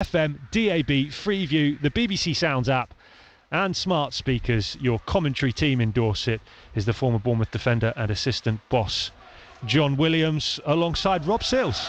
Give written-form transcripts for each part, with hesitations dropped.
FM, DAB, Freeview, the BBC Sounds app and smart speakers. Your commentary team endorse it is the former Bournemouth defender and assistant boss John Williams alongside Rob Sills.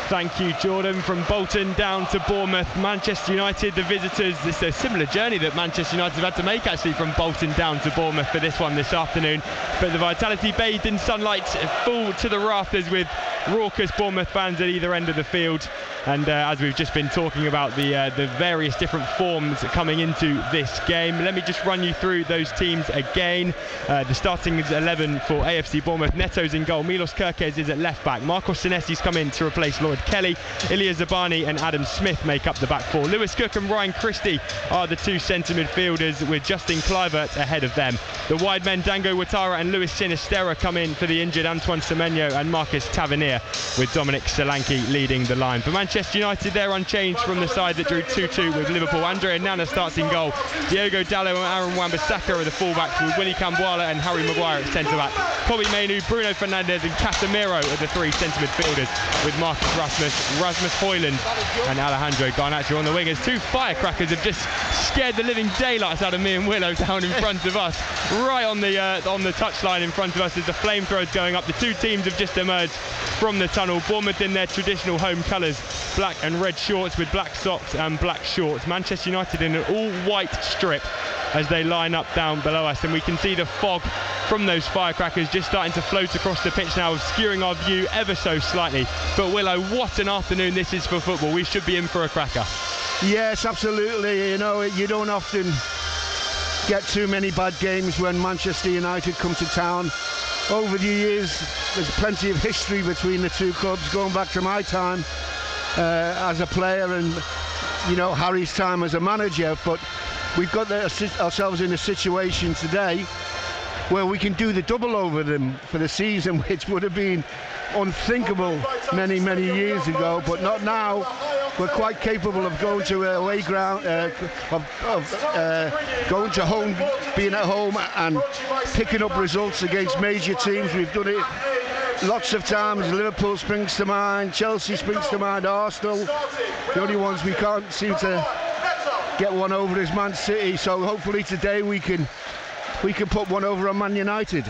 Thank you, Jordan. From Bolton down to Bournemouth, Manchester United, the visitors. It's a similar journey that Manchester United have had to make, actually, from Bolton down to Bournemouth for this one this afternoon. But the Vitality bathed in sunlight, full to the rafters with raucous Bournemouth fans at either end of the field. And as we've just been talking about the various different forms coming into this game, let me just run you through those teams again. The starting 11 for AFC Bournemouth: Neto's in goal, Milos Kerkez is at left back, Marcos Senesi's come in to replace Lloyd Kelly, Ilya Zabani and Adam Smith make up the back four. Lewis Cook and Ryan Christie are the two centre midfielders, with Justin Kluivert ahead of them. The wide men Dango Ouattara and Luis Sinisterra come in for the injured Antoine Semenyo and Marcus Tavernier, with Dominic Solanke leading the line. For Manchester United, they're unchanged from the side that drew 2-2 with Liverpool. Andrea Nana starts in goal, Diogo Dalot and Aaron Wan-Bissaka are the fullbacks, with Willy Kambwala and Harry Maguire at centre back. Kobbie Mainoo, Bruno Fernandes and Casemiro are the three centre midfielders, with Marcus Rasmus Højlund and Alejandro Garnacho on the wingers. Two firecrackers have just scared the living daylights out of me and Willow down in front of us, right on the touchline in front of us as the flamethrowers going up. The two teams have just emerged from the tunnel. Bournemouth in their traditional home colours, black and red shorts with black socks and black shorts. Manchester United in an all-white strip as they line up down below us, and we can see the fog from those firecrackers just starting to float across the pitch now, obscuring our view ever so slightly. But Willow, what an afternoon this is for football. We should be in for a cracker. Yes, absolutely. You know, you don't often get too many bad games when Manchester United come to town. Over the years, there's plenty of history between the two clubs, going back to my time as a player and, you know, Harry's time as a manager. But we've got ourselves in a situation today where we can do the double over them for the season, which would have been unthinkable many years ago, but not now. We're quite capable of going to away ground, going to home, being at home and picking up results against major teams. We've done it lots of times. Liverpool springs to mind, Chelsea springs to mind, Arsenal. The only ones we can't seem to get one over is Man City. So hopefully today we can put one over on Man United.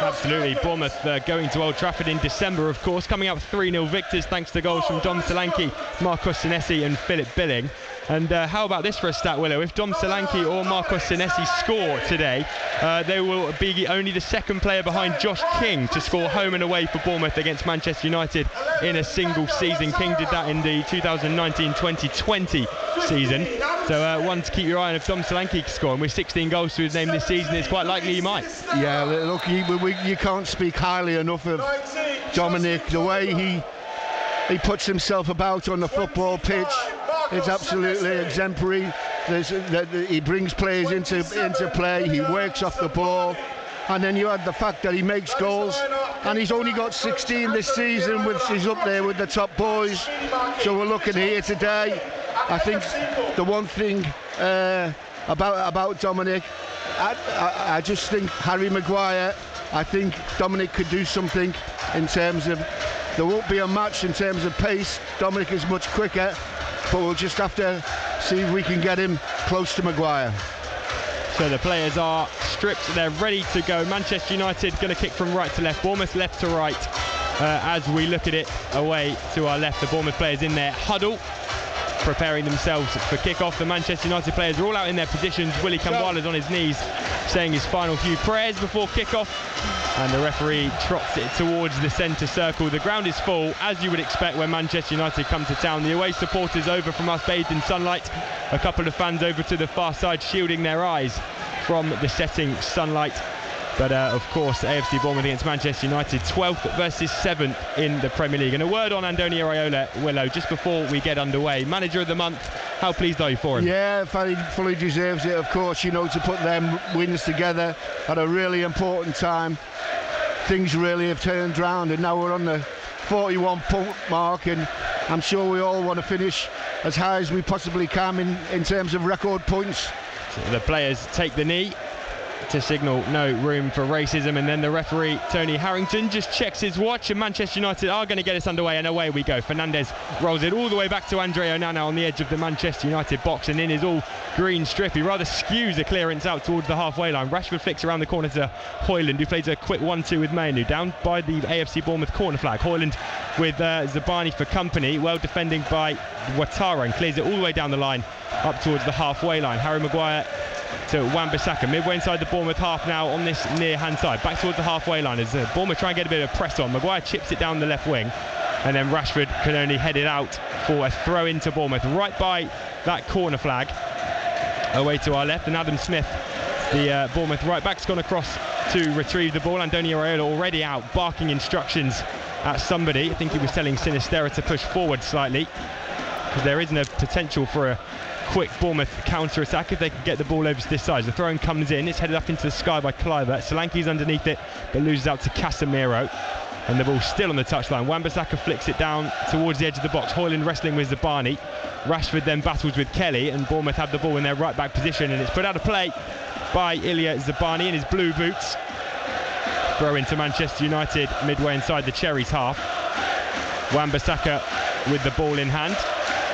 Absolutely. Bournemouth going to Old Trafford in December, of course, coming up 3-0 victors thanks to goals from Dom Solanke, Marcos Senesi and Philip Billing. And how about this for a stat, Willow? If Dom Solanke or Marcos Senesi score today, they will be only the second player behind Josh King to score home and away for Bournemouth against Manchester United in a single season. King did that in the 2019-2020 season. So one to keep your eye on if Dom Solanke can score. And with 16 goals to his name this season, it's quite likely he might. Yeah, look, you can't speak highly enough of Dominic. The way he puts himself about on the football pitch is absolutely exemplary. He brings players into play, he works off the ball, and then you add the fact that he makes goals, and he's only got 16 this season, which is up there with the top boys. So we're looking here today. I think the one thing about Dominic, I just think Harry Maguire, I think Dominic could do something in terms of, there won't be a match in terms of pace. Dominic is much quicker, but we'll just have to see if we can get him close to Maguire. So the players are stripped, they're ready to go. Manchester United going to kick from right to left, Bournemouth left to right. As we look at it away to our left, the Bournemouth players in their huddle, preparing themselves for kick-off. The Manchester United players are all out in their positions. Willy Kambwala's on his knees saying his final few prayers before kick-off, and the referee trots it towards the centre circle. The ground is full, as you would expect when Manchester United come to town. The away supporters over from us bathed in sunlight, a couple of fans over to the far side shielding their eyes from the setting sunlight. But of course, AFC Bournemouth against Manchester United, 12th versus 7th in the Premier League. And a word on Andoni Iraola, Willow, just before we get underway. Manager of the month, how pleased are you for him? Yeah, fully deserves it, of course, you know, to put them wins together at a really important time. Things really have turned round, and now we're on the 41 point mark, and I'm sure we all want to finish as high as we possibly can in terms of record points. So the players take the knee. to signal no room for racism, and then the referee Tony Harrington just checks his watch, and Manchester United are going to get us underway, and away we go. Fernandes rolls it all the way back to Andre Onana on the edge of the Manchester United box, and in his all green strip he rather skews the clearance out towards the halfway line. Rashford flicks around the corner to Højlund, who plays a quick 1-2 with Mainoo down by the AFC Bournemouth corner flag. Højlund with Zabani for company, well defending by Ouattara, and clears it all the way down the line up towards the halfway line. Harry Maguire to Wan-Bissaka, midway inside the Bournemouth half now on this near hand side, back towards the halfway line as Bournemouth try and get a bit of press on. Maguire chips it down the left wing, and then Rashford can only head it out for a throw into Bournemouth right by that corner flag. Away to our left, and Adam Smith, the Bournemouth right back's gone across to retrieve the ball. Antonio Raiola already out barking instructions at somebody. I think he was telling Sinisterra to push forward slightly, because there isn't a potential for a quick Bournemouth counter-attack if they can get the ball over to this side. The throw-in comes in, it's headed up into the sky by Kluivert. Solanke's underneath it, but loses out to Casemiro, and the ball's still on the touchline. Wan-Bissaka flicks it down towards the edge of the box. Højlund wrestling with Zabani. Rashford then battles with Kelly, and Bournemouth have the ball in their right-back position, and it's put out of play by Ilya Zabani in his blue boots. Throw into Manchester United midway inside the Cherries half. Wan-Bissaka with the ball in hand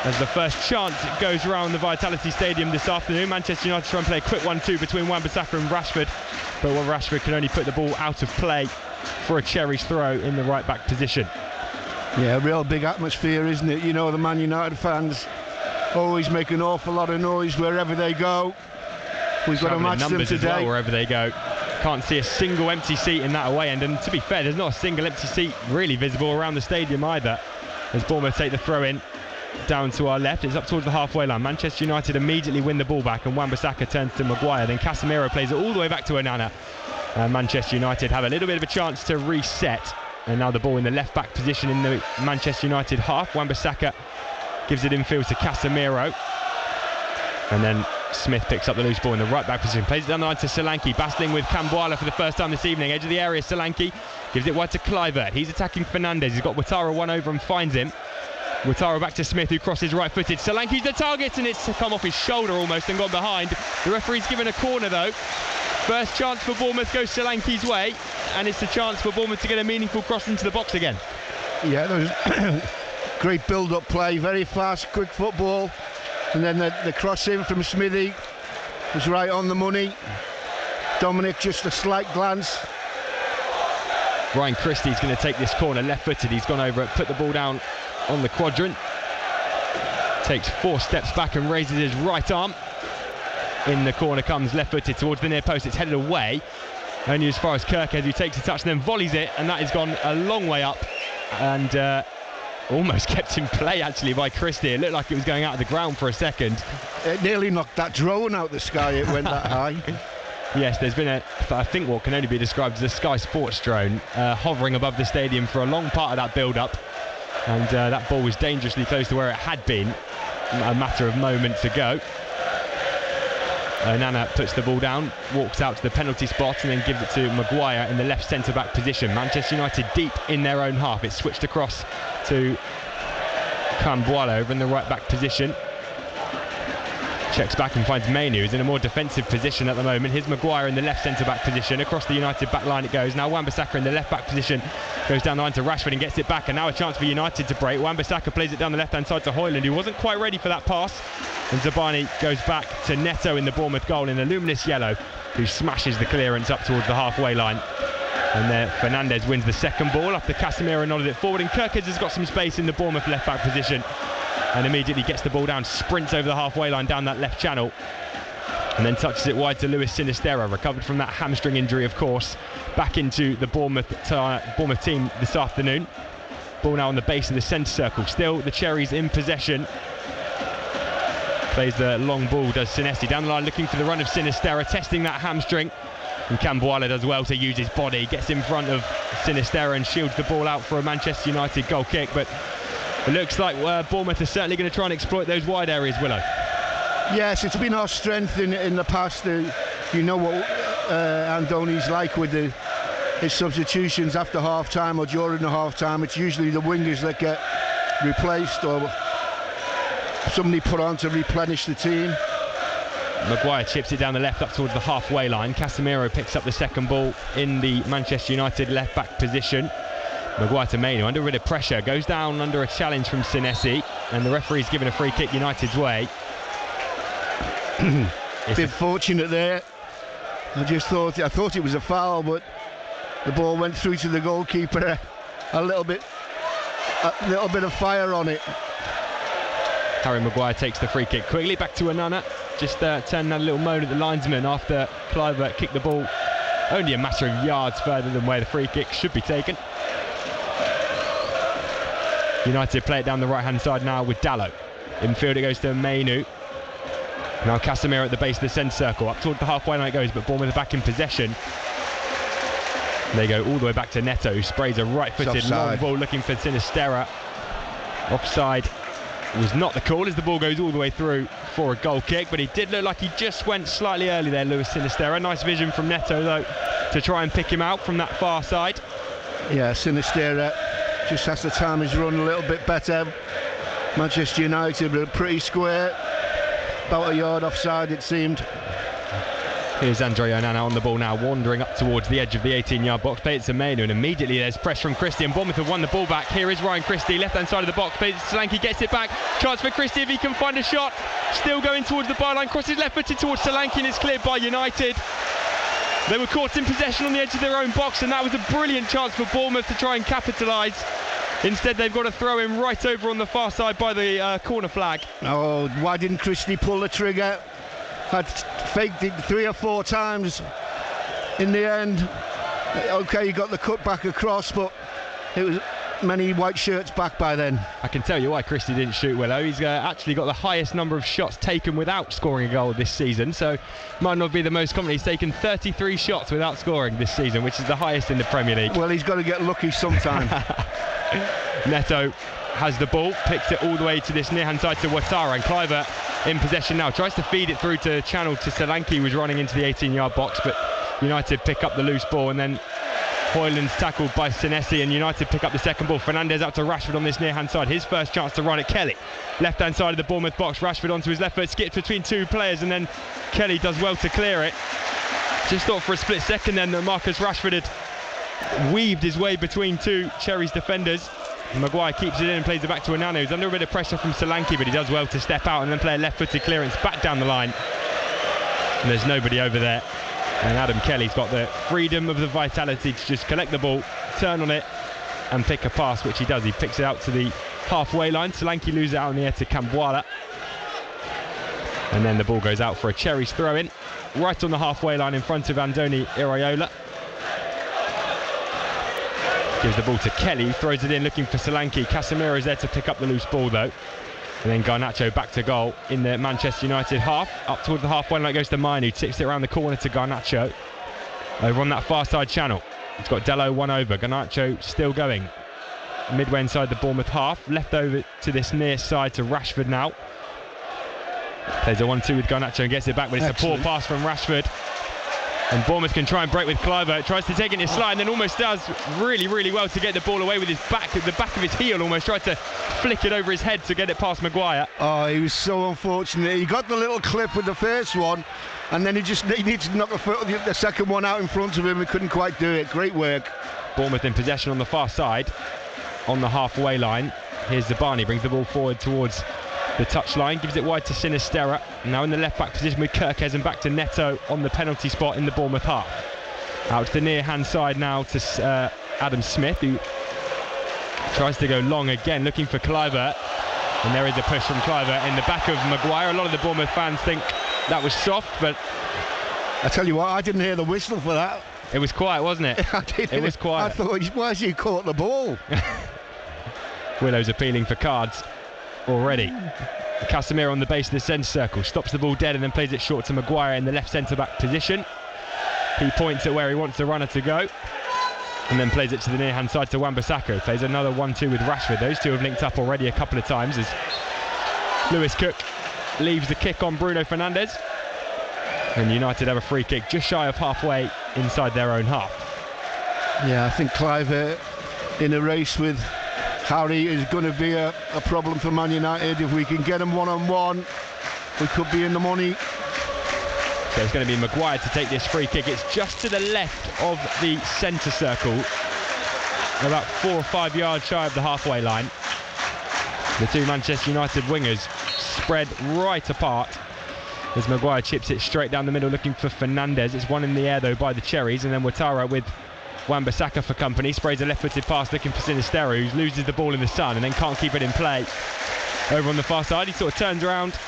as the first chance goes around the Vitality Stadium this afternoon. Manchester United try and play a quick 1-2 between Wan-Bissaka and Rashford, but Rashford can only put the ball out of play for a Cherries throw in the right back position. Yeah, real big atmosphere, isn't it? You know, the Man United fans always make an awful lot of noise wherever they go. We've got to match them today. As well, wherever they go. Can't see a single empty seat in that away end, and to be fair, there's not a single empty seat really visible around the stadium either, as Bournemouth take the throw in down to our left. It's up towards the halfway line. Manchester United immediately win the ball back, and Wan-Bissaka turns to Maguire, then Casemiro plays it all the way back to Onana. Manchester United have a little bit of a chance to reset, and now the ball in the left back position in the Manchester United half. Wan-Bissaka gives it infield to Casemiro, and then Smith picks up the loose ball in the right back position, plays it down the line to Solanke, battling with Camboila for the first time this evening. Edge of the area, Solanke gives it wide to Kluivert. He's attacking Fernandes. He's got Ouattara one over and finds him. Ouattara back to Smith, who crosses right-footed. Solanke's the target, and it's come off his shoulder almost and gone behind. The referee's given a corner though. First chance for Bournemouth goes Solanke's way, and it's a chance for Bournemouth to get a meaningful cross into the box again. Yeah, there was great build-up play, very fast, quick football, and then the cross in from Smithy was right on the money. Dominic, just a slight glance. Ryan Christie's going to take this corner left-footed. He's gone over it, put the ball down on the quadrant, takes 4 steps back and raises his right arm. In the corner comes left-footed towards the near post. It's headed away only as far as Kirkhead, who takes a touch and then volleys it, and that has gone a long way up and almost kept in play actually by Christie. It looked like it was going out of the ground for a second. It nearly knocked that drone out the sky. It went that high. Yes, there's been I think what can only be described as a Sky Sports drone hovering above the stadium for a long part of that build-up, and that ball was dangerously close to where it had been a matter of moments ago. Onana puts the ball down, walks out to the penalty spot, and then gives it to Maguire in the left centre-back position. Manchester United deep in their own half. It's switched across to Camboila over in the right-back position. Checks back and finds Mainoo, who's in a more defensive position at the moment. Here's Maguire in the left centre-back position. Across the United back line it goes. Now Wan-Bissaka in the left-back position goes down the line to Rashford and gets it back, and now a chance for United to break. Wan-Bissaka plays it down the left-hand side to Højlund, who wasn't quite ready for that pass, and Zabani goes back to Neto in the Bournemouth goal in the luminous yellow, who smashes the clearance up towards the halfway line. And there Fernandes wins the second ball after Casemiro nodded it forward, and Kirkhead has got some space in the Bournemouth left-back position and immediately gets the ball down, sprints over the halfway line down that left channel, and then touches it wide to Luis Sinisterra, recovered from that hamstring injury of course, back into the Bournemouth team this afternoon. Ball now on the base of the centre circle, still the Cherries in possession. Plays the long ball, does Senesi, down the line looking for the run of Sinisterra, testing that hamstring, and Camboila does well to use his body, gets in front of Sinisterra and shields the ball out for a Manchester United goal kick. But it looks like Bournemouth are certainly going to try and exploit those wide areas, Willow. Yes, it's been our strength in the past. You know what Andoni's like with his substitutions after half-time or during the half-time. It's usually the wingers that get replaced or somebody put on to replenish the team. Maguire chips it down the left up towards the halfway line. Casemiro picks up the second ball in the Manchester United left back position. Maguire to Mainu under a bit of pressure, goes down under a challenge from Senesi, and the referee's given a free kick United's way. Bit fortunate there. I thought it was a foul, but the ball went through to the goalkeeper. A little bit of fire on it. Harry Maguire takes the free kick quickly back to Onana. Just turning a little moan at the linesman after Kluivert kicked the ball only a matter of yards further than where the free kick should be taken. United play it down the right hand side now with Dalot. Infield it goes to Mainu. Now Casemiro at the base of the centre circle. Up toward the halfway line it goes, but Bournemouth are back in possession. They go all the way back to Neto, who sprays a right-footed long ball looking for Sinisterra. Offside was not the call as the ball goes all the way through for a goal kick, but he did look like he just went slightly early there, Luis Sinisterra. Nice vision from Neto though to try and pick him out from that far side. Yeah, Sinisterra just has to time his run a little bit better. Manchester United were pretty square, about a yard offside it seemed. Here's Andre Onana on the ball now, wandering up towards the edge of the 18-yard box. Play it to Mainu, and immediately there's pressure from Christie, and Bournemouth have won the ball back. Here is Ryan Christie, left-hand side of the box. Play it to Solanke, gets it back. Chance for Christie if he can find a shot. Still going towards the byline, crosses left-footed towards Solanke, and it's cleared by United. They were caught in possession on the edge of their own box, and that was a brilliant chance for Bournemouth to try and capitalise. Instead, they've got to throw him right over on the far side by the corner flag. Oh, why didn't Christie pull the trigger? Had faked it 3 or 4 times. In the end, okay, he got the cut back across, but it was many white shirts back by then. I can tell you why Christie didn't shoot well. He's actually got the highest number of shots taken without scoring a goal this season, so might not be the most common. He's taken 33 shots without scoring this season, which is the highest in the Premier League. Well, he's got to get lucky sometime. Neto has the ball, picks it all the way to this near-hand side to Ouattara, and Kluivert in possession now, tries to feed it through to channel to Solanke, who was running into the 18-yard box, but United pick up the loose ball, and then Højlund's tackled by Senesi, and United pick up the second ball. Fernandes out to Rashford on this near-hand side, his first chance to run at Kelly. Left-hand side of the Bournemouth box, Rashford onto his left foot, skips between 2 players, and then Kelly does well to clear it. Just thought for a split second then that Marcus Rashford had weaved his way between 2 Cherries defenders. Maguire keeps it in and plays it back to Onana, who's under a bit of pressure from Solanke, but he does well to step out and then play a left-footed clearance back down the line. And there's nobody over there. And Adam Kelly's got the freedom of the vitality to just collect the ball, turn on it, and pick a pass, which he does. He picks it out to the halfway line. Solanke loses it out in the air to Cambuala. And then the ball goes out for a Cherries throw-in, right on the halfway line in front of Andoni Iraola. Gives the ball to Kelly, throws it in looking for Solanke. Casemiro's there to pick up the loose ball though. And then Garnacho back to goal in the Manchester United half. Up towards the halfway line it goes to Mainu, tips it around the corner to Garnacho. Over on that far side channel. It's got Dalot one over, Garnacho still going. Midway inside the Bournemouth half, left over to this near side to Rashford now. Plays a 1-2 with Garnacho and gets it back, but it's a poor pass from Rashford. And Bournemouth can try and break with Kluivert, tries to take it in his slide and then almost does really well to get the ball away with his back, the back of his heel almost, tried to flick it over his head to get it past Maguire. Oh, he was so unfortunate. He got the little clip with the first one and then he needed to knock the second one out in front of him. He couldn't quite do it. Great work. Bournemouth in possession on the far side, on the halfway line. Here's Zabani, brings the ball forward towards the touchline, gives it wide to Sinisterra. Now in the left back position with Kirkes and back to Neto on the penalty spot in the Bournemouth half. Out to the near hand side now to Adam Smith, who tries to go long again, looking for Kluivert. And there is a push from Kluivert in the back of Maguire. A lot of the Bournemouth fans think that was soft, but I tell you what, I didn't hear the whistle for that. It was quiet, wasn't it? I did. It was quiet. I thought, why has he caught the ball? Willow's appealing for cards already. Casemiro on the base of the centre circle, stops the ball dead and then plays it short to Maguire in the left centre-back position. He points at where he wants the runner to go and then plays it to the near-hand side to Wan-Bissaka. Plays another 1-2 with Rashford. Those two have linked up already a couple of times as Lewis Cook leaves the kick on Bruno Fernandes. And United have a free kick just shy of halfway inside their own half. Yeah, I think Kluivert in a race with Harry is going to be a problem for Man United. If we can get him one-on-one, we could be in the money. So it's going to be Maguire to take this free kick. It's just to the left of the centre circle, about 4 or 5 yards shy of the halfway line. The two Manchester United wingers spread right apart as Maguire chips it straight down the middle looking for Fernandes. It's one in the air though by the Cherries, and then Ouattara with Wan-Bissaka for company, sprays a left-footed pass looking for Sinisterra, who loses the ball in the sun and then can't keep it in play. Over on the far side, he sort of turns around,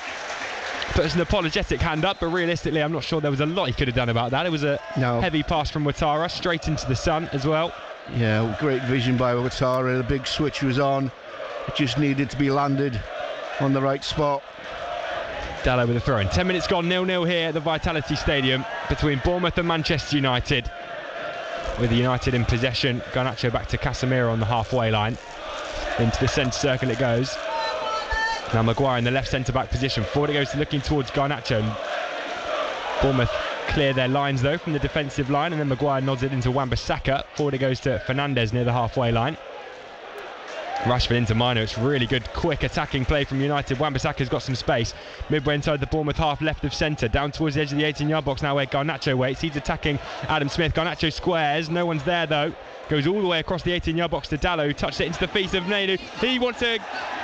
puts an apologetic hand up, but realistically I'm not sure there was a lot he could have done about that. It was a heavy pass from Ouattara straight into the sun as well. Yeah, great vision by Ouattara. The big switch was on, it just needed to be landed on the right spot. Dalot with a throw in. 10 minutes gone, 0-0 here at the Vitality Stadium between Bournemouth and Manchester United. With United in possession, Garnacho back to Casemiro on the halfway line. Into the centre circle it goes. Now Maguire in the left centre-back position. Forward it goes, looking towards Garnacho. Bournemouth clear their lines though from the defensive line, and then Maguire nods it into Wan-Bissaka. Forward it goes to Fernandes near the halfway line. Rashford into Mino. It's really good, quick attacking play from United. Wan-Bissaka's got some space. Midway inside the Bournemouth half, left of centre. Down towards the edge of the 18-yard box now where Garnacho waits. He's attacking Adam Smith. Garnacho squares. No one's there though. Goes all the way across the 18-yard box to Dalot, who touched it into the feet of Mainu. He wants to...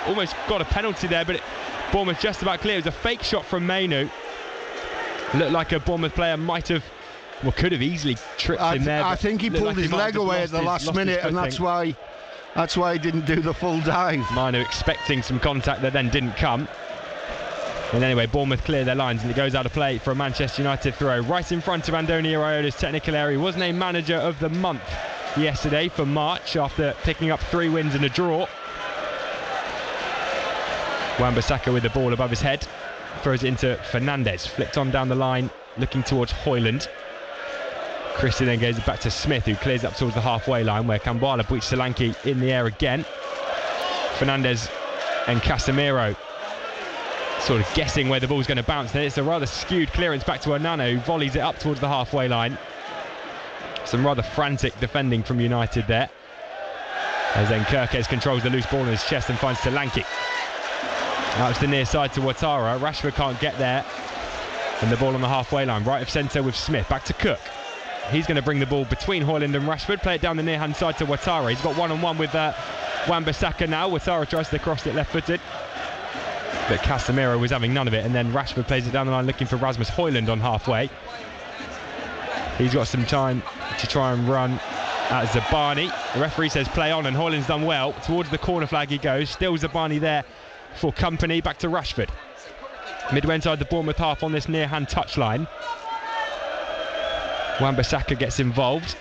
almost got a penalty there, but Bournemouth just about clear. It was a fake shot from Mainu. Looked like a Bournemouth player might have... well, could have easily tripped him there. I think he pulled his leg away at the last minute, and that's why he didn't do the full dive. Mainu expecting some contact that then didn't come. And anyway, Bournemouth clear their lines, and it goes out of play for a Manchester United throw right in front of Andoni Iraola's technical area. He was named manager of the month yesterday for March after picking up 3 wins and a draw. Wan-Bissaka with the ball above his head, throws it into Fernandes, flicked on down the line looking towards Højlund. Christian then goes back to Smith, who clears up towards the halfway line where Kambwala beats Solanke in the air again. Fernandes and Casemiro sort of guessing where the ball's going to bounce. Then it's a rather skewed clearance back to Onana, who volleys it up towards the halfway line. Some rather frantic defending from United there, as then Kirkes controls the loose ball in his chest and finds Solanke. Out to the near side to Ouattara. Rashford can't get there, and the ball on the halfway line, right of centre with Smith. Back to Cook. He's going to bring the ball between Højlund and Rashford, play it down the near hand side to Ouattara. He's got one-on-one with Wan-Bissaka now. Ouattara tries to cross it left-footed, but Casemiro was having none of it, and then Rashford plays it down the line looking for Rasmus Højlund on halfway. He's got some time to try and run at Zabani. The referee says play on, and Højlund's done well. Towards the corner flag he goes. Still Zabani there for company. Back to Rashford. Midway inside the Bournemouth half on this near hand touchline. Wan-Bissaka gets involved.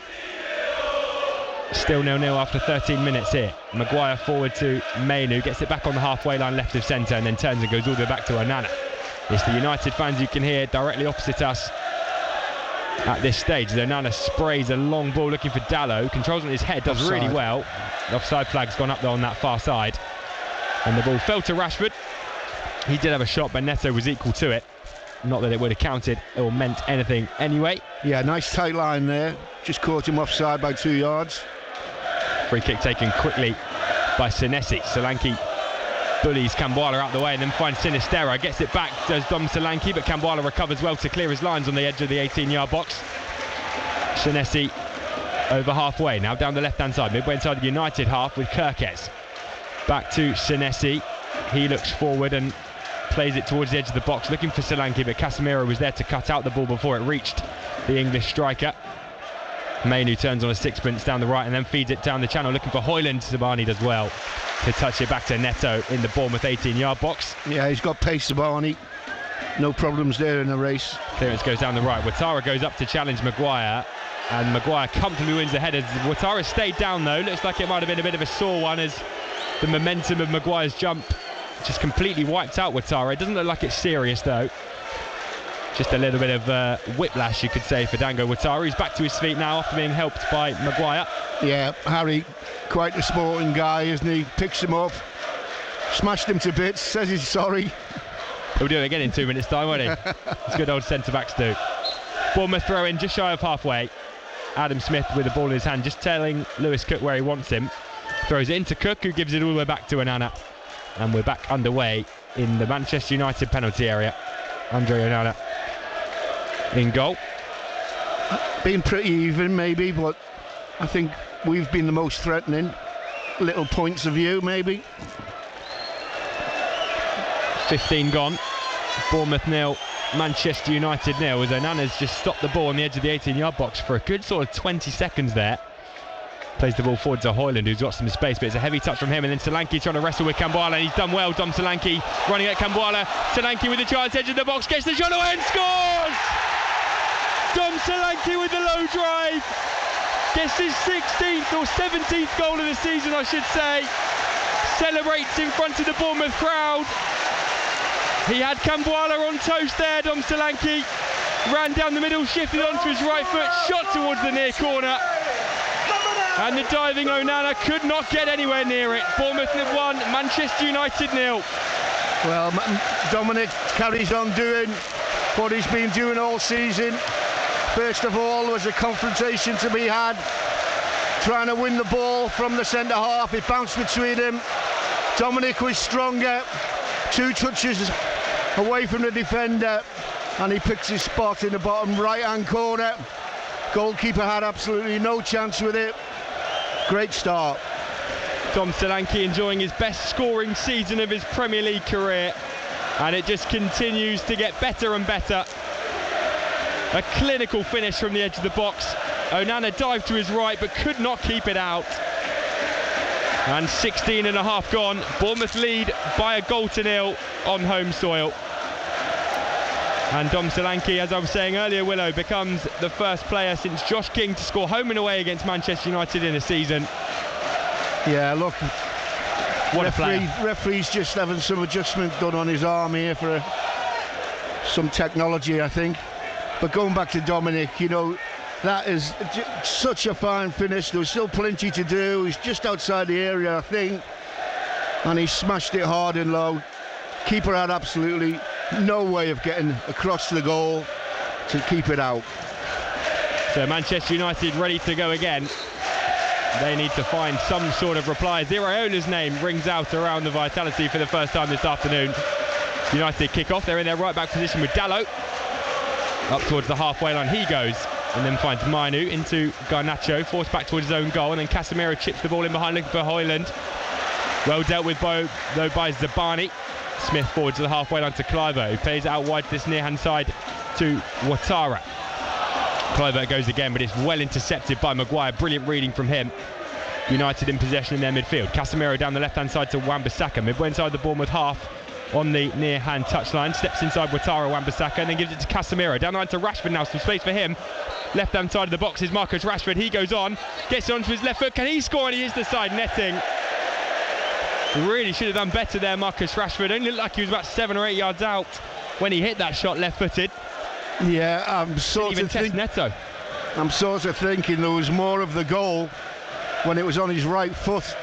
Still 0-0 after 13 minutes here. Maguire forward to Mainu, gets it back on the halfway line left of centre, and then turns and goes all the way back to Onana. It's the United fans you can hear directly opposite us at this stage. Onana sprays a long ball looking for Dalot, controls on his head, does really well. The offside flag's gone up there on that far side, and the ball fell to Rashford. He did have a shot, but Neto was equal to it. Not that it would have counted or meant anything anyway. Yeah, nice tight line there. Just caught him offside by 2 yards. Free kick taken quickly by Senesi. Solanke bullies Kambwala out the way and then finds Sinisterra. Gets it back, does Dom Solanke, but Kambwala recovers well to clear his lines on the edge of the 18-yard box. Senesi over halfway, now down the left-hand side, midway inside the United half with Kirkes. Back to Senesi. He looks forward and plays it towards the edge of the box, looking for Solanke, but Casemiro was there to cut out the ball before it reached the English striker. Mainu turns on a sixpence down the right and then feeds it down the channel, looking for Højlund. Zabani does well to touch it back to Neto in the Bournemouth 18-yard box. Yeah, he's got pace, Zabani. No problems there in the race. Clearance goes down the right. Ouattara goes up to challenge Maguire, and Maguire comfortably wins the header. Ouattara stayed down though. Looks like it might have been a bit of a sore one, as the momentum of Maguire's jump just completely wiped out Ouattara. It doesn't look like it's serious though. Just a little bit of whiplash, you could say, for Dango Ouattara. He's back to his feet now after being helped by Maguire. Yeah, Harry, quite a sporting guy, isn't he? Picks him up, smashed him to bits, says he's sorry. He'll do it again in 2 minutes' time, won't he? It's good old centre-backs do. Bournemouth throw in just shy of halfway. Adam Smith with the ball in his hand, just telling Lewis Cook where he wants him. Throws it into Cook, who gives it all the way back to Onana. And we're back underway in the Manchester United penalty area. Andre Onana in goal. Been pretty even maybe, but I think we've been the most threatening. Little points of view maybe. 15 gone. Bournemouth 0, Manchester United 0, as Onana's just stopped the ball on the edge of the 18-yard box for a good sort of 20 seconds there. Plays the ball forward to Hoyland, who's got some space, but it's a heavy touch from him, and then Solanke trying to wrestle with Kambwala, and he's done well. Dom Solanke running at Kambwala. Solanke with the chance, edge of the box, gets the shot away and scores! Dom Solanke with the low drive, gets his 16th or 17th goal of the season, I should say. Celebrates in front of the Bournemouth crowd. He had Kambwala on toast there. Dom Solanke ran down the middle, shifted onto his right foot, shot towards the near corner, and the diving Onana could not get anywhere near it. Bournemouth 1, Manchester United 0. Well, Dominic carries on doing what he's been doing all season. First of all, there was a confrontation to be had, trying to win the ball from the centre half. It bounced between him. Dominic was stronger, 2 touches away from the defender, and he picks his spot in the bottom right-hand corner. Goalkeeper had absolutely no chance with it. Great start. Dom Solanke enjoying his best scoring season of his Premier League career, and it just continues to get better and better. A clinical finish from the edge of the box. Onana dived to his right but could not keep it out. And 16 and a half gone. Bournemouth lead by a goal to 0 on home soil. And Dom Solanke, as I was saying earlier, Willow, becomes the first player since Josh King to score home and away against Manchester United in a season. Yeah, look, what a player. Referee's just having some adjustment done on his arm here for some technology, I think. But going back to Dominic, you know, that is such a fine finish. There was still plenty to do. He's just outside the area, I think, and he smashed it hard and low. Keeper had absolutely no way of getting across the goal to keep it out. So Manchester United ready to go again. They need to find some sort of reply. Iraola's name rings out around the Vitality for the first time this afternoon. United kick off. They're in their right back position with Dalot. Up towards the halfway line he goes, and then finds Mainu into Garnacho, forced back towards his own goal, and then Casemiro chips the ball in behind looking for Hoyland. Well dealt with though by Zabani. Smith forward to the halfway line to Kluivert, who plays it out wide to this near hand side to Ouattara. Kluivert goes again, but it's well intercepted by Maguire. Brilliant reading from him. United in possession in their midfield. Casemiro down the left hand side to Wan-Bissaka, midway inside the Bournemouth half on the near hand touchline, steps inside Ouattara, Wan-Bissaka, and then gives it to Casemiro. Down the line to Rashford now, some space for him. Left hand side of the box is Marcus Rashford. He goes on, gets it onto his left foot. Can he score? And he hits the side netting. Really should have done better there, Marcus Rashford. Only looked like he was about 7 or 8 yards out when he hit that shot left-footed. Yeah, I'm sort of thinking there was more of the goal when it was on his right foot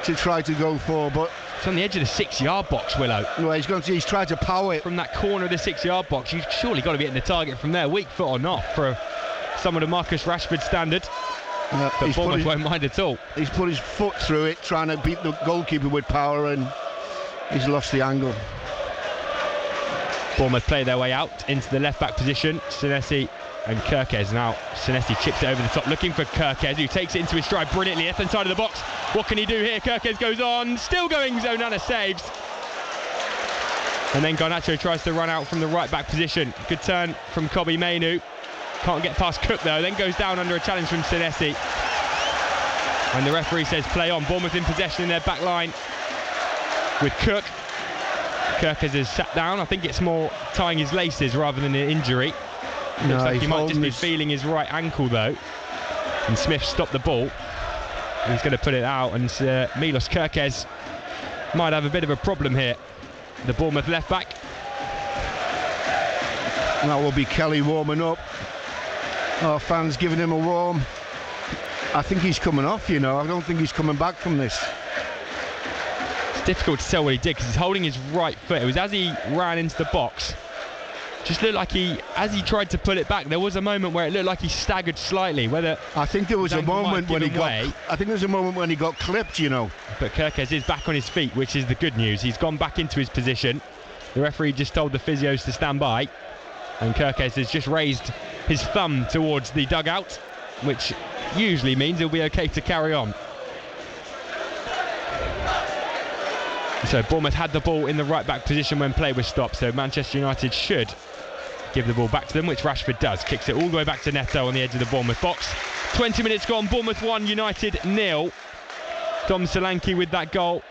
to try to go for, but it's on the edge of the 6-yard box, Willow. Well, he's tried to power it from that corner of the 6-yard box. You've surely got to be hitting the target from there, weak foot or not, for someone of Marcus Rashford's standard. But Bournemouth won't mind at all. He's put his foot through it, trying to beat the goalkeeper with power, and he's lost the angle. Bournemouth play their way out into the left-back position. Senesi and Kirkez now. Senesi chips it over the top, looking for Kirkez, who takes it into his stride brilliantly. Left hand side of the box. What can he do here? Kirkez goes on, still going. Onana saves. And then Garnacho tries to run out from the right-back position. Good turn from Kobbie Mainoo. Can't get past Cook though, then goes down under a challenge from Senesi. And the referee says play on. Bournemouth in possession in their back line with Cook. Kirkez is sat down. I think it's more tying his laces rather than an injury. Looks like he might just be feeling his right ankle though. And Smith stopped the ball. He's going to put it out, and Milos Kirkez might have a bit of a problem here. The Bournemouth left back. That will be Kelly warming up. Our fans giving him a warm. I think he's coming off, you know. I don't think he's coming back from this. It's difficult to tell what he did because he's holding his right foot. It was as he ran into the box. Just looked like as he tried to pull it back, there was a moment where it looked like he staggered slightly. I think there was a moment when he got clipped, you know. But Kirkez is back on his feet, which is the good news. He's gone back into his position. The referee just told the physios to stand by. and Kirkes has just raised his thumb towards the dugout, which usually means he'll be okay to carry on. So Bournemouth had the ball in the right back position when play was stopped, so Manchester United should give the ball back to them, which Rashford does. Kicks it all the way back to Neto on the edge of the Bournemouth box. 20 minutes gone, Bournemouth 1, United 0. Dom Solanke with that goal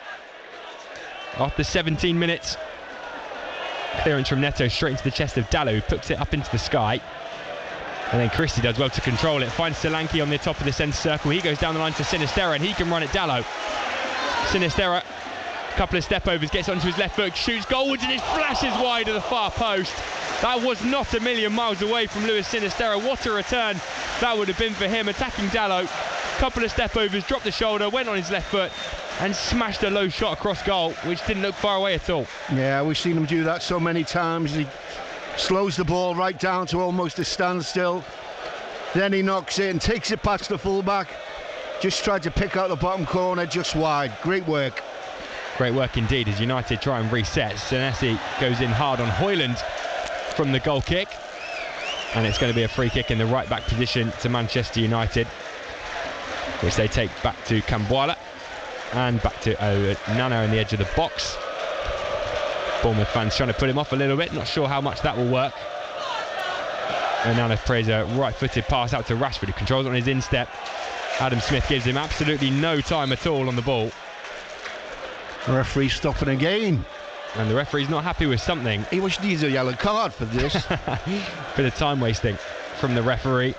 after 17 minutes. Clearance from Neto straight into the chest of Dalot, who puts it up into the sky. And then Christie does well to control it, finds Solanke on the top of the centre circle. He goes down the line to Sinisterra, and he can run at Dalot. Sinisterra, a couple of step overs, gets onto his left foot, shoots goalwards, and it flashes wide of the far post. That was not a million miles away from Luis Sinisterra. What a return that would have been for him, attacking Dalot. Couple of step overs, dropped the shoulder, went on his left foot and smashed a low shot across goal, which didn't look far away at all. Yeah, we've seen him do that so many times. He slows the ball right down to almost a standstill, then he knocks it and takes it past the fullback. Just tried to pick out the bottom corner, just wide. Great work. Great work indeed as United try and reset. Senesi goes in hard on Højlund from the goal kick, and it's going to be a free kick in the right back position to Manchester United, which they take back to Camboire and back to Nana in the edge of the box. Bournemouth fans trying to put him off a little bit, not sure how much that will work. And Nana plays a right-footed pass out to Rashford, who controls it on his instep. Adam Smith gives him absolutely no time at all on the ball. The referee stopping again. And the referee's not happy with something. He needs a yellow card for this. Bit of time wasting from the referee.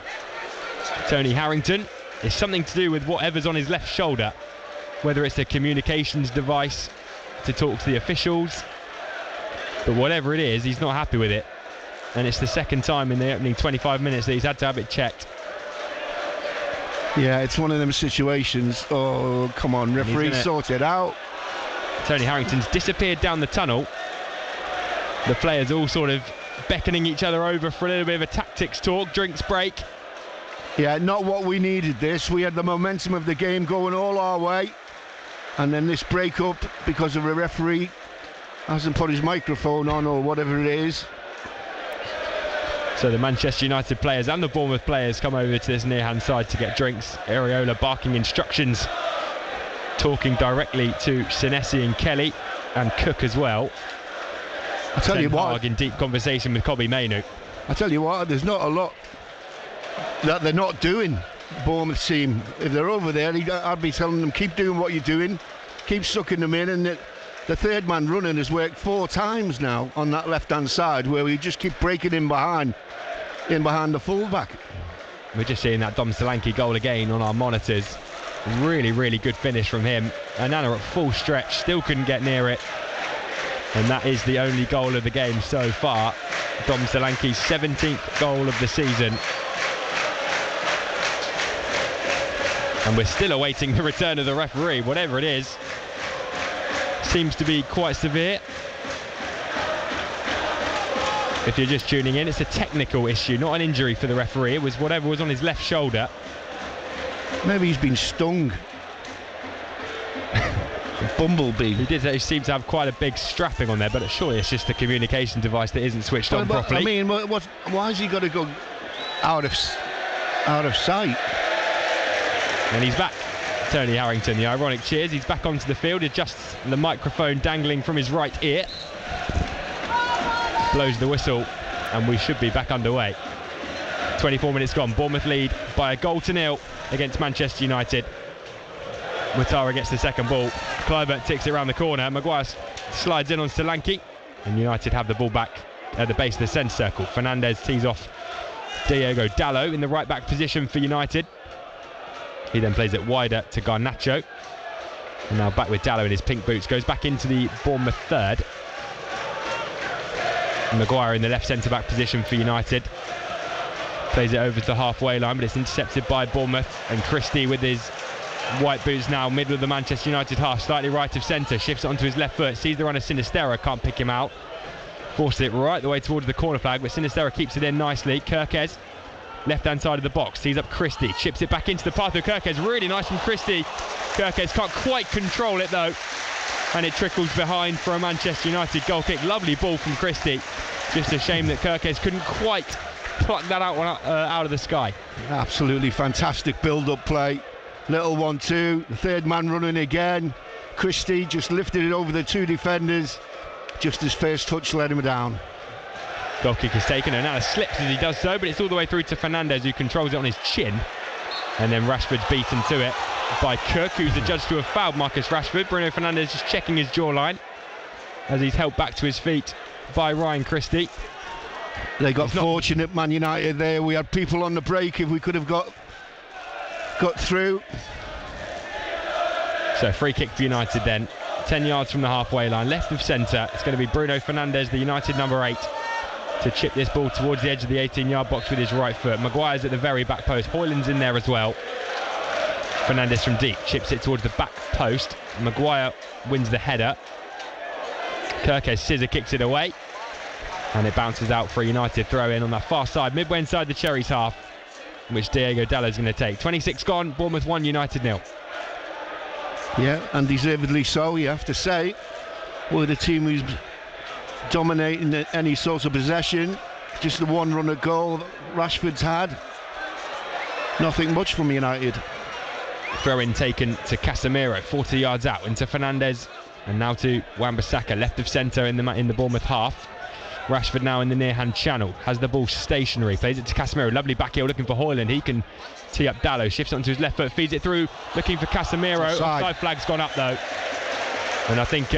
Tony Harrington. It's something to do with whatever's on his left shoulder, whether it's a communications device to talk to the officials, but whatever it is, he's not happy with it, and it's the second time in the opening 25 minutes that he's had to have it checked. Yeah, it's one of them situations. Oh, come on, referee, sort it out. Tony Harrington's disappeared down the tunnel. The players all sort of beckoning each other over for a little bit of a tactics talk, drinks break. Yeah, not what we needed this. We had the momentum of the game going all our way, and then this break up because of a referee hasn't put his microphone on or whatever it is. So the Manchester United players and the Bournemouth players come over to this near-hand side to get drinks. Areola barking instructions, talking directly to Senesi and Kelly and Cook as well. I tell you what, in deep conversation with Kobbie Mainoo. I tell you what, there's not a lot that they're not doing, Bournemouth team. If they're over there, I'd be telling them, keep doing what you're doing, keep sucking them in. And the third man running has worked 4 times now on that left hand side, where we just keep breaking in behind the fullback. We're just seeing that Dom Solanke goal again on our monitors. Really, really good finish from him. And Nana at full stretch, still couldn't get near it. And that is the only goal of the game so far. Dom Solanke's 17th goal of the season. And we're still awaiting the return of the referee. Whatever it is, seems to be quite severe. If you're just tuning in, it's a technical issue, not an injury for the referee. It was whatever was on his left shoulder. Maybe he's been stung. Bumblebee. He seem to have quite a big strapping on there, but surely it's just a communication device that isn't switched on properly. I mean, why has he got to go out of sight? And he's back. Tony Harrington, the ironic cheers. He's back onto the field, adjusts the microphone dangling from his right ear, blows the whistle, and we should be back underway. 24 minutes gone. Bournemouth lead by a 1-0 against Manchester United. Ouattara gets the second ball. Kluivert ticks it around the corner. Maguire slides in on Solanke, and United have the ball back at the base of the centre circle. Fernandes tees off Diogo Dalot in the right back position for United. He then plays it wider to Garnacho. And now back with Dalot in his pink boots. Goes back into the Bournemouth third. Maguire in the left centre-back position for United. Plays it over to the halfway line, but it's intercepted by Bournemouth. And Christie with his white boots now, middle of the Manchester United half, slightly right of centre. Shifts it onto his left foot. Sees the runner Sinisterra, can't pick him out. Forces it right the way towards the corner flag, but Sinisterra keeps it in nicely. Kirkes, left-hand side of the box, tees up Christie, chips it back into the path of Kirkes. Really nice from Christie. Kirkes can't quite control it though, and it trickles behind for a Manchester United goal kick. Lovely ball from Christie. Just a shame that Kirkes couldn't quite pluck that out of the sky. Absolutely fantastic build-up play. Little 1-2, the third man running again. Christie just lifted it over the two defenders. Just his first touch let him down. Goal kick is taken, and now slips as he does so, but it's all the way through to Fernandez, who controls it on his chin. And then Rashford's beaten to it by Cook, who's adjudged to have fouled Marcus Rashford. Bruno Fernandes just checking his jawline as he's helped back to his feet by Ryan Christie. They got fortunate, Man United, there. We had people on the break if we could have got through. So free kick for United then, 10 yards from the halfway line, left of centre. It's going to be Bruno Fernandes, the United number 8, to chip this ball towards the edge of the 18-yard box with his right foot. Maguire's at the very back post. Hoyland's in there as well. Fernandes from deep chips it towards the back post. Maguire wins the header. Kirkes scissor kicks it away, and it bounces out for a United throw in on that far side, midway inside the Cherries half, which Diego Dallo's going to take. 26 gone, Bournemouth 1, United 0. Yeah, and deservedly so, you have to say. We're the team who's dominating any sort of possession. Just the one run at goal Rashford's had. Nothing much from United. Throw in taken to Casemiro, 40 yards out into Fernandes, and now to Wan-Bissaka, left of centre in the Bournemouth half. Rashford now in the near hand channel, has the ball stationary, plays it to Casemiro, lovely back heel looking for Hoyland. He can tee up Dallo, shifts onto his left foot, feeds it through, looking for Casemiro. Offside flag's gone up though, and I think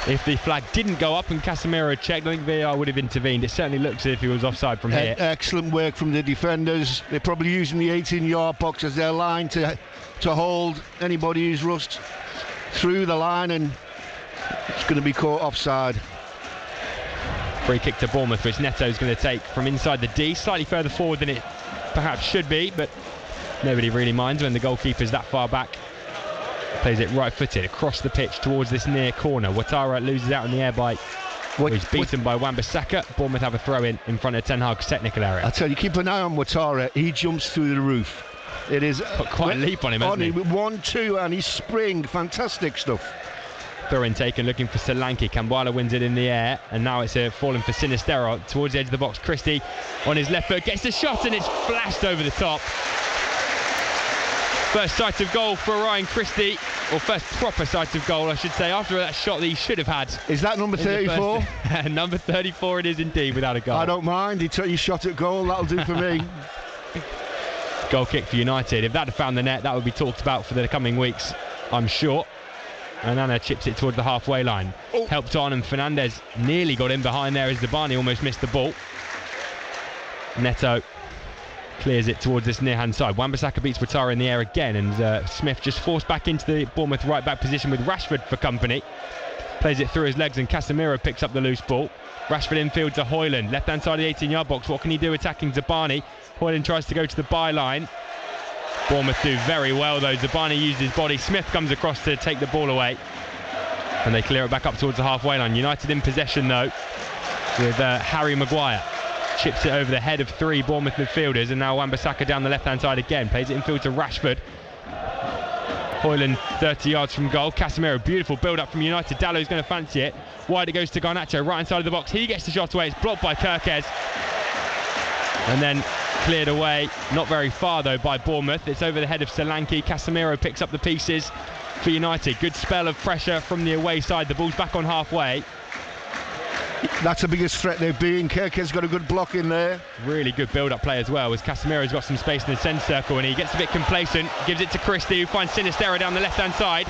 if the flag didn't go up and Casemiro checked, I think VAR would have intervened. It certainly looks as if he was offside from here. Excellent work from the defenders. They're probably using the 18-yard box as their line to hold anybody who's rushed through the line, and it's going to be caught offside. Free kick to Bournemouth, which Neto's going to take from inside the D, slightly further forward than it perhaps should be, but nobody really minds when the goalkeeper's that far back. Plays it right-footed across the pitch towards this near corner. Ouattara loses out in the air by... he's beaten by Wan-Bissaka. Bournemouth have a throw-in front of Ten Hag's technical area. I tell you, keep an eye on Ouattara. He jumps through the roof. It is... Put quite a leap on him, hasn't he? 1-2, and he's spring. Fantastic stuff. Throw-in taken, looking for Solanke. Kambwala wins it in the air, and now it's falling for Sinistero towards the edge of the box. Christie on his left foot gets the shot, and it's flashed over the top. First sight of goal for Ryan Christie, or first proper sight of goal, I should say, after that shot that he should have had. Is that number 34? Number 34 it is indeed, without a goal. I don't mind. He took his shot at goal. That'll do for me. Goal kick for United. If that had found the net, that would be talked about for the coming weeks, I'm sure. And Anna chips it towards the halfway line. Oh. Helped on, and Fernandes nearly got in behind there as Zabani almost missed the ball. Neto clears it towards this near hand side. Wan-Bissaka beats Ouattara in the air again, and Smith just forced back into the Bournemouth right back position with Rashford for company. Plays it through his legs, and Casemiro picks up the loose ball. Rashford infield to Hoyland, left hand side of the 18-yard box. What can he do attacking Zabani? Hoyland tries to go to the byline. Bournemouth do very well though. Zabani used his body. Smith comes across to take the ball away, and they clear it back up towards the halfway line. United in possession though, with Harry Maguire. Chips it over the head of 3 Bournemouth midfielders, and now Wan-Bissaka down the left hand side again. Plays it infield to Rashford. Hoyland 30 yards from goal. Casemiro, beautiful build up from United. Dallo's going to fancy it. Wide it goes to Garnacho, right hand side of the box. He gets the shot away. It's blocked by Kirkes, and then cleared away, not very far though, by Bournemouth. It's over the head of Solanke. Casemiro picks up the pieces for United. Good spell of pressure from the away side. The ball's back on halfway. That's the biggest threat they've been. Kirkes got a good block in there. Really good build-up play as well, as Casemiro's got some space in the centre circle, and he gets a bit complacent, gives it to Christie, who finds Sinistero down the left-hand side.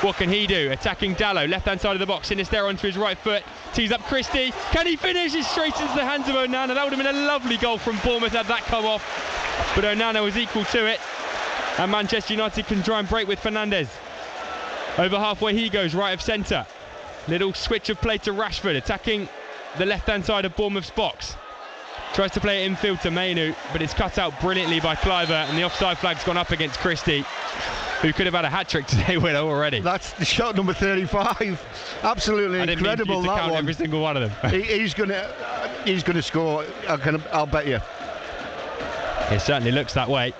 What can he do? Attacking Dallo, left-hand side of the box. Sinistero onto his right foot, tees up Christie. Can he finish? It's straight into the hands of Onana. That would have been a lovely goal from Bournemouth had that come off, but Onana was equal to it, and Manchester United can try and break with Fernandes. Over halfway he goes, right of centre. Little switch of play to Rashford, attacking the left-hand side of Bournemouth's box. Tries to play it infield to Mainu, but it's cut out brilliantly by Cliver, and the offside flag's gone up against Christie, who could have had a hat-trick today, Willow, already. That's the shot number 35. Absolutely incredible, that count one. Every single one of them. He's gonna score. I'll bet you. It certainly looks that way.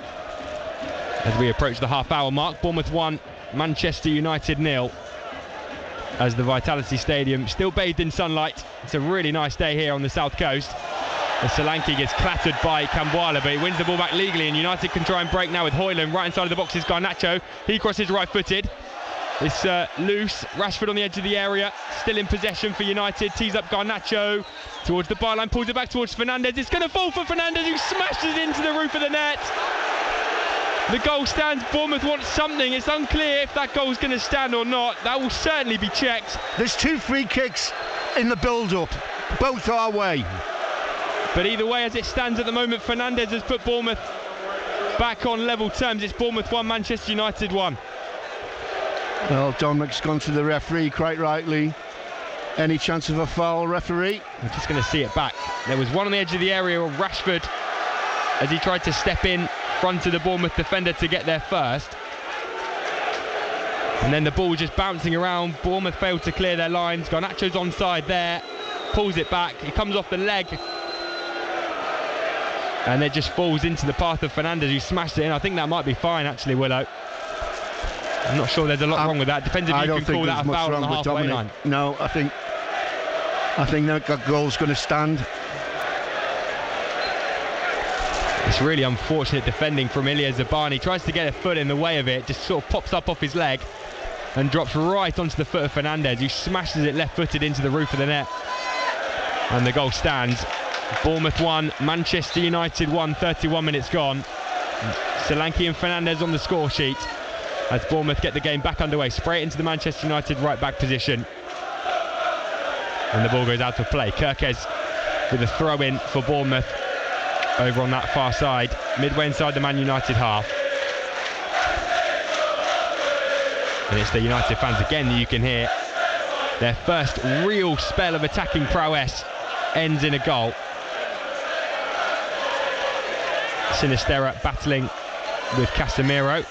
As we approach the half-hour mark, Bournemouth 1, Manchester United 0. as the Vitality Stadium still bathed in sunlight. It's a really nice day here on the south coast. As Solanke gets clattered by Camboila, but he wins the ball back legally, and United can try and break now with Hoyland. Right inside of the box is Garnacho. He crosses right-footed. It's loose. Rashford on the edge of the area, still in possession for United. Tees up Garnacho towards the byline, pulls it back towards Fernandes. It's going to fall for Fernandes, who smashes into the roof of the net. The goal stands. Bournemouth wants something. It's unclear if that goal's going to stand or not. That will certainly be checked. There's 2 free kicks in the build-up, both our way. But either way, as it stands at the moment, Fernandes has put Bournemouth back on level terms. It's Bournemouth 1, Manchester United 1. Well, Dominic's gone to the referee quite rightly. Any chance of a foul, referee? We're just going to see it back. There was one on the edge of the area of Rashford as he tried to step in front of the Bournemouth defender to get there first. And then the ball just bouncing around. Bournemouth failed to clear their lines. Garnacho's onside there, pulls it back. He comes off the leg, and it just falls into the path of Fernandes, who smashed it in. I think that might be fine, actually, Willow. I'm not sure there's a lot wrong with that. Depends if you can call that a foul on the halfway line. No, I think that goal's going to stand. It's really unfortunate defending from Ilya Zabani. Tries to get a foot in the way of it, just sort of pops up off his leg and drops right onto the foot of Fernandes, who smashes it left-footed into the roof of the net. And the goal stands. Bournemouth 1, Manchester United 1, 31 minutes gone. Solanke and Fernandes on the score sheet as Bournemouth get the game back underway. Spray it into the Manchester United right-back position. And the ball goes out of play. Kirkes with a throw-in for Bournemouth over on that far side, midway inside the Man United half. And it's the United fans again that you can hear. Their first real spell of attacking prowess ends in a goal. Sinisterra battling with Casemiro.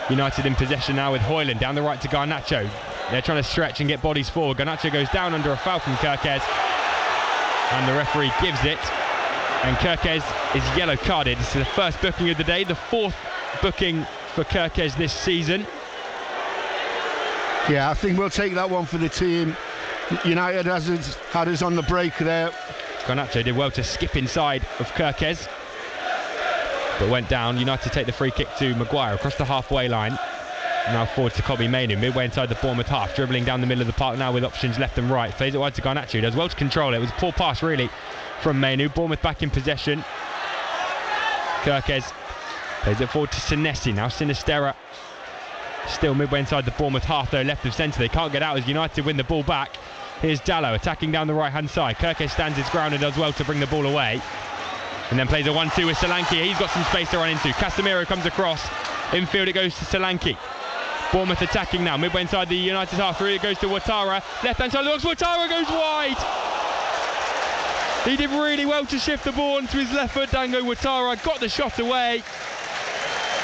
United in possession now with Hoyland down the right to Garnacho. They're trying to stretch and get bodies forward. Garnacho goes down under a foul from Kirkes, and the referee gives it. And Kirkes is yellow carded. This is the first booking of the day, the 4th booking for Kirkes this season. Yeah, I think we'll take that one for the team. United had us on the break there. Garnacho did well to skip inside of Kirkes, but went down. United take the free kick to Maguire across the halfway line. Now forward to Kobbie Mainoo, midway inside the Bournemouth half, dribbling down the middle of the park now with options left and right. Plays it wide to Garnacho, he does well to control it. It was a poor pass really from Mainoo. Bournemouth back in possession. Kirkes plays it forward to Senesi. Now Sinisterra still midway inside the Bournemouth half though, left of centre. They can't get out as United win the ball back. Here's Dallo attacking down the right hand side. Kirkes stands his ground and does well to bring the ball away. And then plays a 1-2 with Solanke. He's got some space to run into. Casemiro comes across. Infield it goes to Solanke. Bournemouth attacking now, midway inside the United half. Through it goes to Ouattara. Left hand side of the box. Ouattara goes wide. He did really well to shift the ball onto his left foot. Dango Ouattara got the shot away.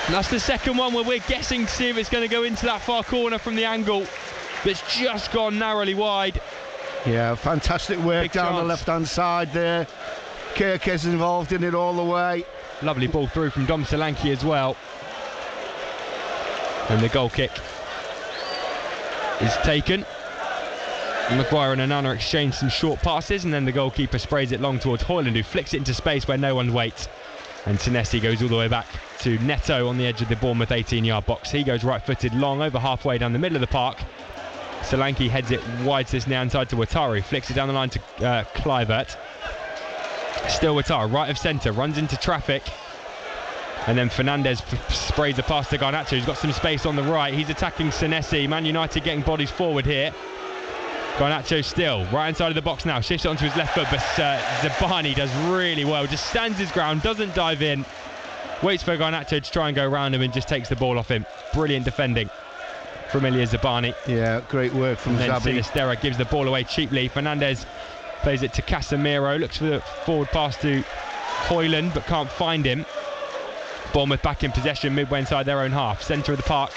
And that's the second one where we're guessing to see if it's going to go into that far corner from the angle. But it's just gone narrowly wide. Yeah, fantastic work Big down chance. the left-hand side there. Kirkes involved in it all the way. Lovely ball through from Dom Solanke as well. And the goal kick is taken. Maguire and Onana exchange some short passes, and then the goalkeeper sprays it long towards Hoyland, who flicks it into space where no one waits. And Senesi goes all the way back to Neto on the edge of the Bournemouth 18-yard box. He goes right-footed long over halfway down the middle of the park. Solanke heads it wide to this near hand side to Ouattara, flicks it down the line to Kluivert. Still Ouattara, right of centre, runs into traffic. And then Fernandes sprays a pass to Garnacho, who's got some space on the right. He's attacking Senesi. Man United getting bodies forward here. Garnacho still, right inside of the box now. Shifts it onto his left foot, but Zabani does really well. Just stands his ground, doesn't dive in. Waits for Garnacho to try and go around him and just takes the ball off him. Brilliant defending from Ilya Zabani. Yeah, great work from Zabi. Zabi. Sinisterra gives the ball away cheaply. Fernandes plays it to Casemiro. Looks for the forward pass to Hoyland, but can't find him. Bournemouth back in possession midway inside their own half. Centre of the park.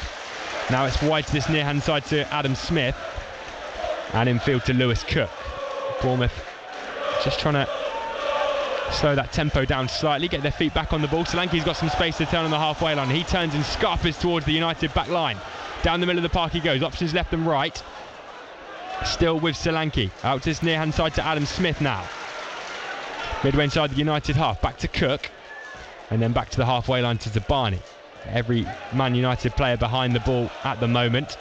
Now it's wide to this near hand side to Adam Smith. And infield to Lewis Cook. Bournemouth just trying to slow that tempo down slightly, get their feet back on the ball. Solanke's got some space to turn on the halfway line. He turns and scarpers towards the United back line. Down the middle of the park he goes. Options left and right. Still with Solanke. Out to his near hand side to Adam Smith now. Midway inside the United half. Back to Cook. And then back to the halfway line to Zabani. Every Man United player behind the ball at the moment.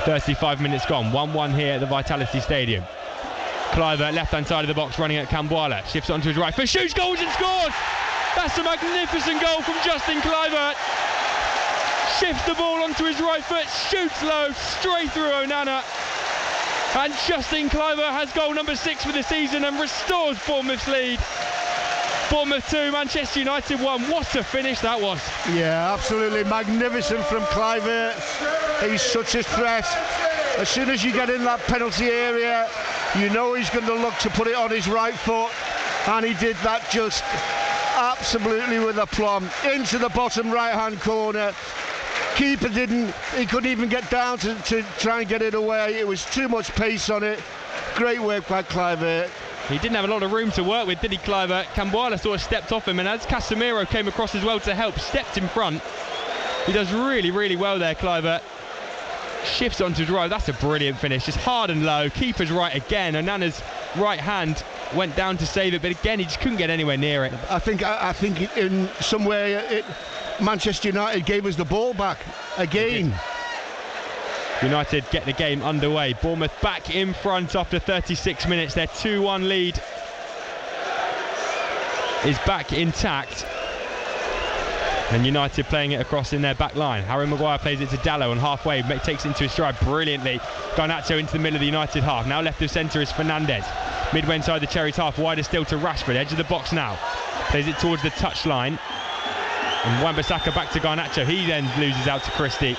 35 minutes gone. 1-1 here at the Vitality Stadium. Kluivert, left-hand side of the box, running at Cambuala. Shifts onto his right foot, shoots, goals and scores! That's a magnificent goal from Justin Kluivert. Shifts the ball onto his right foot, shoots low, straight through Onana. And Justin Kluivert has goal number 6 for the season and restores Bournemouth's lead. Bournemouth 2, Manchester United 1. What a finish that was. Yeah, absolutely magnificent from Kluivert. He's such a threat. As soon as you get in that penalty area, you know he's going to look to put it on his right foot, and he did that just absolutely with aplomb into the bottom right hand corner. Keeper didn't, he couldn't even get down to try and get it away. It was too much pace on it. Great work by Kluivert. He didn't have a lot of room to work with, did he, Kluivert? Cambuala sort of stepped off him, and as Casemiro came across as well to help, stepped in front. He does really, really well there, Kluivert. Shifts onto his right. That's a brilliant finish. Just hard and low. Keeper's right again. Onana's right hand went down to save it, but again, he just couldn't get anywhere near it. I think in some way Manchester United gave us the ball back again. United get the game underway. Bournemouth back in front after 36 minutes. Their 2-1 lead is back intact. And United playing it across in their back line. Harry Maguire plays it to Dalot on halfway, takes it into his stride brilliantly. Garnacho into the middle of the United half. Now left of centre is Fernandez. Midway inside the Cherries half, wider still to Rashford. Edge of the box now. Plays it towards the touchline. And Wan-Bissaka back to Garnacho. He then loses out to Christie.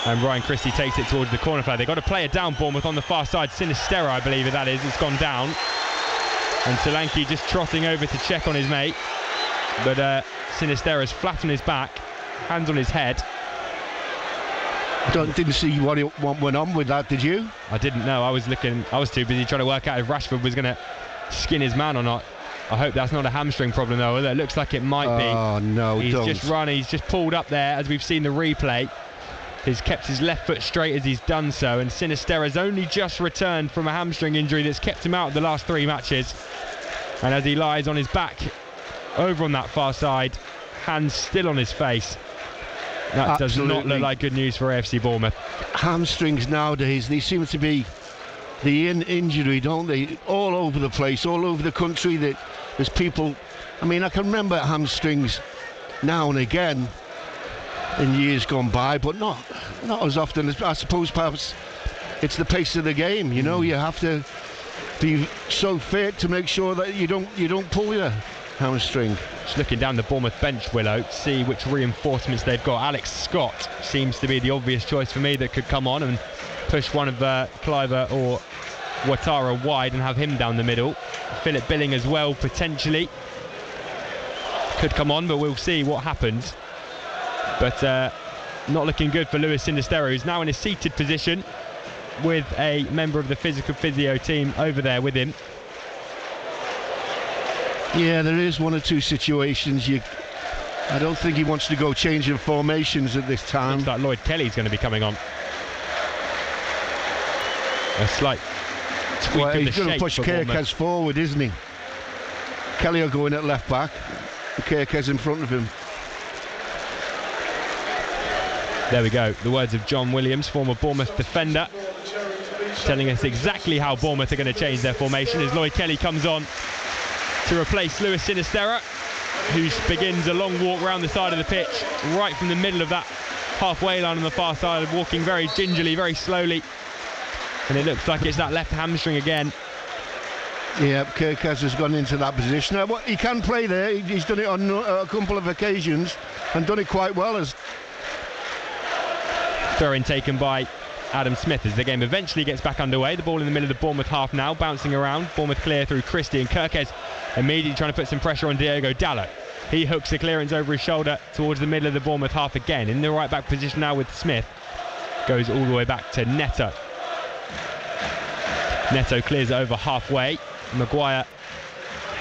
And Ryan Christie takes it towards the corner flag. They've got to play it down, Bournemouth, on the far side. Sinistera, I believe that is. It's gone down. And Solanke just trotting over to check on his mate. But Sinistera's flat on his back, hands on his head. Didn't see what went on with that, did you? I didn't know. I was too busy trying to work out if Rashford was going to skin his man or not. I hope that's not a hamstring problem though. It looks like it might be. Oh no, he's just run. He's just pulled up there, as we've seen the replay. He's kept his left foot straight as he's done so, and Sinistera's only just returned from a hamstring injury that's kept him out of the last 3 matches. And as he lies on his back over on that far side, hands still on his face, that does not look like good news for AFC Bournemouth. Hamstrings nowadays, they seem to be the injury, don't they? All over the place, all over the country. That there's people. I mean, I can remember hamstrings now and again in years gone by, but not as often as I suppose. Perhaps it's the pace of the game. You know, you have to be so fit to make sure that you don't pull your hamstring. Just looking down the Bournemouth bench, Willow, to see which reinforcements they've got. Alex Scott seems to be the obvious choice for me that could come on and push one of Kluivert or Ouattara wide and have him down the middle. Philip Billing as well, potentially. Could come on, but we'll see what happens. But not looking good for Luis Sinistera, who's now in a seated position with a member of the physical physio team over there with him. Yeah, there is one or two situations. I don't think he wants to go changing formations at this time. Looks like Lloyd Kelly's going to be coming on. A slight tweak of the he's going to push Kerkez forward, isn't he? Kelly will go in at left back. Kerkez in front of him. There we go. The words of John Williams, former Bournemouth defender, telling us exactly how Bournemouth are going to change their formation as Lloyd Kelly comes on to replace Luis Sinistera, who begins a long walk around the side of the pitch, right from the middle of that halfway line on the far side, walking very gingerly, very slowly. And it looks like it's that left hamstring again. Yeah, Kerkez has gone into that position. He can play there. He's done it on a couple of occasions and done it quite well. As throw-in taken by Adam Smith as the game eventually gets back underway. The ball in the middle of the Bournemouth half now, bouncing around. Bournemouth clear through Christie, and Kerkez immediately trying to put some pressure on Diogo Dalot. He hooks the clearance over his shoulder towards the middle of the Bournemouth half again. In the right back position now with Smith. Goes all the way back to Neto. Neto clears it over halfway. Maguire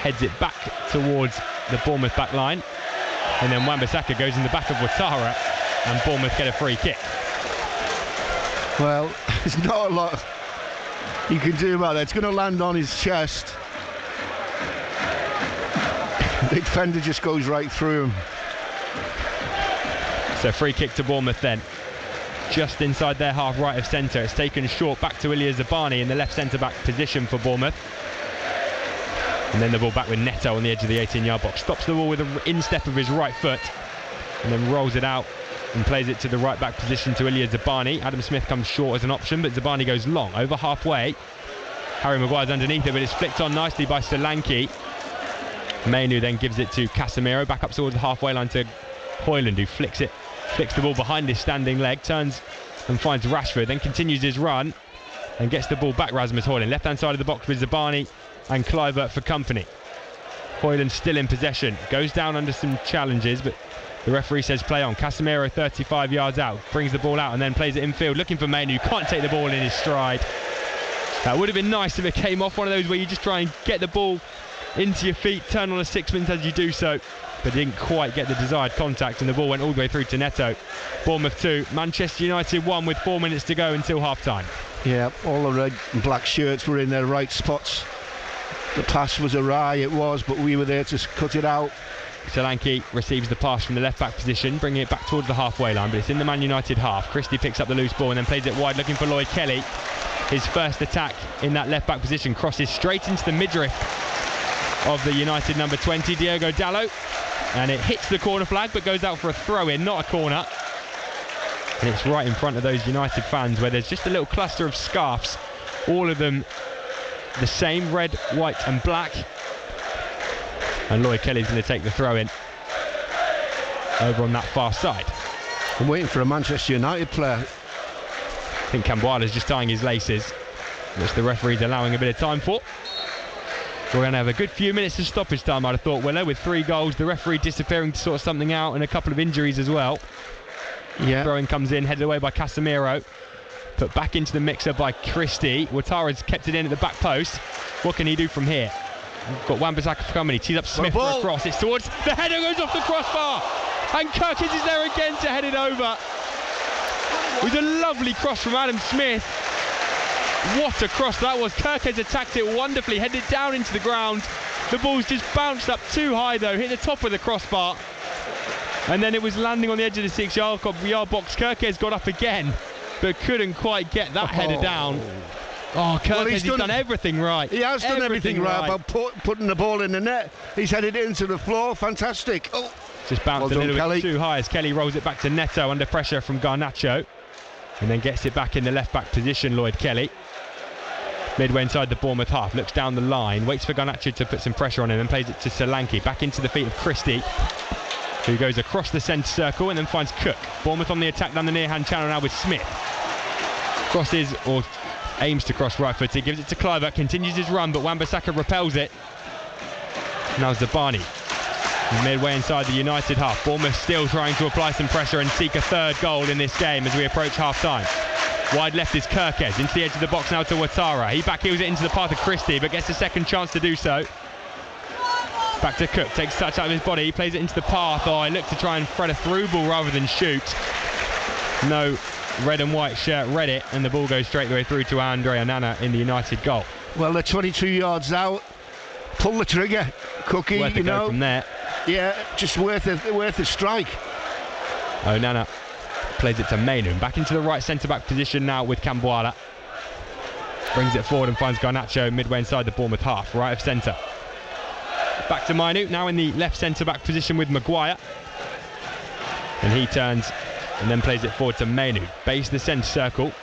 heads it back towards the Bournemouth back line. And then Wan-Bissaka goes in the back of Ouattara, and Bournemouth get a free kick. Well, there's not a lot he can do about that. It's going to land on his chest. The defender just goes right through him. So free kick to Bournemouth then. Just inside their half, right of centre. It's taken short back to Ilya Zabani in the left centre-back position for Bournemouth. And then the ball back with Neto on the edge of the 18-yard box. Stops the ball with an instep of his right foot and then rolls it out and plays it to the right-back position to Ilya Zabani. Adam Smith comes short as an option, but Zabani goes long, over halfway. Harry Maguire's underneath it, but it's flicked on nicely by Solanke. Mainu then gives it to Casemiro, back up towards the halfway line to Højlund, who flicks the ball behind his standing leg, turns and finds Rashford, then continues his run and gets the ball back. Rasmus Højlund, left-hand side of the box with Zabani and Kluivert for company. Højlund still in possession, goes down under some challenges, but the referee says play on. Casemiro 35 yards out, brings the ball out and then plays it infield, looking for Mainu, can't take the ball in his stride. That would have been nice if it came off, one of those where you just try and get the ball into your feet, turn on a sixpence as you do so, but didn't quite get the desired contact and the ball went all the way through to Neto. Bournemouth 2, Manchester United 1 with 4 minutes to go until half-time. Yeah, all the red and black shirts were in their right spots. The pass was awry, it was, but we were there to cut it out. Solanke receives the pass from the left-back position, bringing it back towards the halfway line, but it's in the Man United half. Christie picks up the loose ball and then plays it wide, looking for Lloyd Kelly. His first attack in that left-back position, crosses straight into the midriff of the United number 20, Diogo Dalot, and it hits the corner flag but goes out for a throw-in, not a corner. And it's right in front of those United fans where there's just a little cluster of scarves, all of them the same, red, white and black. And Lloyd Kelly's going to take the throw-in over on that far side. I'm waiting for a Manchester United player. I think Camboila's just tying his laces, which the referee's allowing a bit of time for. So we're going to have a good few minutes of stoppage time, I'd have thought, Willer, with 3 goals, the referee disappearing to sort something out and a couple of injuries as well. Yeah. Throw-in comes in, headed away by Casemiro. Put back into the mixer by Christie. Ouattara's kept it in at the back post. What can he do from here? Got Wan-Bissaka for company. Tees up Smith for a cross. It's towards the header, goes off the crossbar, and Kirkins is there again to head it over. It was a lovely cross from Adam Smith. What a cross that was. Kirkins attacked it wonderfully, headed down into the ground. The ball's just bounced up too high though, hit the top of the crossbar, and then it was landing on the edge of the 6-yard box. Kirkins got up again, but couldn't quite get that header down. Oh, Kirkins, he's done everything right. He has done everything right about putting the ball in the net. He's headed it into the floor. Fantastic. Oh, just bounced a little bit too high as Kelly rolls it back to Neto under pressure from Garnacho, and then gets it back in the left-back position, Lloyd Kelly. Midway inside the Bournemouth half, looks down the line, waits for Garnacho to put some pressure on him and plays it to Solanke. Back into the feet of Christie, who goes across the centre circle and then finds Cook. Bournemouth on the attack down the near-hand channel now with Smith. Crosses, or aims to cross right-footed, gives it to Kluivert, continues his run, but Wan-Bissaka repels it. Now Zabani. Midway inside the United half. Bournemouth still trying to apply some pressure and seek a 3rd goal in this game as we approach half-time. Wide left is Kirkez, into the edge of the box now to Ouattara. He backheels it into the path of Christie, but gets a second chance to do so. Back to Cook, takes touch out of his body, he plays it into the path. Oh, he looked to try and thread a through ball rather than shoot. No red and white shirt read it, and the ball goes straight the way through to Andre Onana in the United goal. Well, they're 22 yards out. Pull the trigger, Cookie. Worth a go from there. Yeah, just worth a strike. Onana plays it to Mainu, back into the right centre-back position now with Camboila. Brings it forward and finds Garnacho midway inside the Bournemouth half, right of centre. Back to Mainu, now in the left centre-back position with Maguire. And he turns and then plays it forward to Mainu. Base the centre circle.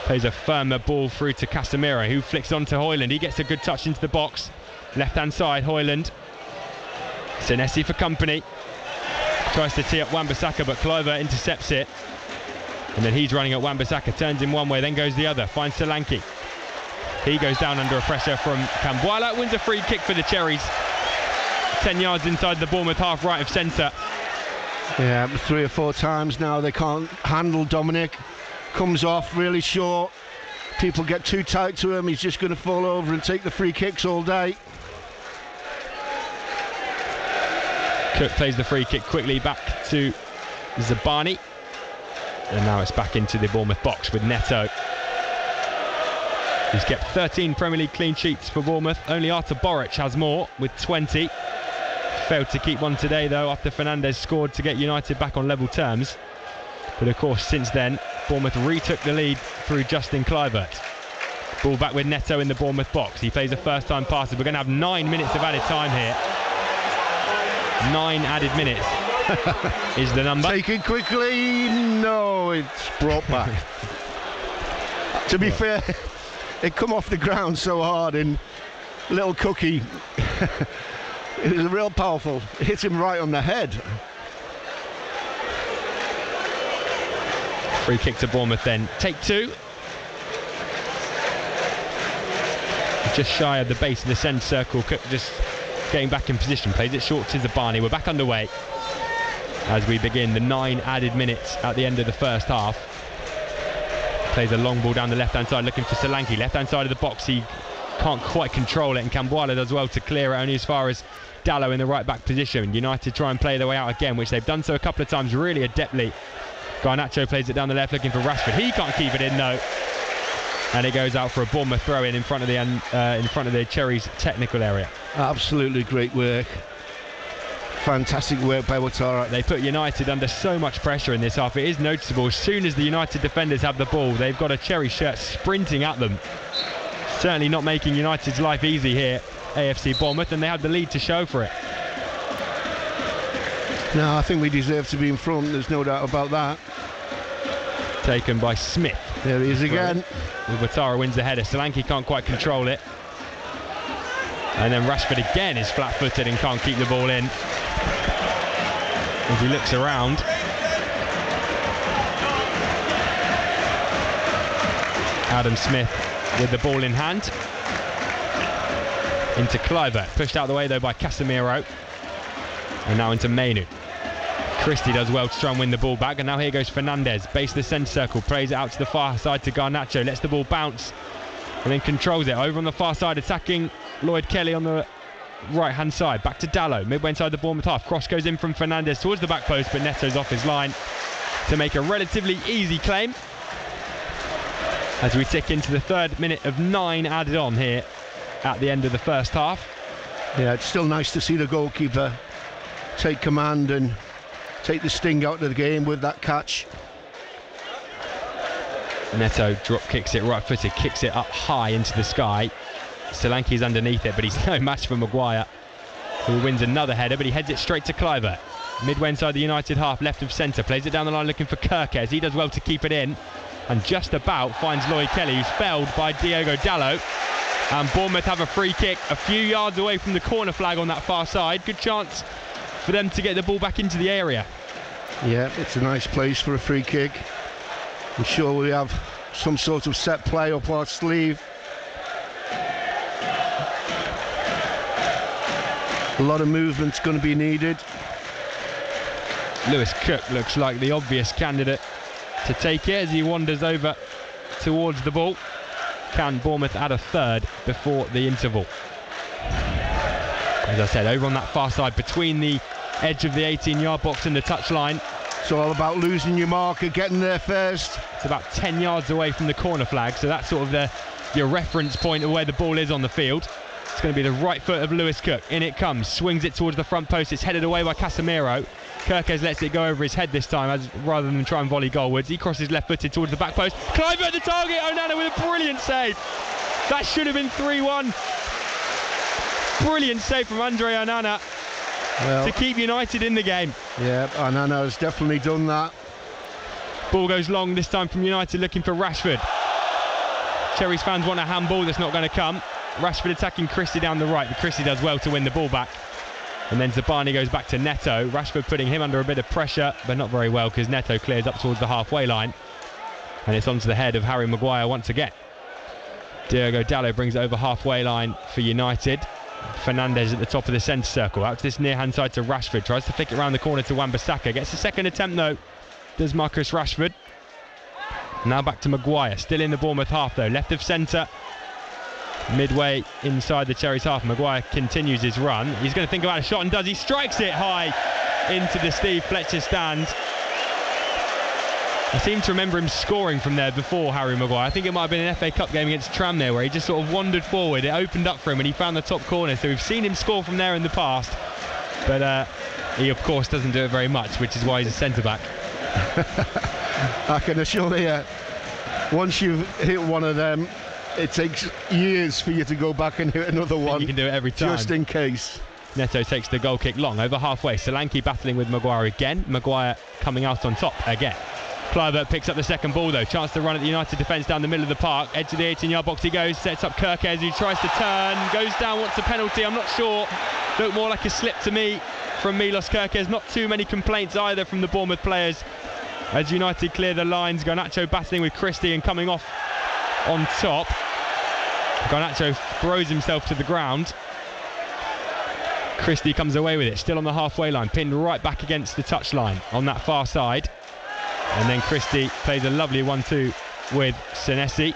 Plays a firmer ball through to Casemiro, who flicks on to Højlund. He gets a good touch into the box. Left-hand side, Højlund. Senesi for company. Tries to tee up Wan-Bissaka, but Kluivert intercepts it. And then he's running at Wan-Bissaka, turns him one way, then goes the other, finds Solanke. He goes down under a pressure from Camboila, wins a free kick for the Cherries. 10 yards inside the Bournemouth half, right of centre. Yeah, 3 or 4 times now they can't handle Dominic. Comes off really short. People get too tight to him, he's just going to fall over and take the free kicks all day. Cook plays the free kick quickly back to Zabani, and now it's back into the Bournemouth box with Neto. He's kept 13 Premier League clean sheets for Bournemouth. Only Artur Boruc has more with 20. Failed to keep one today though after Fernandes scored to get United back on level terms. But of course since then Bournemouth retook the lead through Justin Kluivert. Ball back with Neto in the Bournemouth box. He plays a first time passer. We're going to have 9 minutes of added time here. 9 added minutes is the number. Taken quickly. No, it's brought back. To be fair, it come off the ground so hard and little Cookie it was real powerful. It hit him right on the head. Free kick to Bournemouth then. Take 2. Just shy of the base of the centre circle. Cook just getting back in position. Plays it short to Zabani. We're back underway as we begin the 9 added minutes at the end of the first half. Plays a long ball down the left hand side looking for Solanke. Left hand side of the box. He can't quite control it and Camboila does well to clear it only as far as Dallo in the right back position. United try and play their way out again, which they've done so a couple of times really adeptly. Garnacho plays it down the left looking for Rashford. He can't keep it in though, and it goes out for a Bournemouth throw in front of the Cherries technical area. Absolutely great work. Fantastic work by Ouattara. They put United under so much pressure in this half. It is noticeable as soon as the United defenders have the ball, they've got a Cherry shirt sprinting at them. Certainly not making United's life easy here, AFC Bournemouth, and they have the lead to show for it. No, I think we deserve to be in front, there's no doubt about that. Taken by Smith. There he is again. Ouattara wins the header. Solanke can't quite control it. And then Rashford again is flat-footed and can't keep the ball in. As he looks around. Adam Smith with the ball in hand. Into Kluivert. Pushed out the way though by Casemiro. And now into Mainu. Christie does well to try and win the ball back, and now here goes Fernandes, base of the centre circle, plays it out to the far side to Garnacho, lets the ball bounce and then controls it over on the far side, attacking Lloyd Kelly on the right hand side, back to Dallo, midway inside the Bournemouth half, cross goes in from Fernandes towards the back post, but Neto's off his line to make a relatively easy claim as we tick into the 3rd minute of 9 added on here at the end of the first half. Yeah, it's still nice to see the goalkeeper take command and take the sting out of the game with that catch. Neto drop kicks it right footed, kicks it up high into the sky. Solanke's underneath it, but he's no match for Maguire, who wins another header, but he heads it straight to Kluivert. Midway inside the United half, left of centre, plays it down the line looking for Kirkes. He does well to keep it in and just about finds Lloyd Kelly, who's felled by Diogo Dallo. And Bournemouth have a free kick a few yards away from the corner flag on that far side. Good chance for them to get the ball back into the area. Yeah, it's a nice place for a free kick. I'm sure we have some sort of set play up our sleeve. A lot of movement's going to be needed. Lewis Cook looks like the obvious candidate to take it as he wanders over towards the ball. Can Bournemouth add a third before the interval? As I said, over on that far side between the edge of the 18-yard box and the touchline. It's all about losing your marker, getting there first. It's about 10 yards away from the corner flag, so that's sort of your reference point of where the ball is on the field. It's going to be the right foot of Lewis Cook. In it comes, swings it towards the front post. It's headed away by Casemiro. Kirkes lets it go over his head this time rather than try and volley goalwards. He crosses left-footed towards the back post. Kluivert at the target. Onana with a brilliant save. That should have been 3-1. Brilliant save from Andre Onana to keep United in the game. Yeah, Onana has definitely done that. Ball goes long this time from United looking for Rashford. Cherries fans want a handball that's not going to come. Rashford attacking Christie down the right, but Christie does well to win the ball back. And then Zabani goes back to Neto. Rashford putting him under a bit of pressure, but not very well because Neto clears up towards the halfway line. And it's onto the head of Harry Maguire once again. Diogo Dallo brings it over halfway line for United. Fernandes at the top of the centre circle. Out to this near hand side to Rashford. Tries to flick it around the corner to Wan-Bissaka. Gets a second attempt though. Does Marcus Rashford. Now back to Maguire. Still in the Bournemouth half though. Left of centre. Midway inside the Cherries half. Maguire continues his run. He's going to think about a shot and does. He strikes it high into the Steve Fletcher stand. I seem to remember him scoring from there before, Harry Maguire. I think it might have been an FA Cup game against Tranmere where he just sort of wandered forward. It opened up for him and he found the top corner. So we've seen him score from there in the past. But he, of course, doesn't do it very much, which is why he's a centre-back. I can assure you, once you've hit one of them, it takes years for you to go back and hit another one. You can do it every time. Just in case. Neto takes the goal kick long, over halfway. Solanke battling with Maguire again. Maguire coming out on top again. Kluivert picks up the second ball though. Chance to run at the United defence down the middle of the park. Edge of the 18-yard box he goes. Sets up Kerkez who tries to turn. Goes down, wants a penalty. I'm not sure. Looked more like a slip to me from Milos Kerkez. Not too many complaints either from the Bournemouth players. As United clear the lines. Garnacho battling with Christie and coming off on top. Garnacho throws himself to the ground. Christie comes away with it, still on the halfway line, pinned right back against the touchline on that far side. And then Christie plays a lovely 1-2 with Senesi.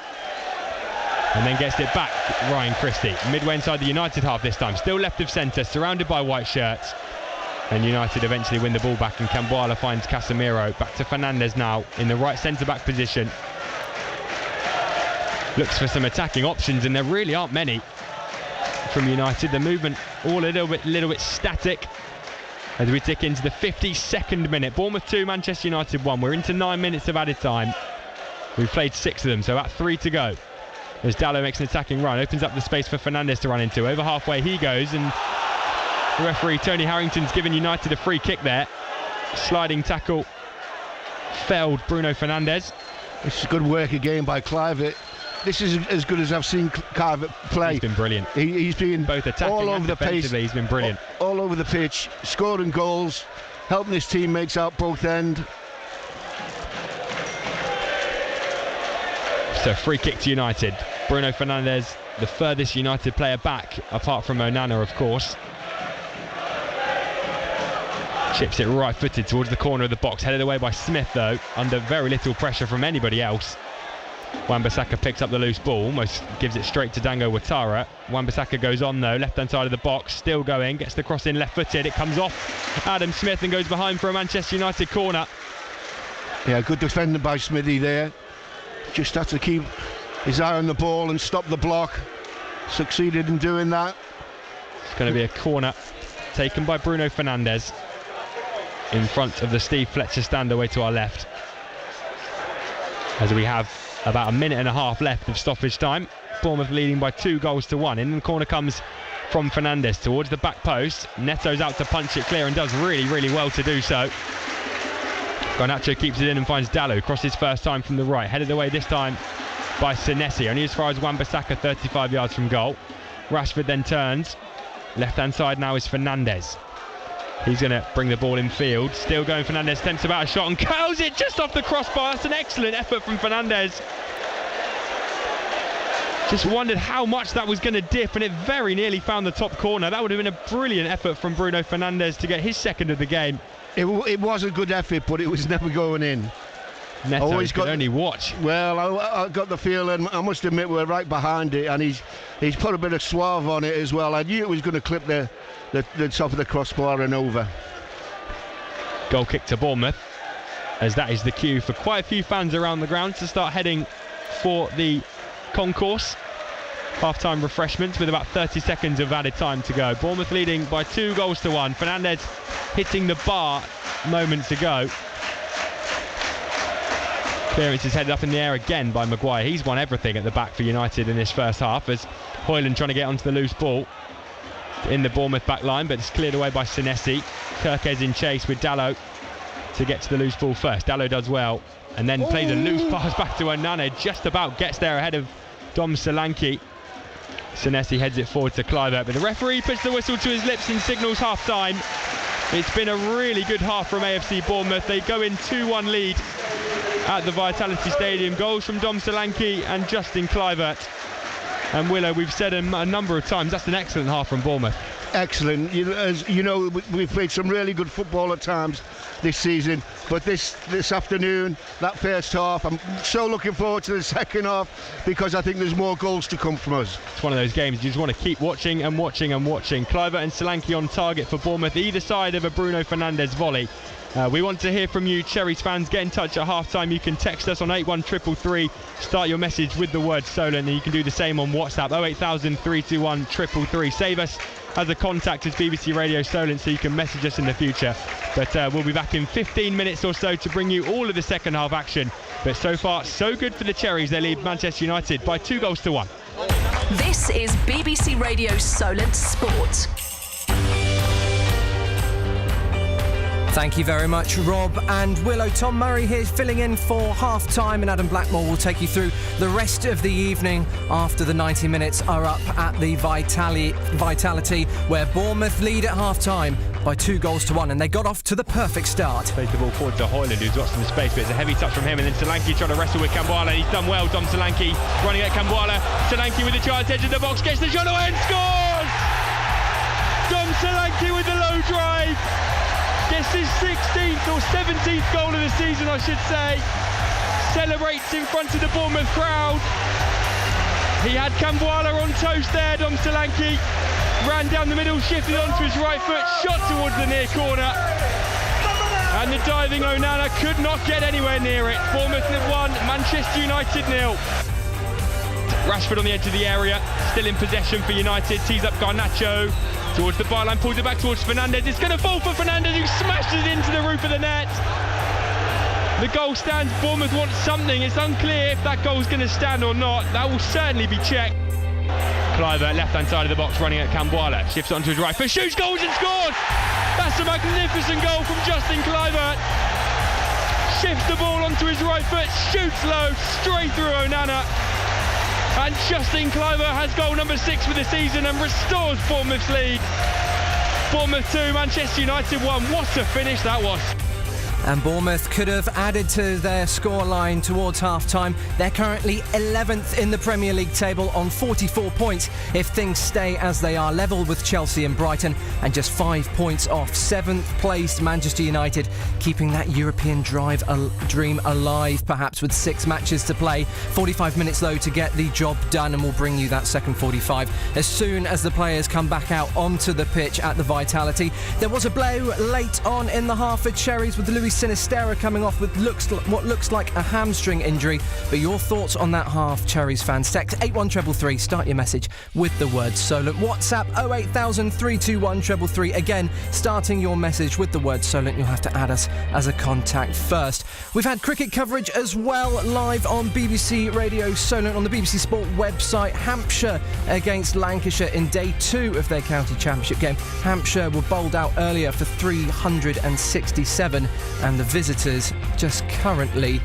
And then gets it back, Ryan Christie. Midway inside the United half this time, still left of centre, surrounded by white shirts. And United eventually win the ball back, and Camboala finds Casemiro. Back to Fernandes now in the right centre-back position. Looks for some attacking options, and there really aren't many from United. The movement all a little bit static as we tick into the 52nd minute. Bournemouth 2, Manchester United 1. We're into 9 minutes of added time. We've played 6 of them, so about 3 to go. As Dalot makes an attacking run, opens up the space for Fernandes to run into. Over halfway he goes, and the referee Tony Harrington's given United a free kick there. Sliding tackle felled Bruno Fernandes. It's good work again by Kluivert. This is as good as I've seen Kluivert play. He's been brilliant. He's been both attacking all over and the defensively. He's been brilliant. All over the pitch, scoring goals, helping his teammates out both end. So free kick to United. Bruno Fernandes, the furthest United player back, apart from Onana, of course. Chips it right-footed towards the corner of the box. Headed away by Smith, though, under very little pressure from anybody else. Wan-Bissaka picks up the loose ball, almost gives it straight to Dango Ouattara. Wan-Bissaka goes on though, left-hand side of the box, still going, gets the cross in left-footed, it comes off Adam Smith and goes behind for a Manchester United corner. Yeah, good defending by Smithy there. Just had to keep his eye on the ball and stop the block. Succeeded in doing that. It's going to be a corner taken by Bruno Fernandes in front of the Steve Fletcher stand away to our left. As we have about a minute and a half left of stoppage time. Bournemouth leading by 2-1. In the corner comes from Fernandes towards the back post. Neto's out to punch it clear and does really, really well to do so. Garnacho keeps it in and finds Dalot. Crosses first time from the right. Headed away this time by Senesi. Only as far as Wan-Bissaka, 35 yards from goal. Rashford then turns. Left-hand side now is Fernandes. He's going to bring the ball in field. Still going, Fernandes attempts about a shot and curls it just off the crossbar. That's an excellent effort from Fernandes. Just wondered how much that was going to dip, and it very nearly found the top corner. That would have been a brilliant effort from Bruno Fernandes to get his second of the game. It was a good effort, but it was never going in. Neto could only watch. Well, I got the feeling, I must admit, we're right behind it, and he's put a bit of suave on it as well. I knew it was going to clip the top of the crossbar and over. Goal kick to Bournemouth, as that is the cue for quite a few fans around the ground to start heading for the concourse. Half-time refreshments with about 30 seconds of added time to go. Bournemouth leading by 2-1. Fernandes hitting the bar moments ago. Clearance is headed up in the air again by Maguire. He's won everything at the back for United in this first half, as Højlund trying to get onto the loose ball in the Bournemouth back line, but it's cleared away by Senesi. Kerkez in chase with Dalot to get to the loose ball first. Dalot does well and then plays a loose pass back to Onana. Just about gets there ahead of Dom Solanke. Senesi heads it forward to Kluivert, but the referee puts the whistle to his lips and signals half-time. It's been a really good half from AFC Bournemouth. They go in 2-1 lead at the Vitality Stadium. Goals from Dom Solanke and Justin Kluivert. And Willow, we've said a number of times, that's an excellent half from Bournemouth. excellent. As you know, we've played some really good football at times this season, but this afternoon, that first half, I'm so looking forward to the second half, because I think there's more goals to come from us. It's one of those games you just want to keep watching and watching and watching. Kluivert and Solanke on target for Bournemouth, either side of a Bruno Fernandes volley. We want to hear from you, Cherries fans. Get in touch at half-time. You can text us on 81333. Start your message with the word Solent, and you can do the same on WhatsApp, 08000 321 333. Save us as a contact as BBC Radio Solent so you can message us in the future. But we'll be back in 15 minutes or so to bring you all of the second half action. But so far, so good for the Cherries. They lead Manchester United by 2-1. This is BBC Radio Solent Sport. Thank you very much, Rob and Willow. Tom Murray here filling in for half-time, and Adam Blackmore will take you through the rest of the evening after the 90 minutes are up at the Vitality, where Bournemouth lead at half-time by 2-1, and they got off to the perfect start. Plays the ball forward to Højlund, who's got some space, but it's a heavy touch from him, and then Solanke trying to wrestle with Kambwala. He's done well, Dom Solanke, running at Kambwala. Solanke with the chance, edge of the box, gets the shot away and scores! Dom Solanke with the low drive. Gets his 16th or 17th goal of the season, I should say. Celebrates in front of the Bournemouth crowd. He had Kambwala on toast there, Dom Solanke. Ran down the middle, shifted onto his right foot, shot towards the near corner. And the diving Onana could not get anywhere near it. Bournemouth 1, Manchester United 0. Rashford on the edge of the area, still in possession for United. Tees up Garnacho towards the byline, pulls it back towards Fernandes. It's going to fall for Fernandes, who smashes it into the roof of the net. The goal stands. Bournemouth wants something. It's unclear if that goal's going to stand or not. That will certainly be checked. Kluivert, left-hand side of the box, running at Kambwala. Shifts onto his right foot, shoots, goals and scores! That's a magnificent goal from Justin Kluivert. Shifts the ball onto his right foot, shoots low, straight through Onana. And Justin Kluivert has goal number 6 for the season and restores Bournemouth's lead. Bournemouth 2, Manchester United 1. What a finish that was. And Bournemouth could have added to their scoreline towards half-time. They're currently 11th in the Premier League table on 44 points if things stay as they are, level with Chelsea and Brighton, and just 5 points off 7th placed Manchester United, keeping that European dream alive, perhaps with 6 matches to play. 45 minutes though to get the job done, and we'll bring you that second 45 as soon as the players come back out onto the pitch at the Vitality. There was a blow late on in the half for Cherries, with Luis Sinistera coming off with what looks like a hamstring injury. But your thoughts on that half, Cherries fans? Text 81333. Start your message with the word Solent. WhatsApp 08000 321 333. Again, starting your message with the word Solent, you'll have to add us as a contact first. We've had cricket coverage as well, live on BBC Radio Solent on the BBC Sport website. Hampshire against Lancashire in day 2 of their county championship game. Hampshire were bowled out earlier for 367, and the visitors just currently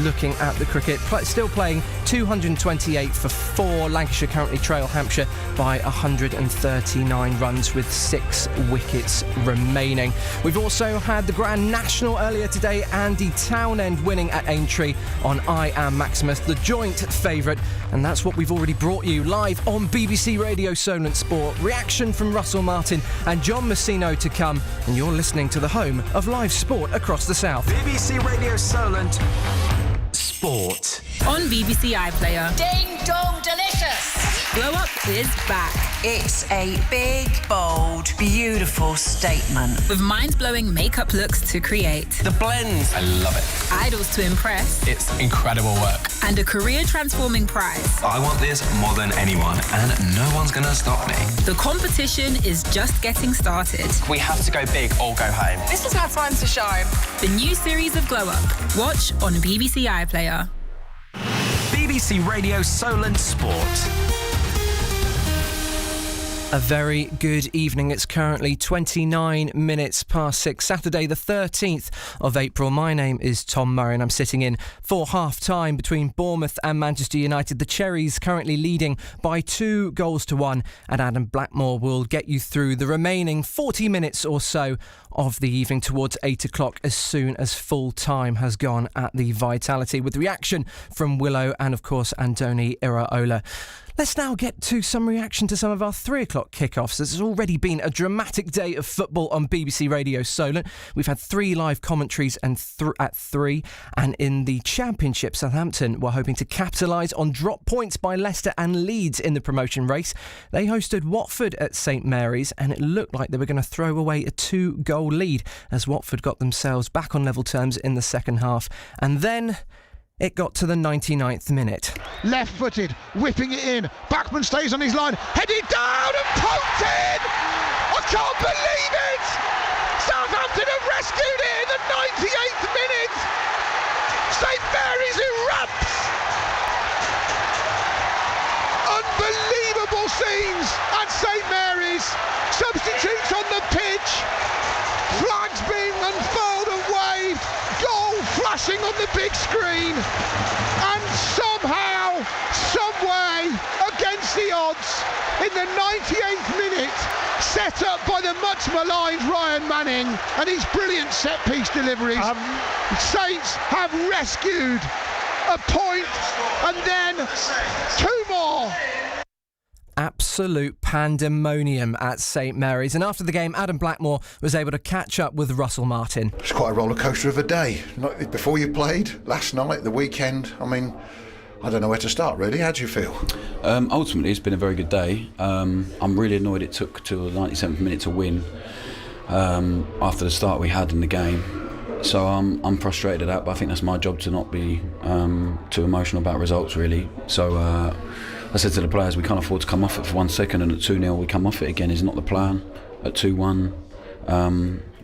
looking at the cricket, still playing 228 for 4. Lancashire currently trail Hampshire by 139 runs with 6 wickets remaining. We've also had the Grand National earlier today. Andy Townend winning at Aintree on I Am Maximus, the joint favourite, and that's what we've already brought you live on BBC Radio Solent Sport. Reaction from Russell Martin and John Messino to come, and you're listening to the home of live sport across the south. BBC Radio Solent Sport on BBC iPlayer. Ding dong delicious. Glow Up is back. It's a big, bold, beautiful statement. With mind-blowing makeup looks to create. The blends, I love it. Idols to impress. It's incredible work. And a career-transforming prize. I want this more than anyone, and no one's going to stop me. The competition is just getting started. We have to go big or go home. This is our time to shine. The new series of Glow Up. Watch on BBC iPlayer. BBC Radio Solent Sport. A very good evening. It's currently 29 minutes past 6, Saturday the 13th of April. My name is Tom Murray and I'm sitting in for half-time between Bournemouth and Manchester United. The Cherries currently leading by 2-1, and Adam Blackmore will get you through the remaining 40 minutes or so of the evening towards 8 o'clock as soon as full time has gone at the Vitality, with reaction from Willow and of course Andoni Iraola. Let's now get to some reaction to some of our 3 o'clock kickoffs. It's already been a dramatic day of football on BBC Radio Solent. We've had 3 live commentaries and at 3. And in the Championship, Southampton were hoping to capitalise on drop points by Leicester and Leeds in the promotion race. They hosted Watford at St Mary's, and it looked like they were going to throw away a 2-goal lead as Watford got themselves back on level terms in the second half. And then it got to the 99th minute. Left-footed, whipping it in. Bachmann stays on his line, headed down and poked in! I can't believe it! Southampton have rescued it in the 98th minute! St Mary's erupts! Unbelievable scenes at St Mary's. Substitutes on the pitch. Flags being unfurled and waved. Goal flashing on the big screen. And somehow, someway, against the odds, in the 98th minute, set up by the much maligned Ryan Manning and his brilliant set-piece deliveries, Saints have rescued a point and then 2 more. Absolute pandemonium at St Mary's, and after the game Adam Blackmore was able to catch up with Russell Martin. It's quite a roller coaster of a day. Before you played, last night, the weekend, I mean, I don't know where to start really. How do you feel? Ultimately it's been a very good day. I'm really annoyed it took till the 97th minute to win after the start we had in the game. So I'm frustrated at that, but I think that's my job to not be too emotional about results really. So I said to the players, we can't afford to come off it for 1 second, and at 2-0 we come off it again is not the plan. At 2-1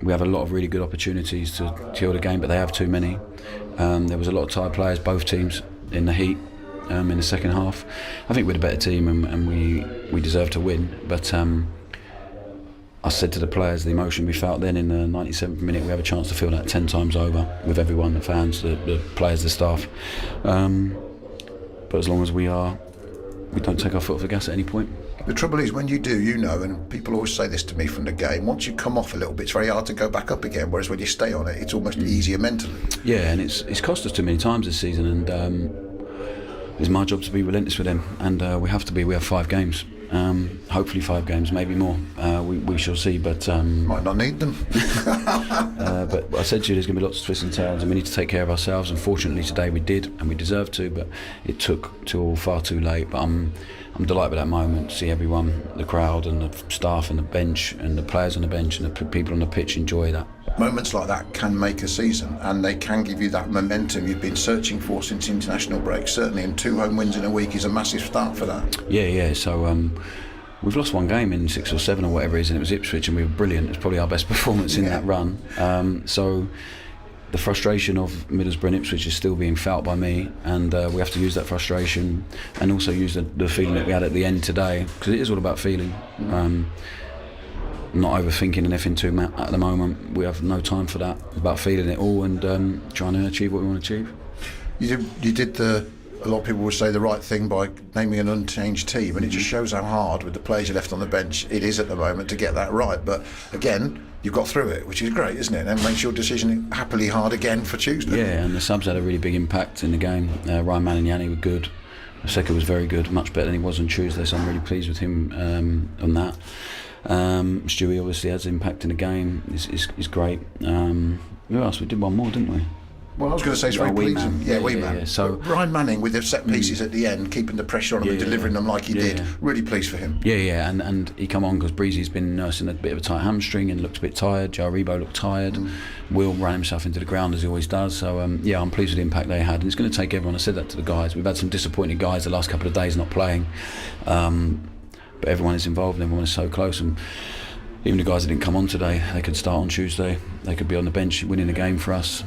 we have a lot of really good opportunities to kill the game, but they have too many. There was a lot of tired players, both teams, in the heat in the second half. I think we're the better team and we deserve to win, but I said to the players, the emotion we felt then in the 97th minute, we have a chance to feel that 10 times over with everyone, the fans, the players, the staff. But as long as we don't take our foot off the gas at any point. The trouble is, when you do, you know, and people always say this to me from the game, once you come off a little bit, it's very hard to go back up again, whereas when you stay on it, it's almost easier mentally. Yeah, and it's cost us too many times this season, and it's my job to be relentless with them, and we have to be. We have 5 games. Hopefully 5 games, maybe more. We shall see, but might not need them. but I said to you, there's going to be lots of twists and turns, and we need to take care of ourselves. Unfortunately, today we did, and we deserved to, but it took till far too late. But I'm delighted with that moment. To see everyone, the crowd, and the staff, and the bench, and the players on the bench, and the people on the pitch enjoy that. Moments like that can make a season, and they can give you that momentum you've been searching for since international break. Certainly, and 2 home wins in a week is a massive start for that. Yeah. So we've lost 1 game in 6 or 7 or whatever it is, and it was Ipswich, and we were brilliant. It's probably our best performance in that run. So the frustration of Middlesbrough and Ipswich is still being felt by me, and we have to use that frustration and also use the feeling that we had at the end today, because it is all about feeling. Not overthinking anything too much at the moment. We have no time for that. It's about feeling it all and trying to achieve what we want to achieve. You did a lot of people would say the right thing by naming an unchanged team, and it just shows how hard, with the players you left on the bench, it is at the moment to get that right. But again, you got through it, which is great, isn't it? And makes your decision happily hard again for Tuesday. Yeah, and the subs had a really big impact in the game. Ryan Mann and Yanni were good. Seka was very good, much better than he was on Tuesday, so I'm really pleased with him on that. Stewie obviously has impact in the game. He's great. Who else? We did 1 more, didn't we? Well, I was going to say it's very pleasing. Yeah. So Ryan Manning with the set pieces at the end, keeping the pressure on him and delivering them like he did. Really pleased for him. Yeah, and he come on because Breezy's been nursing a bit of a tight hamstring and looked a bit tired. Joe Rebo looked tired. Will ran himself into the ground as he always does. So I'm pleased with the impact they had, and it's going to take everyone. I said that to the guys. We've had some disappointing guys the last couple of days not playing, but everyone is involved and everyone is so close. And even the guys that didn't come on today, they could start on Tuesday. They could be on the bench winning the game for us,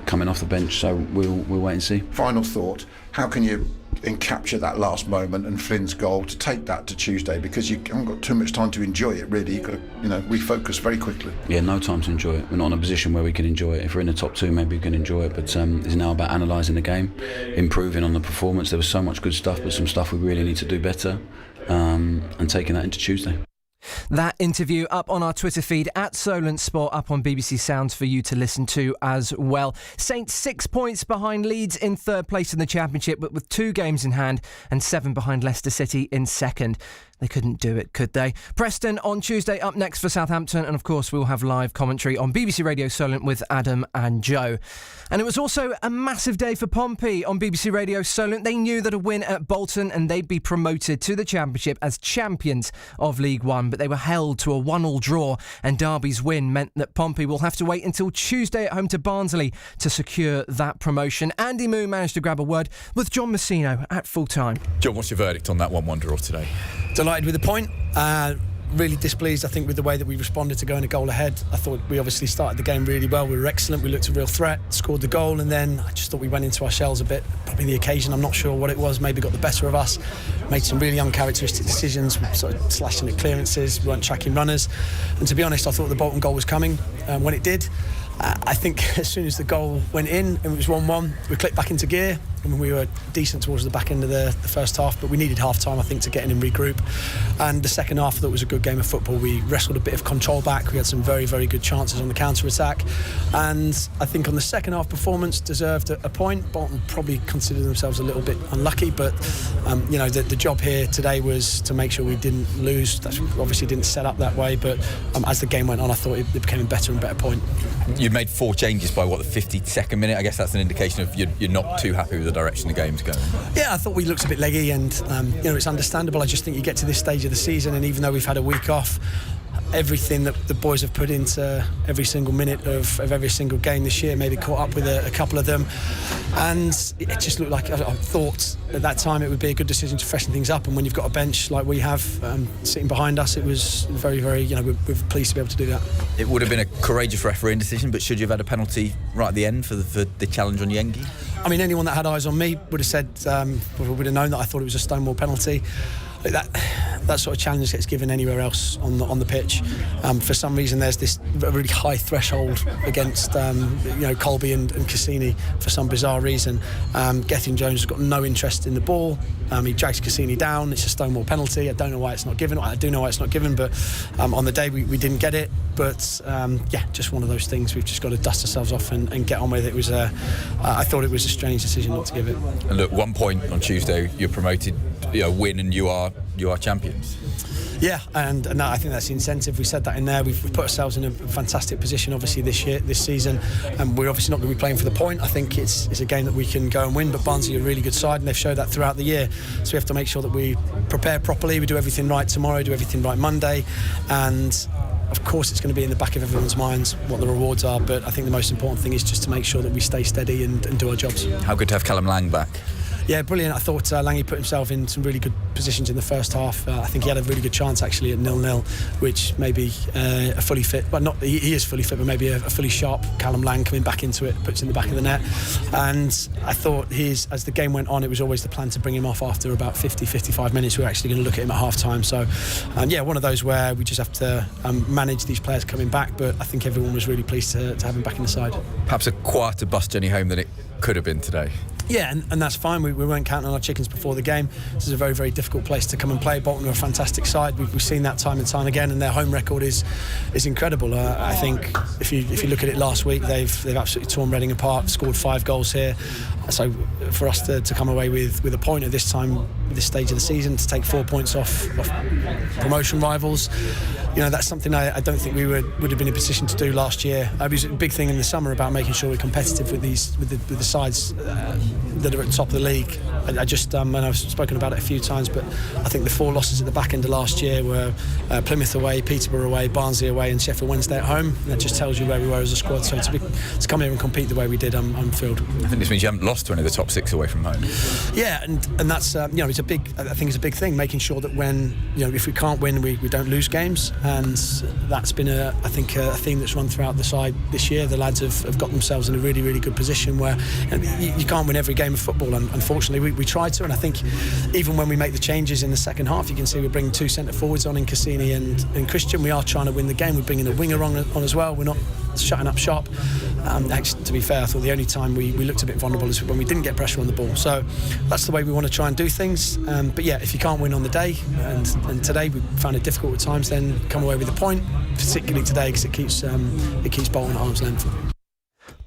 coming off the bench. So we'll wait and see. Final thought: how can you capture that last moment and Flynn's goal to take that to Tuesday? Because you haven't got too much time to enjoy it. Really, you've got to refocus very quickly. Yeah, no time to enjoy it. We're not in a position where we can enjoy it. If we're in the top 2, maybe we can enjoy it. But it's now about analysing the game, improving on the performance. There was so much good stuff, but some stuff we really need to do better, and taking that into Tuesday. That interview up on our Twitter feed at Solent Sport, up on BBC Sounds for you to listen to as well. Saints 6 points behind Leeds in third place in the Championship, but with 2 games in hand and 7 behind Leicester City in second. They couldn't do it, could they? Preston on Tuesday up next for Southampton, and of course we'll have live commentary on BBC Radio Solent with Adam and Joe. And it was also a massive day for Pompey on BBC Radio Solent. They knew that a win at Bolton and they'd be promoted to the Championship as champions of League One, but they were held to a 1-1 draw, and Derby's win meant that Pompey will have to wait until Tuesday at home to Barnsley to secure that promotion. Andy Moon managed to grab a word with John Messino at full time. John, what's your verdict on that 1-1 draw today? Delighted with the point. Really displeased, I think, with the way that we responded to going a goal ahead. I thought we obviously started the game really well. We were excellent. We looked a real threat, scored the goal, and then I just thought we went into our shells a bit. Probably the occasion, I'm not sure what it was, maybe got the better of us. Made some really uncharacteristic decisions, sort of slashing at clearances, weren't tracking runners. And to be honest, I thought the Bolton goal was coming when it did. I think as soon as the goal went in and it was 1-1, we clicked back into gear. I mean, we were decent towards the back end of the first half, but we needed half-time, I think, to get in and regroup. And the second half, I thought was a good game of football. We wrestled a bit of control back. We had some very, very good chances on the counter-attack. And I think on the second half performance, deserved a point. Bolton probably considered themselves a little bit unlucky, but, the job here today was to make sure we didn't lose. That obviously didn't set up that way, but as the game went on, I thought it became a better and better point. You made 4 changes by, the 52nd minute? I guess that's an indication of you're not too happy with the direction the game's going. Yeah, I thought we looked a bit leggy, and it's understandable. I just think you get to this stage of the season, and even though we've had a week off, everything that the boys have put into every single minute of every single game this year, maybe caught up with a couple of them, and it just looked like I thought at that time it would be a good decision to freshen things up. And when you've got a bench like we have sitting behind us, it was very, very, we're pleased to be able to do that. It would have been a courageous refereeing decision, but should you have had a penalty right at the end for the challenge on Yengi? I mean, anyone that had eyes on me would have said, would have known that I thought it was a Stonewall penalty. That sort of challenge gets given anywhere else on the pitch. For some reason, there's this really high threshold against Colby and Cassini for some bizarre reason. Gethin Jones has got no interest in the ball. He drags Cassini down. It's a Stonewall penalty. I don't know why it's not given. I do know why it's not given, but on the day we didn't get it. But just one of those things. We've just got to dust ourselves off and get on with it. I thought it was a strange decision not to give it. And look, 1 point on Tuesday, you're promoted, win, and you are champions. Yeah, and I think that's the incentive. We said that in there. We've put ourselves in a fantastic position, obviously, this season, and we're obviously not going to be playing for the point. I think it's a game that we can go and win, but Barnsley are a really good side, and they've showed that throughout the year. So we have to make sure that we prepare properly, we do everything right tomorrow, do everything right Monday, and of course it's going to be in the back of everyone's minds what the rewards are, but I think the most important thing is just to make sure that we stay steady and do our jobs. How good to have Callum Lang back? Yeah, brilliant. I thought Langy put himself in some really good positions in the first half. I think he had a really good chance actually at 0-0, which maybe a fully fit, but not he is fully fit, but maybe a fully sharp Callum Lang coming back into it, puts it in the back of the net. And I thought as the game went on, it was always the plan to bring him off after about 50-55 minutes. We were actually going to look at him at half time. So one of those where we just have to manage these players coming back, but I think everyone was really pleased to have him back in the side. Perhaps a quieter bus journey home than it could have been today. Yeah, and that's fine. We weren't counting on our chickens before the game. This is a very, very difficult place to come and play. Bolton are a fantastic side. We've seen that time and time again, and their home record is incredible. I think if you look at it last week, they've absolutely torn Reading apart, scored 5 goals here. So for us to come away with a point at this stage of the season, to take 4 points off promotion rivals, that's something I don't think we would have been in a position to do last year. It was a big thing in the summer about making sure we're competitive with the sides that are at the top of the league. I just and I've spoken about it a few times, but I think the 4 losses at the back end of last year were Plymouth away, Peterborough away, Barnsley away, and Sheffield Wednesday at home. And that just tells you where we were as a squad. So to come here and compete the way we did, I'm thrilled. I think this means you haven't lost to any of the top 6 away from home. Yeah, and that's it's a big. I think it's a big thing, making sure that when if we can't win, we don't lose games, and that's been a theme that's run throughout the side this year. The lads have got themselves in a really, really good position where you can't win every game of football, and unfortunately we tried to. And I think even when we make the changes in the second half, you can see we're bringing 2 centre forwards on in Cassini and Christian. We are trying to win the game. We're bringing a winger on as well. We're not shutting up shop. Actually, to be fair, I thought the only time we looked a bit vulnerable is when we didn't get pressure on the ball. So that's the way we want to try and do things. But yeah, if you can't win on the day, and today we found it difficult at times, then come away with a point, particularly today, because it keeps Bolton at arm's length.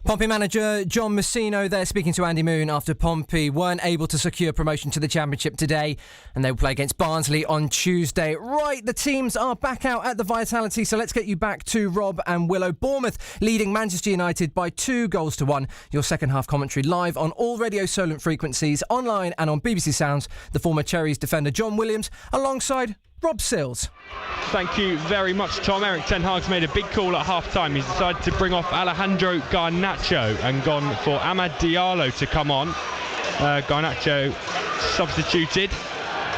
Pompey manager John Messino there speaking to Andy Moon after Pompey weren't able to secure promotion to the Championship today, and they will play against Barnsley on Tuesday. Right, the teams are back out at the Vitality, so let's get you back to Rob and Willow. Bournemouth leading Manchester United by 2-1. Your second half commentary live on all Radio Solent frequencies, online and on BBC Sounds. The former Cherries defender John Williams alongside Rob Sills. Thank you very much, Tom. Eric Ten Hag's made a big call at half-time. He's decided to bring off Alejandro Garnacho and gone for Amad Diallo to come on. Garnacho substituted.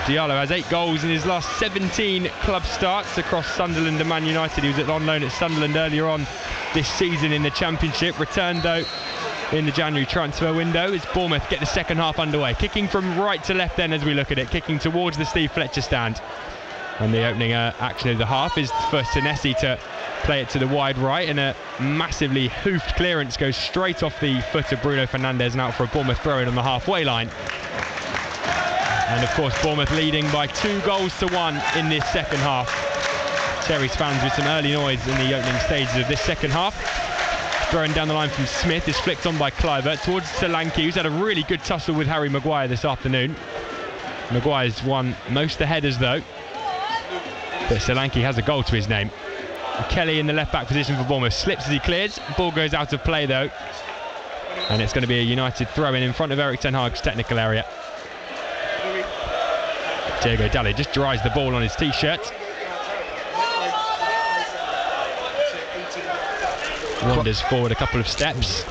Diallo has 8 goals in his last 17 club starts across Sunderland and Man United. He was on loan at Sunderland earlier on this season in the Championship. Returned, though, in the January transfer window as Bournemouth get the second half underway. Kicking from right to left then as we look at it. Kicking towards the Steve Fletcher stand. And the opening action of the half is for Senesi to play it to the wide right, and a massively hoofed clearance goes straight off the foot of Bruno Fernandes and out for a Bournemouth throw-in on the halfway line. And of course Bournemouth leading by 2-1 in this second half. Cherries fans with some early noise in the opening stages of this second half. Thrown down the line from Smith is flicked on by Kluivert towards Solanke, who's had a really good tussle with Harry Maguire this afternoon. Maguire's won most of the headers though, but Solanke has a goal to his name. Kelly in the left-back position for Bournemouth slips as he clears. Ball goes out of play though, and it's going to be a United throw-in in front of Eric Ten Hag's technical area. Diego Dalot just dries the ball on his t-shirt. Wanders forward a couple of steps.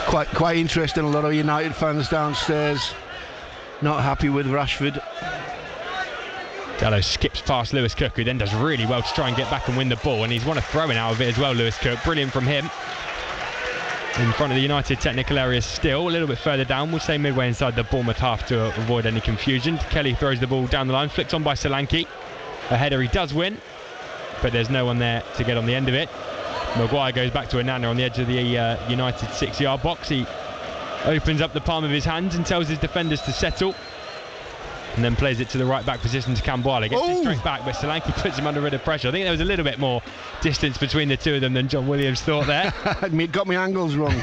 Quite interesting. A lot of United fans downstairs not happy with Rashford. Dalot skips past Lewis Cook, who then does really well to try and get back and win the ball, and he's won a throw-in out of it as well, Lewis Cook. Brilliant from him. In front of the United technical area still, a little bit further down, we'll say midway inside the Bournemouth half to avoid any confusion. Kelly throws the ball down the line, flicked on by Solanke. A header he does win, but there's no one there to get on the end of it. Maguire goes back to Onana on the edge of the United 6-yard box. He opens up the palm of his hand and tells his defenders to settle, and then plays it to the right back position to Camboile. Gets it straight back, but Solanke puts him under a bit of pressure. I think there was a little bit more distance between the two of them than John Williams thought there. Got my angles wrong.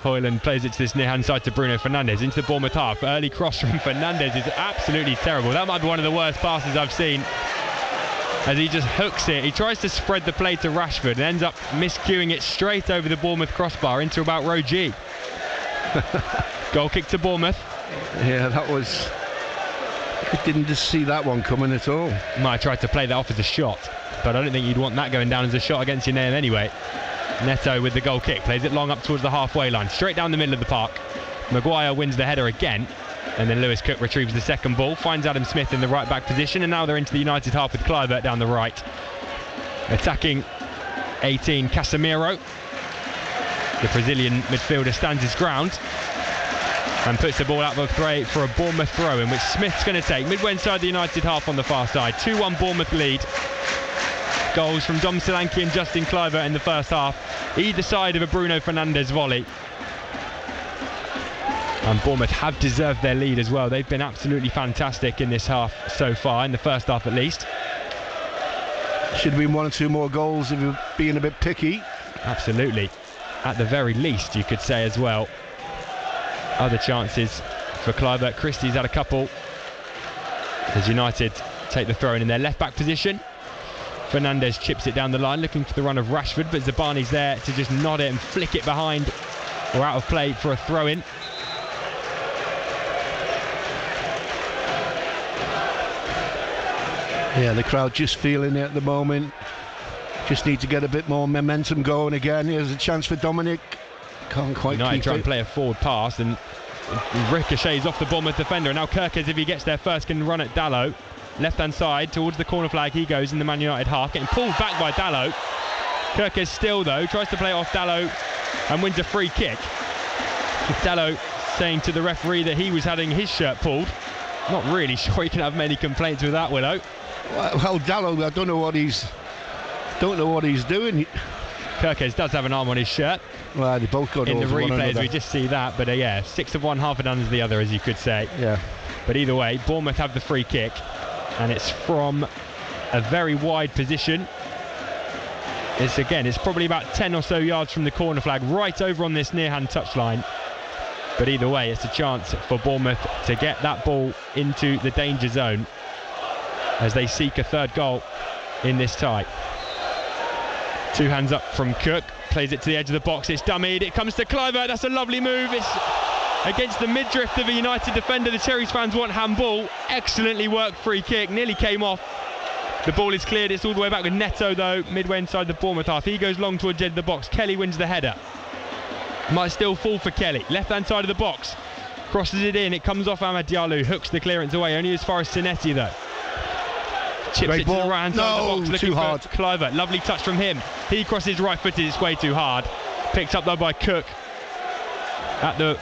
Hoyland plays it to this near hand side to Bruno Fernandes into the Bournemouth half. Early cross from Fernandes is absolutely terrible. That might be one of the worst passes I've seen, as he just hooks it. He tries to spread the play to Rashford and ends up miscuing it straight over the Bournemouth crossbar into about row G. Goal kick to Bournemouth. Yeah, that was... I didn't just see that one coming at all. Might have tried to play that off as a shot, but I don't think you'd want that going down as a shot against your name anyway. Neto with the goal kick, plays it long up towards the halfway line, straight down the middle of the park. Maguire wins the header again, and then Lewis Cook retrieves the second ball, finds Adam Smith in the right back position, and now they're into the United half with Kluivert down the right. Attacking 18 Casemiro. The Brazilian midfielder stands his ground and puts the ball out of play for a Bournemouth throw in, which Smith's going to take midway inside the United half on the far side. 2-1 Bournemouth lead. Goals from Dom Solanke and Justin Kluivert in the first half, either side of a Bruno Fernandes volley. And Bournemouth have deserved their lead as well. They've been absolutely fantastic in this half so far, in the first half at least. Should have been 1 or 2 more goals if you're being a bit picky. Absolutely. At the very least, you could say as well. Other chances for Kluivert. Christie's had a couple as United take the throw-in their left-back position. Fernandes chips it down the line, looking for the run of Rashford, but Zabani's there to just nod it and flick it behind or out of play for a throw-in. Yeah, the crowd just feeling it at the moment. Just need to get a bit more momentum going again. Here's a chance for Dominic. Can't quite United keep try it. and play a forward pass, and ricochets off the Bournemouth defender, and now Kirkes, if he gets there first, can run at Dalot. Left hand side towards the corner flag he goes in the Man United half, getting pulled back by Dalot. Kirkes still though tries to play it off Dalot and wins a free kick. Dallo saying to the referee that he was having his shirt pulled. Not really sure he can have many complaints with that, Willow. Well, Dallo, I don't know what he's doing. Kirkes does have an arm on his shirt. Well, they both got in the over one replays. another. We just see that, but yeah, 6 of one, half a dozen of the other, as you could say. Yeah. But either way, Bournemouth have the free kick, and it's from a very wide position. It's probably about 10 or so yards from the corner flag, right over on this near-hand touchline. But either way, it's a chance for Bournemouth to get that ball into the danger zone as they seek a third goal in this tie. 2 hands up from Cook, plays it to the edge of the box, it's dummied, it comes to Kluivert, that's a lovely move, it's against the midriff of a United defender. The Cherries fans want handball. Excellently worked free kick, nearly came off. The ball is cleared, it's all the way back with Neto though, midway inside the Bournemouth half. He goes long towards the edge of the box, Kelly wins the header. Might still fall for Kelly, left hand side of the box, crosses it in, it comes off Amad Diallo, hooks the clearance away, only as far as Sinetti though. Chips it to the right hand side of the box, looking for Kluivert, lovely touch from him. He crosses right footed, it's way too hard. Picked up though by Cook on the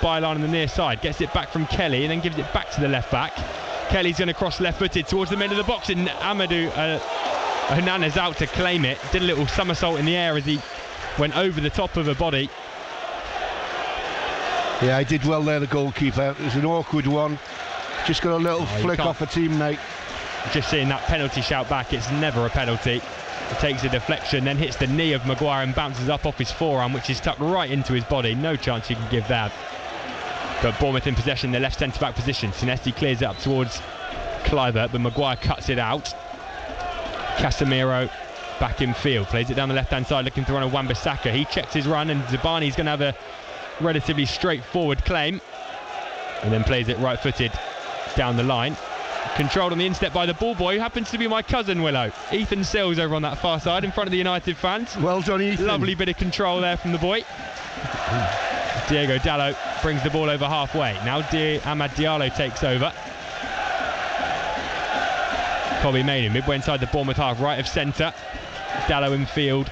byline on the near side, gets it back from Kelly and then gives it back to the left back. Kelly's going to cross left footed towards the middle of the box and Amadou Onana's out to claim it. Did a little somersault in the air as he went over the top of a body. Yeah, he did well there, the goalkeeper. It was an awkward one. Just got a little flick off a teammate. Just seeing that penalty shout back, it's never a penalty. It takes a deflection, then hits the knee of Maguire and bounces up off his forearm, which is tucked right into his body. No chance you can give that. But Bournemouth in possession, their left centre-back position. Sinesti clears it up towards Kluivert, but Maguire cuts it out. Casemiro back in field, plays it down the left-hand side, looking to run a Wan-Bissaka. He checks his run, and Zabani's going to have a relatively straightforward claim. And then plays it right-footed down the line. Controlled on the instep by the ball boy, who happens to be my cousin Willow. Ethan Sills over on that far side in front of the United fans. Well done, Ethan. Lovely bit of control there from the boy. Diego Dallo brings the ball over halfway. Now Amad Diallo takes over. Kobbie Mainoo midway inside the Bournemouth half, right of centre. Dallo in field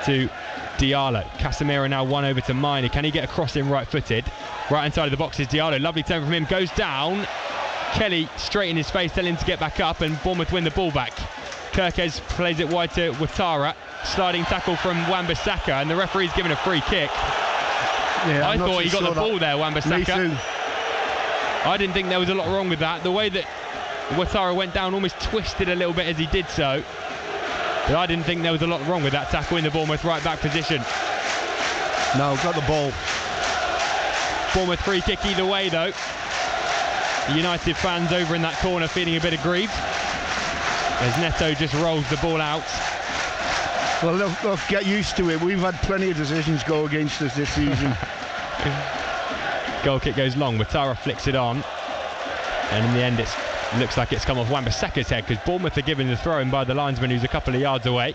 to Diallo. Casemiro now won over to Mainoo. Can he get a cross in right footed? Right inside of the box is Diallo. Lovely turn from him. Goes down. Kelly straight in his face, telling him to get back up, and Bournemouth win the ball back. Kirkes plays it wide to Ouattara. Sliding tackle from Wan-Bissaka, and the referee's given a free kick. Yeah, I thought he got the ball there, Wan-Bissaka. Me too. I didn't think there was a lot wrong with that. The way that Ouattara went down almost twisted a little bit as he did so. But I didn't think there was a lot wrong with that tackle in the Bournemouth right back position. No, got the ball. Bournemouth free kick either way though. The United fans over in that corner feeling a bit aggrieved as Neto just rolls the ball out. Well, look, get used to it. We've had plenty of decisions go against us this season. Goal kick goes long. Ouattara flicks it on, and in the end it looks like it's come off Wan-Bissaka's head, because Bournemouth are given the throw in by the linesman who's a couple of yards away.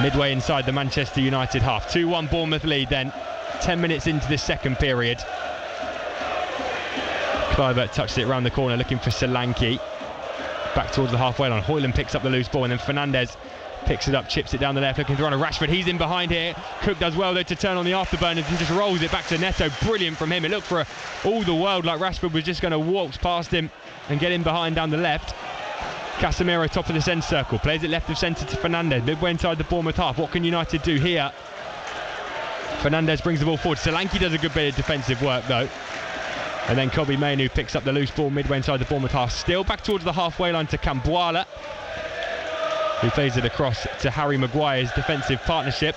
Midway inside the Manchester United half. 2-1 Bournemouth lead then. 10 minutes into this second period. Kluivert touched it around the corner looking for Solanke. Back towards the halfway line. Højlund picks up the loose ball, and then Fernandes picks it up, chips it down the left, looking to run a Rashford. He's in behind here. Cook does well though to turn on the afterburners and just rolls it back to Neto. Brilliant from him. It looked for all the world like Rashford was just going to waltz past him and get in behind down the left. Casemiro top of the centre circle, plays it left of centre to Fernandes, midway inside the Bournemouth half. What can United do here? Fernandes brings the ball forward. Solanke does a good bit of defensive work though. And then Kobbie Mainoo picks up the loose ball midway inside the Bournemouth half. Still back towards the halfway line to Camboire, who plays it across to Harry Maguire's defensive partnership.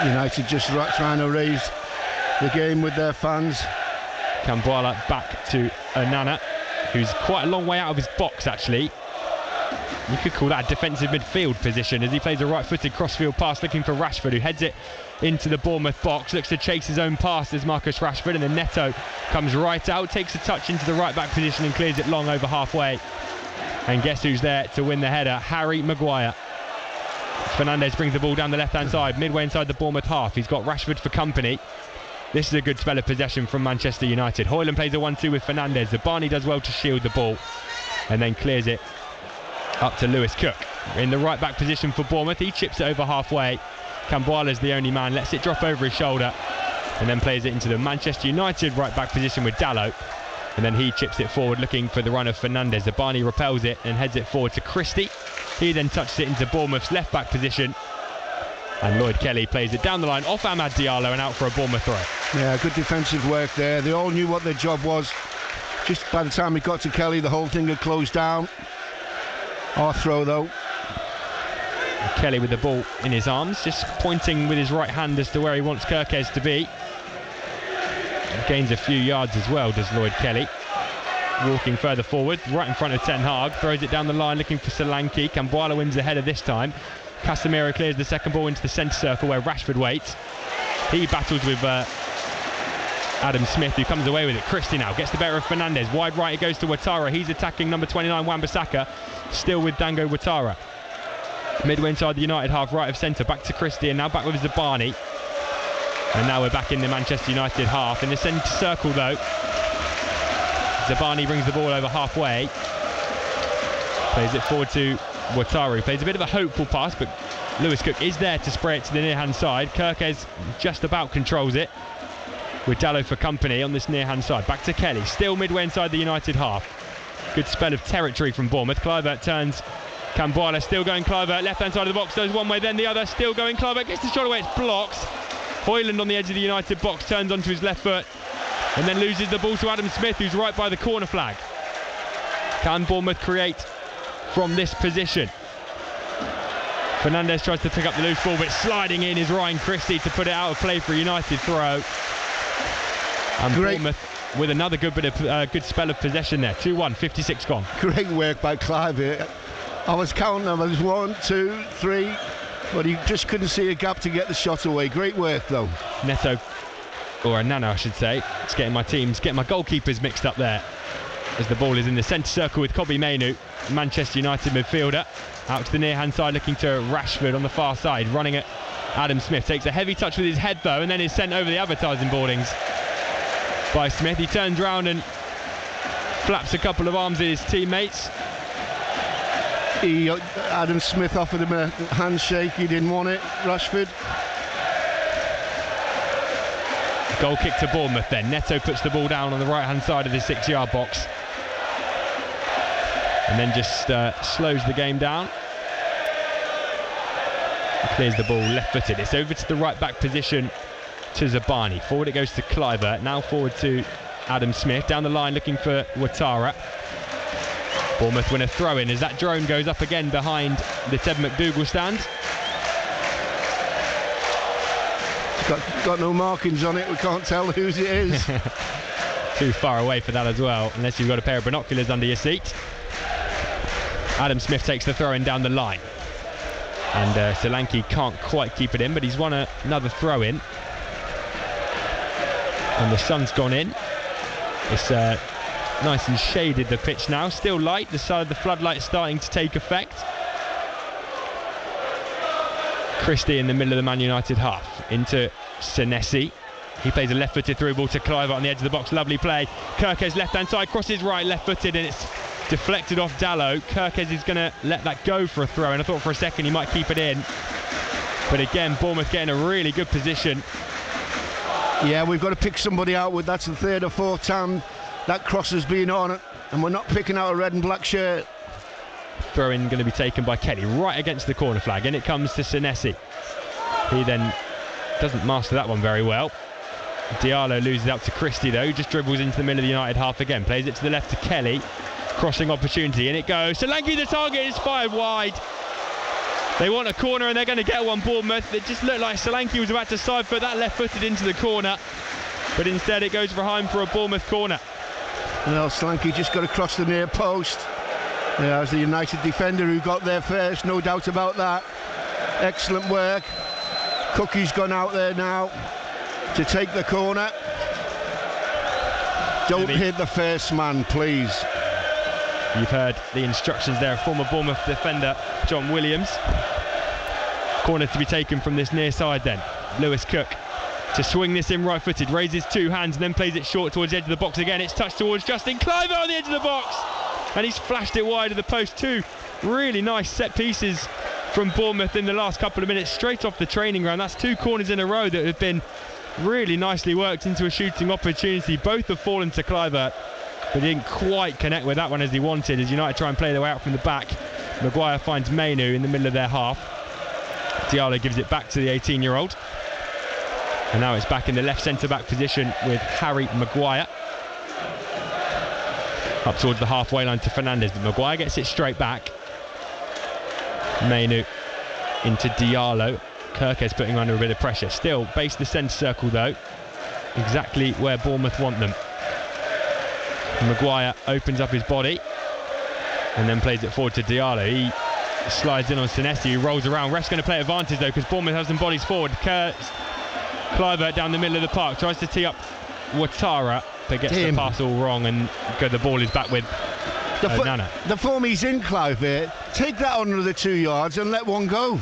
United just trying to raise the game with their fans. Camboire back to Onana, who's quite a long way out of his box actually. You could call that a defensive midfield position as he plays a right-footed crossfield pass looking for Rashford, who heads it into the Bournemouth box, looks to chase his own pass as Marcus Rashford, and then Neto comes right out, takes a touch into the right-back position and clears it long over halfway. And guess who's there to win the header? Harry Maguire. Fernandes brings the ball down the left-hand side, midway inside the Bournemouth half. He's got Rashford for company. This is a good spell of possession from Manchester United. Højlund plays a 1-2 with Fernandes. Zabani does well to shield the ball and then clears it up to Lewis Cook. in the right back position for Bournemouth. He chips it over halfway. Kambuala's the only man, lets it drop over his shoulder and then plays it into the Manchester United right back position with Dalot. And then he chips it forward looking for the run of Fernandez. Zabani repels it and heads it forward to Christie. He then touches it into Bournemouth's left back position. And Lloyd Kelly plays it down the line off Amad Diallo and out for a Bournemouth throw. Yeah, good defensive work there. They all knew what their job was. Just by the time he got to Kelly, the whole thing had closed down. Our throw though. Kelly with the ball in his arms, just pointing with his right hand as to where he wants Kirkes to be. Gains a few yards as well, does Lloyd Kelly. Walking further forward, right in front of Ten Hag, throws it down the line looking for Solanke. Kambuala wins the header this time. Casemiro clears the second ball into the centre circle where Rashford waits. He battles with Adam Smith, who comes away with it. Christie now gets the better of Fernandez. Wide right it goes to Ouattara. He's attacking number 29 Wan-Bissaka, still with Dango Ouattara. Midway inside the United half, right of centre, back to Christie, and now back with Zabani. And now we're back in the Manchester United half. In the centre circle though, Zabani brings the ball over halfway. Plays it forward to Ouattara, who plays a bit of a hopeful pass, but Lewis Cook is there to spray it to the near-hand side. Kirkes just about controls it, with Dalot for company on this near-hand side. Back to Kelly, still midway inside the United half. Good spell of territory from Bournemouth. Kluivert turns. Kambuala still going. Kluivert, left-hand side of the box, goes one way, then the other, still going. Kluivert gets the shot away, it's blocked. Hoyland on the edge of the United box turns onto his left foot and then loses the ball to Adam Smith, who's right by the corner flag. Can Bournemouth create from this position? Fernandez tries to pick up the loose ball, but sliding in is Ryan Christie to put it out of play for a United throw. And Bournemouth with another good bit of good spell of possession there. 2-1, 56 gone. Great work by Clive. I was counting them as 1, 2, 3, but he just couldn't see a gap to get the shot away. Great work though. Neto, or Nana I should say, it's getting my goalkeepers mixed up there, as the ball is in the centre circle with Kobbie Mainoo, Manchester United midfielder, out to the near hand side looking to Rashford on the far side, running at Adam Smith. Takes a heavy touch with his head though, and then is sent over the advertising boardings by Smith. He turns round and flaps a couple of arms at his teammates. Adam Smith offered him a handshake, he didn't want it, Rashford. Goal kick to Bournemouth then. Neto puts the ball down on the right hand side of the 6-yard box and then just slows the game down. Clears the ball left footed. It's over to the right back position to Zabani. Forward it goes to Kluivert, now forward to Adam Smith, down the line looking for Ouattara. Bournemouth win a throw-in as that drone goes up again behind the Ted McDougall stand. It's got no markings on it, we can't tell whose it is. Too far away for that as well, unless you've got a pair of binoculars under your seat. Adam Smith takes the throw-in down the line. And Solanke can't quite keep it in, but he's won another throw-in. And the sun's gone in. It's nice and shaded, the pitch now, still light, the floodlight starting to take effect. Christie in the middle of the Man United half, into Senesi. He plays a left-footed through ball to Kluivert on the edge of the box, lovely play. Kirkes left-hand side, crosses right, left-footed, and it's deflected off Dalot. Kirkes is going to let that go for a throw, and I thought for a second he might keep it in. But again, Bournemouth getting a really good position. Yeah, we've got to pick somebody out with, that's the third or fourth time that cross has been on, and we're not picking out a red and black shirt. Throw-in going to be taken by Kelly, right against the corner flag, and it comes to Senesi. He then doesn't master that one very well. Diallo loses out to Christie though, just dribbles into the middle of the United half again, plays it to the left to Kelly, crossing opportunity, and it goes. Solanke the target, is fired wide. They want a corner and they're going to get one, Bournemouth. It just looked like Solanke was about to side foot that left-footed into the corner, but instead it goes behind for a Bournemouth corner. Well, Solanke just got across the near post. Yeah, as the United defender who got there first, no doubt about that. Excellent work. Cookie's gone out there now to take the corner. Don't hit the first man, please. You've heard the instructions there, former Bournemouth defender John Williams. Corner to be taken from this near side then. Lewis Cook to swing this in right-footed, raises two hands and then plays it short towards the edge of the box again. It's touched towards Justin Kluivert on the edge of the box, and he's flashed it wide of the post to really nice set pieces from Bournemouth in the last couple of minutes, straight off the training ground. That's 2 corners in a row that have been really nicely worked into a shooting opportunity. Both have fallen to Kluivert, but he didn't quite connect with that one as he wanted, as United try and play their way out from the back. Maguire finds Mainu in the middle of their half. Diallo gives it back to the 18-year-old. And now it's back in the left centre-back position with Harry Maguire. Up towards the halfway line to Fernandes, but Maguire gets it straight back. Mainu into Diallo. Kirkes putting him under a bit of pressure. Still base the centre circle though, exactly where Bournemouth want them. Maguire opens up his body and then plays it forward to Diallo. He slides in on Senesi, who rolls around. Ref's going to play advantage though, because Bournemouth has some bodies forward. Kluivert down the middle of the park, tries to tee up Ouattara, but gets the pass all wrong, and the ball is back with Nana. The form he's in, Kluivert, take that on the 2 yards and let one go.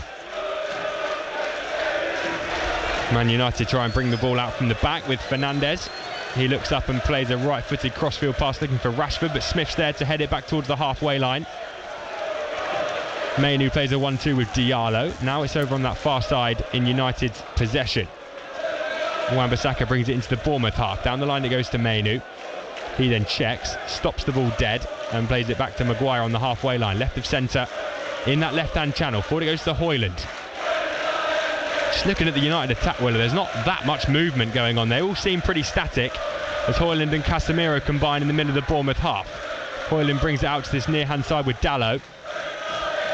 Man United try and bring the ball out from the back with Fernandes. He looks up and plays a right-footed crossfield pass looking for Rashford, but Smith's there to head it back towards the halfway line. Mainu plays a 1-2 with Diallo. Now it's over on that far side in United's possession. Wan-Bissaka brings it into the Bournemouth half. Down the line it goes to Mainu. He then checks, stops the ball dead, and plays it back to Maguire on the halfway line. Left of centre in that left-hand channel. Forward it goes to Højlund. Just looking at the United attack, Willer, there's not that much movement going on. They all seem pretty static as Højlund and Casemiro combine in the middle of the Bournemouth half. Højlund brings it out to this near-hand side with Dalot.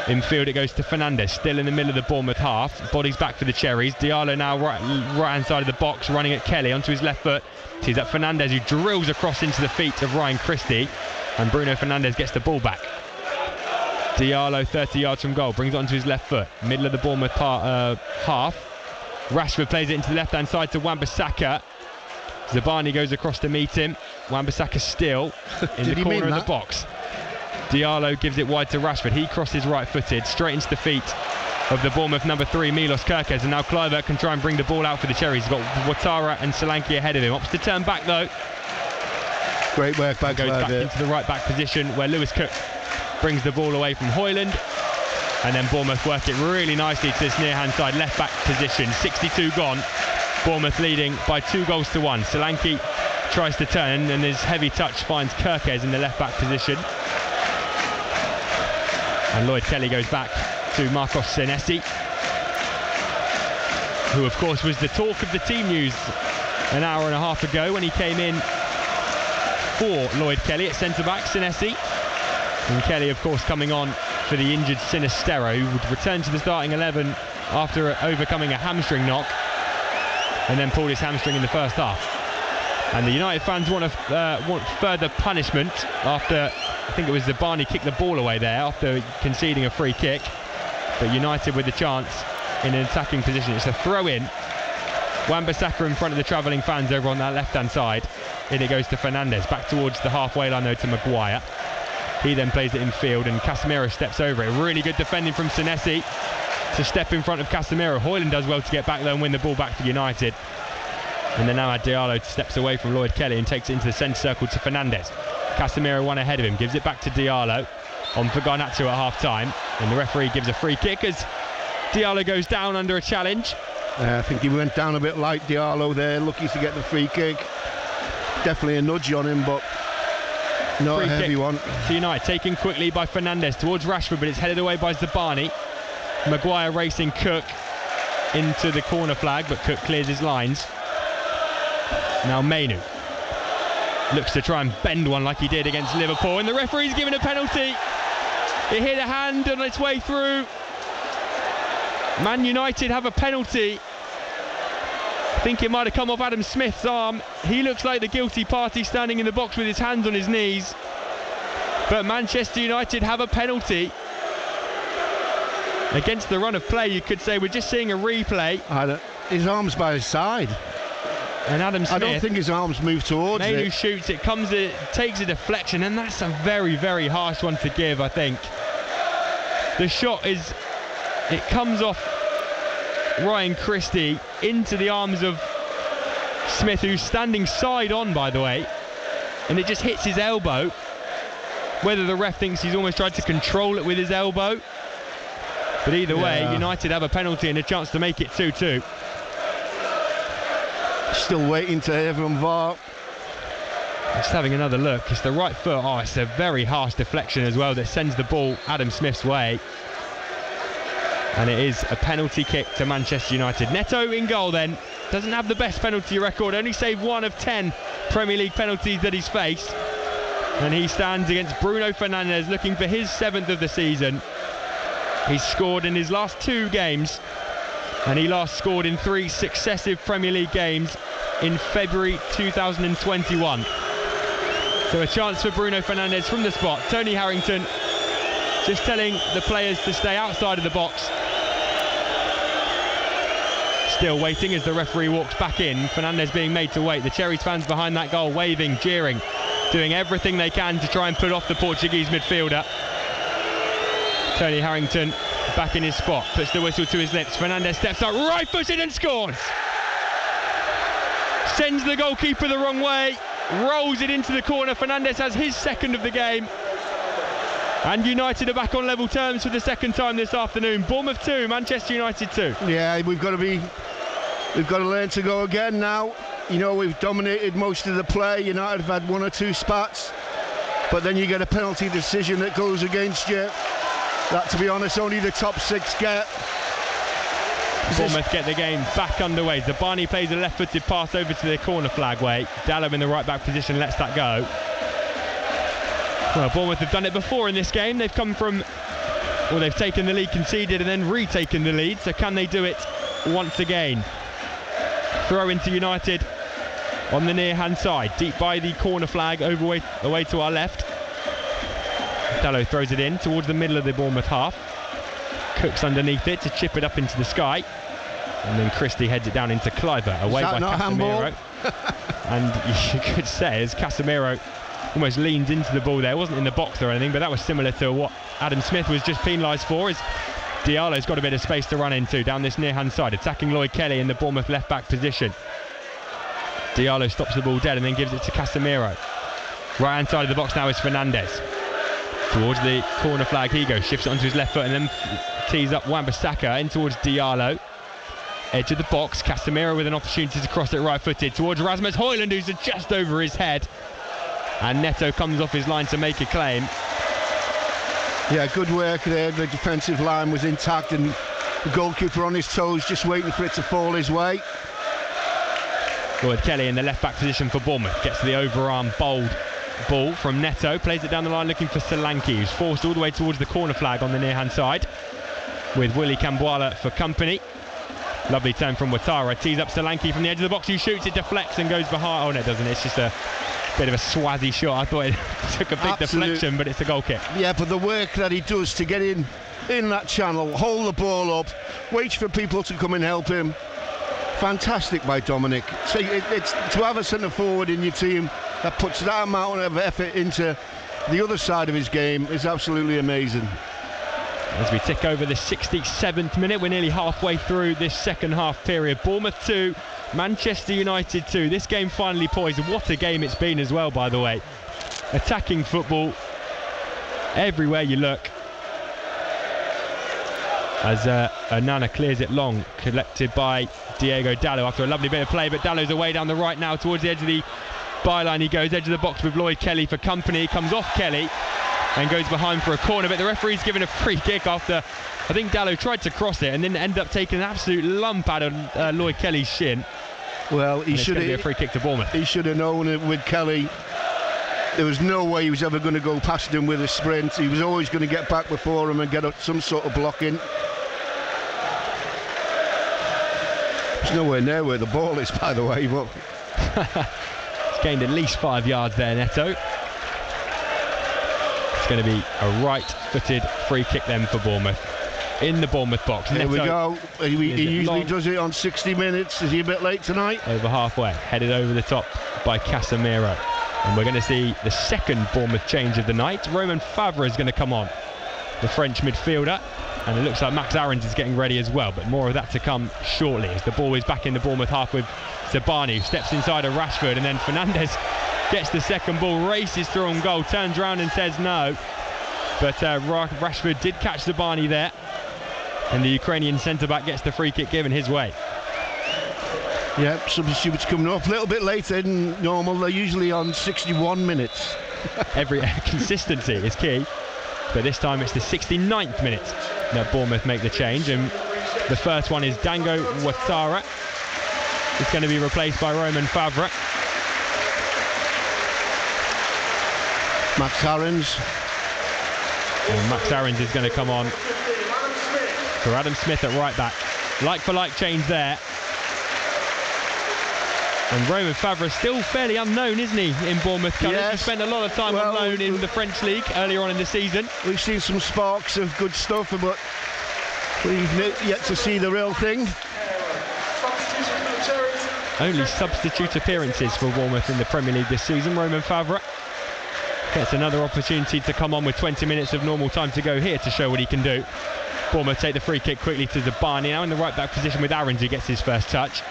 Infield it goes to Fernandes, still in the middle of the Bournemouth half. Bodies back for the Cherries. Diallo now right-hand side of the box, running at Kelly onto his left foot. Sees that Fernandes, who drills across into the feet of Ryan Christie, and Bruno Fernandes gets the ball back. Diallo 30 yards from goal, brings it onto his left foot, middle of the Bournemouth half. Rashford plays it into the left-hand side to Wan-Bissaka. Zabani goes across to meet him. Wan-Bissaka still in the corner of the box. Diallo gives it wide to Rashford. He crosses right-footed straight into the feet of the Bournemouth number 3, Milos Kerkez, and now Kluivert can try and bring the ball out for the Cherries. He's got Ouattara and Solanke ahead of him. Opts to turn back though. Great work back. Goes back into the right-back position where Lewis Cook brings the ball away from Højlund. And then Bournemouth work it really nicely to this near-hand side left-back position. 62 gone. Bournemouth leading by 2-1. Solanke tries to turn, and his heavy touch finds Kerkez in the left-back position. And Lloyd Kelly goes back to Marcos Senesi, who of course was the talk of the team news an hour and a half ago when he came in for Lloyd Kelly at centre-back. Senesi. And Kelly of course coming on for the injured Sinistero, who would return to the starting 11 after overcoming a hamstring knock and then pulled his hamstring in the first half. And the United fans want further punishment after, I think it was Zabani kicked the ball away there after conceding a free kick. But United with the chance in an attacking position. It's a throw-in. Wan-Bissaka in front of the travelling fans over on that left-hand side. In it goes to Fernandes, back towards the halfway line though to Maguire. He then plays it in field and Casemiro steps over it. Really good defending from Senesi to step in front of Casemiro. Højlund does well to get back there and win the ball back for United. And then now Diallo steps away from Lloyd Kelly and takes it into the centre circle to Fernandes. Casemiro one ahead of him, gives it back to Diallo on for Garnacho at half-time. And the referee gives a free kick as Diallo goes down under a challenge. I think he went down a bit light, Diallo there, lucky to get the free kick. Definitely a nudge on him, but not a heavy one. To United, taken quickly by Fernandes towards Rashford, but it's headed away by Zabani. Maguire racing Cook into the corner flag, but Cook clears his lines. Now Mainu looks to try and bend one like he did against Liverpool, and the referee's given a penalty. It hit a hand on its way through. Man United have a penalty. I think it might have come off Adam Smith's arm. He looks like the guilty party standing in the box with his hands on his knees. But Manchester United have a penalty. Against the run of play, you could say. We're just seeing a replay. His arm's by his side. And Adam Smith, I don't think his arms move towards Mainu it. Shoots it, takes a deflection, and that's a very, very harsh one to give, I think. The shot it comes off Ryan Christie into the arms of Smith, who's standing side on, by the way, and it just hits his elbow. whether the ref thinks he's almost tried to control it with his elbow. But either way, United have a penalty and a chance to make it 2-2. Still waiting to hear from VAR. Just having another look. It's the right foot. Oh, it's a very harsh deflection as well that sends the ball Adam Smith's way. And it is a penalty kick to Manchester United. Neto in goal then. Doesn't have the best penalty record. Only saved 1 of 10 Premier League penalties that he's faced. And he stands against Bruno Fernandes looking for his 7th of the season. He's scored in his last 2 games. And he last scored in 3 successive Premier League games in February 2021. So a chance for Bruno Fernandes from the spot. Tony Harrington just telling the players to stay outside of the box. Still waiting as the referee walks back in. Fernandes being made to wait. The Cherries fans behind that goal waving, jeering, doing everything they can to try and put off the Portuguese midfielder. Tony Harrington back in his spot, puts the whistle to his lips. Fernandes steps up, right-footed and scores. Sends the goalkeeper the wrong way, rolls it into the corner. Fernandes has his 2nd of the game. And United are back on level terms for the 2nd time this afternoon. Bournemouth 2, Manchester United 2. Yeah, we've got to learn to go again now. You know, we've dominated most of the play. United have had 1 or 2 spats, but then you get a penalty decision that goes against you. That, to be honest, only the top 6 get. Bournemouth get the game back underway. Zabani plays a left-footed pass over to the corner flag way. Dallow in the right-back position lets that go. Well, Bournemouth have done it before in this game. They've come from, well, they've taken the lead, conceded, and then retaken the lead. So can they do it once again? Throw into United on the near-hand side, deep by the corner flag, away to our left. Dallow throws it in towards the middle of the Bournemouth half. Cooks underneath it to chip it up into the sky. And then Christie heads it down into Cliver, away by Casemiro. And you could say, as Casemiro almost leans into the ball there. It wasn't in the box or anything, but that was similar to what Adam Smith was just penalised for. As Diallo's got a bit of space to run into down this near-hand side, attacking Lloyd Kelly in the Bournemouth left-back position. Diallo stops the ball dead and then gives it to Casemiro. Right-hand side of the box now is Fernandes. Towards the corner flag he goes, shifts it onto his left foot and then tees up Wan-Bissaka in towards Diallo. Edge of the box, Casemiro with an opportunity to cross it right-footed towards Rasmus Højlund, who's just over his head. And Neto comes off his line to make a claim. Yeah, good work there. The defensive line was intact and the goalkeeper on his toes, just waiting for it to fall his way. Lloyd Kelly in the left-back position for Bournemouth. Gets the overarm bold ball from Neto, plays it down the line looking for Solanke, who's forced all the way towards the corner flag on the near-hand side, with Willy Camboila for company. Lovely turn from Ouattara, tees up Solanke from the edge of the box, who shoots, it deflects and goes behind. Oh no, it doesn't, it's just a bit of a swazzy shot. I thought it took a big deflection, but it's a goal kick. Yeah, but the work that he does to get in that channel, hold the ball up, wait for people to come and help him. Fantastic by Dominic. So it's to have a centre forward in your team that puts that amount of effort into the other side of his game is absolutely amazing. As we tick over the 67th minute, we're nearly halfway through this second half period. Bournemouth 2, Manchester United 2. This game finally poised. What a game it's been as well, by the way. Attacking football everywhere you look. As Onana clears it long, collected by Diego Dallo after a lovely bit of play, but Dallo's away down the right now towards the edge of the byline. He goes edge of the box with Lloyd Kelly for company. Comes off Kelly and goes behind for a corner, but the referee's given a free kick after I think Dallo tried to cross it and then ended up taking an absolute lump out of Lloyd Kelly's shin. Well, he should have. Be a free kick to Bournemouth. He should have known it with Kelly. There was no way he was ever going to go past him with a sprint. He was always going to get back before him and get some sort of blocking. There's nowhere near where the ball is, by the way. But he's gained at least 5 yards there, Neto. It's going to be a right-footed free kick then for Bournemouth in the Bournemouth box. Here we go. He usually does it on 60 minutes. Is he a bit late tonight? Over halfway, headed over the top by Casemiro. And we're going to see the second Bournemouth change of the night. Romain Favre is going to come on, the French midfielder. And it looks like Max Aarons is getting ready as well, but more of that to come shortly as the ball is back in the Bournemouth half with Zabani, who steps inside of Rashford, and then Fernandes gets the second ball, races through on goal, turns around and says no. But Rashford did catch the Barney there, and the Ukrainian centre-back gets the free kick given his way. Yeah, substitutes coming off a little bit later than normal. They're usually on 61 minutes. Every consistency is key, but this time it's the 69th minute that Bournemouth make the change, and the first one is Dango Ouattara. It's going to be replaced by Romain Favre. Max Aarons. And Max Aarons is going to come on for Adam Smith at right back. Like for like change there. And Romain Favre is still fairly unknown, isn't he, in Bournemouth colours? Yes. He spent a lot of time on loan in the French league earlier on in the season. We've seen some sparks of good stuff, but we've yet to see the real thing. Only substitute appearances for Bournemouth in the Premier League this season. Romain Favre gets another opportunity to come on with 20 minutes of normal time to go here to show what he can do. Bournemouth take the free kick quickly to Zabani, now in the right back position with Aarons, who gets his first touch.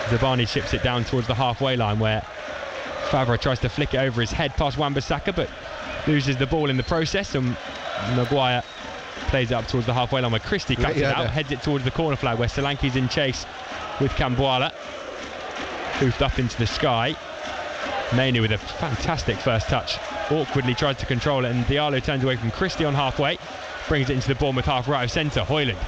Zabani chips it down towards the halfway line, where Favre tries to flick it over his head past Wan-Bissaka, but loses the ball in the process, and Maguire plays it up towards the halfway line where Christie cuts it out, heads it towards the corner flag where Solanke's in chase with Kambuala, hoofed up into the sky. Mainu with a fantastic first touch, awkwardly tries to control it, and Diallo turns away from Christie on halfway, brings it into the Bournemouth half right of centre. Højlund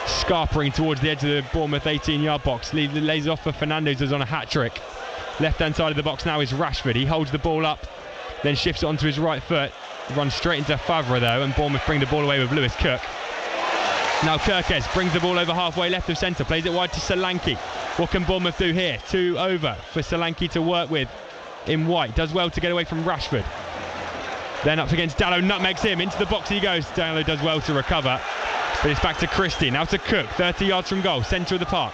scarpering towards the edge of the Bournemouth 18-yard box, lays it off for Fernandes, who's on a hat-trick. Left hand side of the box now is Rashford. He holds the ball up, then shifts it onto his right foot, runs straight into Favre though, and Bournemouth bring the ball away with Lewis Cook. Now Kirkes brings the ball over halfway left of centre, plays it wide to Solanke. What can Bournemouth do here? 2 over for Solanke to work with in white. Does well to get away from Rashford. Then up against Dalot, nutmegs him, into the box he goes. Dalot does well to recover, but it's back to Christie, now to Cook, 30 yards from goal, centre of the park.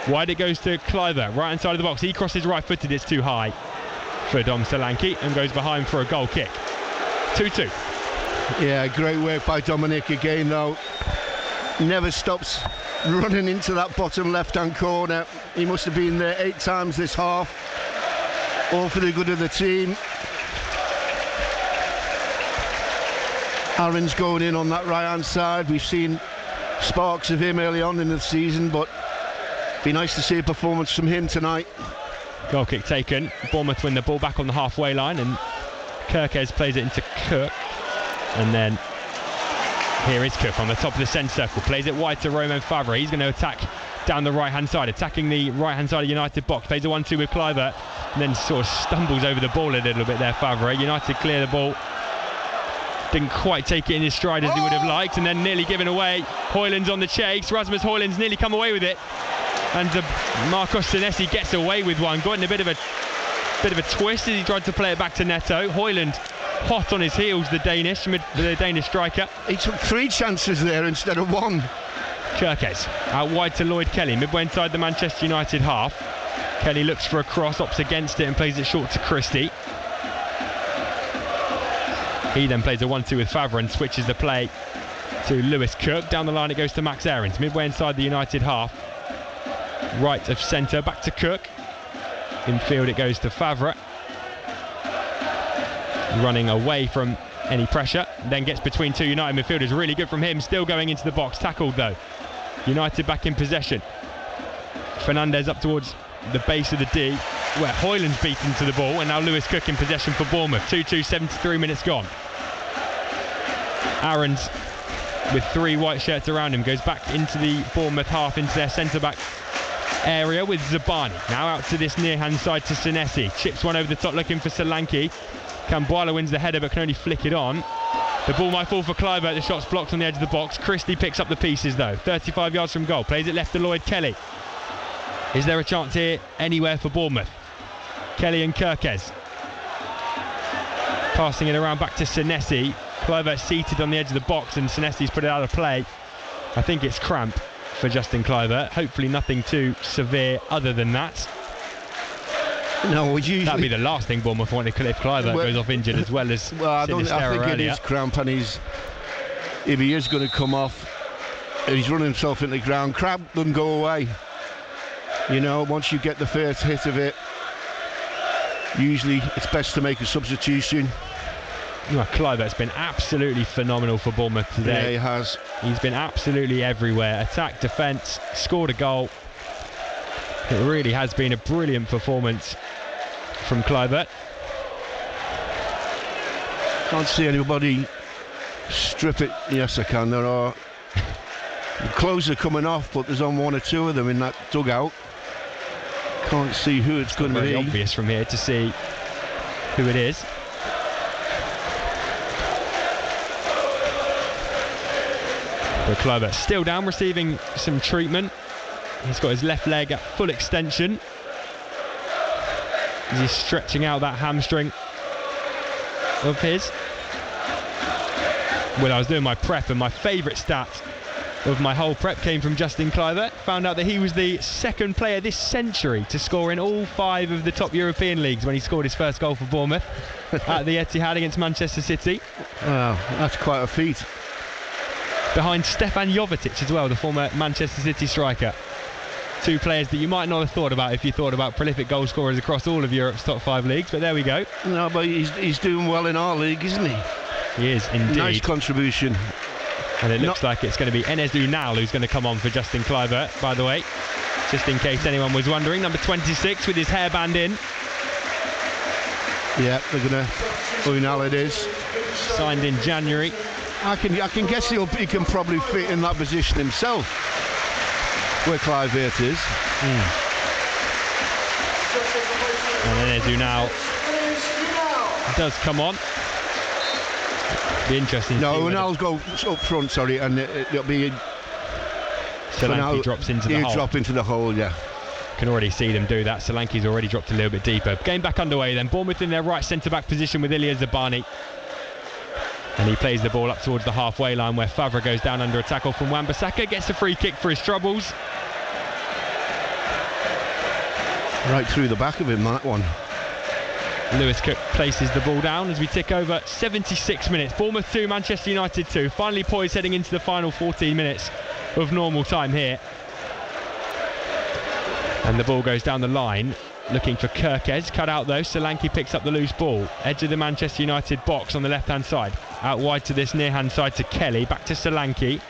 Wide it goes to Kluivert, right hand side of the box. He crosses right-footed, it's too high for Dom Solanke and goes behind for a goal kick. 2-2. Yeah, great work by Dominic again though. Never stops running into that bottom left-hand corner. He must have been there 8 times this half. All for the good of the team. Aaron's going in on that right-hand side. We've seen sparks of him early on in the season, but be nice to see a performance from him tonight. Goal kick taken. Bournemouth win the ball back on the halfway line, and Kirkes plays it into Cook. And then here is Cook on the top of the centre circle. Plays it wide to Romain Favre. He's going to attack down the right-hand side, attacking the right-hand side of United box. Plays a 1-2 with Kluivert, and then sort of stumbles over the ball a little bit there, Favre. United clear the ball. Didn't quite take it in his stride as he would have liked, and then nearly given away. Højlund's on the chase. Rasmus Højlund's nearly come away with it, and Marcos Senesi gets away with one. Got in a bit of a twist as he tried to play it back to Neto. Højlund hot on his heels, the Danish striker. He took 3 chances there instead of 1. Kirkes out wide to Lloyd Kelly, midway inside the Manchester United half. Kelly looks for a cross, opts against it and plays it short to Christie. He then plays a 1-2 with Favre and switches the play to Lewis Cook. Down the line it goes to Max Aarons, midway inside the United half. Right of centre, back to Cook. Infield it goes to Favre. Running away from any pressure, then gets between 2 United midfielders. Really good from him, still going into the box. Tackled though. United back in possession. Fernandes up towards the base of the D, where Højlund's beaten to the ball, and now Lewis Cook in possession for Bournemouth. 2-2, 73 minutes gone. Aarons, with 3 white shirts around him, goes back into the Bournemouth half, into their centre-back area with Zabani. Now out to this near-hand side to Senesi. Chips one over the top looking for Solanke. Kambuala wins the header but can only flick it on. The ball might fall for Kluivert. The shot's blocked on the edge of the box. Christie picks up the pieces though. 35 yards from goal. Plays it left to Lloyd Kelly. Is there a chance here anywhere for Bournemouth? Kelly and Kirkes. Passing it around back to Senesi. Kluivert seated on the edge of the box and Senesi's put it out of play. I think it's cramp for Justin Kluivert. Hopefully nothing too severe other than that. No, that'd be the last thing Bournemouth want if Kluivert goes off injured as well as I think it is cramp, and if he is going to come off, he's running himself into the ground. Cramp doesn't go away. You know, once you get the first hit of it, Usually it's best to make a substitution. Well, Kluivert's been absolutely phenomenal for Bournemouth today. Yeah, he has. He's been absolutely everywhere. Attack, defence, scored a goal. It really has been a brilliant performance from Kluivert. Can't see anybody strip it. Yes, I can. There are clothes are coming off, but there's only one or two of them in that dugout. Can't see who it's going to be. Very obvious from here to see who it is. But Kluivert still down, receiving some treatment. He's got his left leg at full extension. He's stretching out that hamstring of his. Well, I was doing my prep, and my favourite stat of my whole prep came from Justin Kluivert. Found out that he was the second player this century to score in all 5 of the top European leagues when he scored his first goal for Bournemouth at the Etihad against Manchester City. Wow, that's quite a feat. Behind Stefan Jovetic as well, the former Manchester City striker. 2 players that you might not have thought about if you thought about prolific goal scorers across all of Europe's top 5 leagues, but there we go. No, but he's doing well in our league, isn't he? He is indeed. Nice contribution. And it looks like it's going to be Enes Ünal who's going to come on for Justin Kluivert, by the way, just in case anyone was wondering. Number 26 with his hairband in. Yeah, they're going to Ünal it is. Signed in January. I can guess he can probably fit in that position himself, where Kluivert is. And Enes Ünal does come on. Be interesting. No, Ünal's go up front, sorry, and it'll be. Solanke drops into the hole. Drop into the hole, yeah. Can already see them do that. Solanke's already dropped a little bit deeper. Game back underway then. Bournemouth in their right centre-back position with Ilya Zabani. And he plays the ball up towards the halfway line where Favre goes down under a tackle from Wan-Bissaka. Gets a free kick for his troubles. Right through the back of him, that one. Lewis Cook places the ball down as we tick over 76 minutes. Bournemouth 2, Manchester United 2. Finally poised heading into the final 14 minutes of normal time here. And the ball goes down the line, looking for Kirkez. Cut out though, Solanke picks up the loose ball. Edge of the Manchester United box on the left-hand side. Out wide to this near-hand side to Kelly, back to Solanke.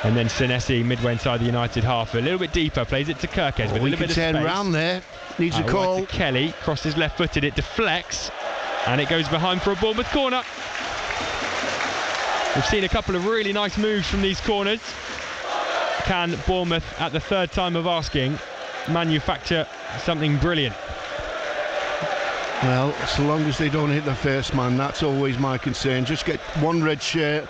And then Senesi midway inside the United half. A little bit deeper, plays it to Kirkez with a little bit of space. He can turn round there, needs a call. To Kelly, crosses left-footed, it deflects. And it goes behind for a Bournemouth corner. We've seen a couple of really nice moves from these corners. Can Bournemouth, at the third time of asking, manufacture something brilliant? Well, so long as they don't hit the first man, that's always my concern. Just get one red shirt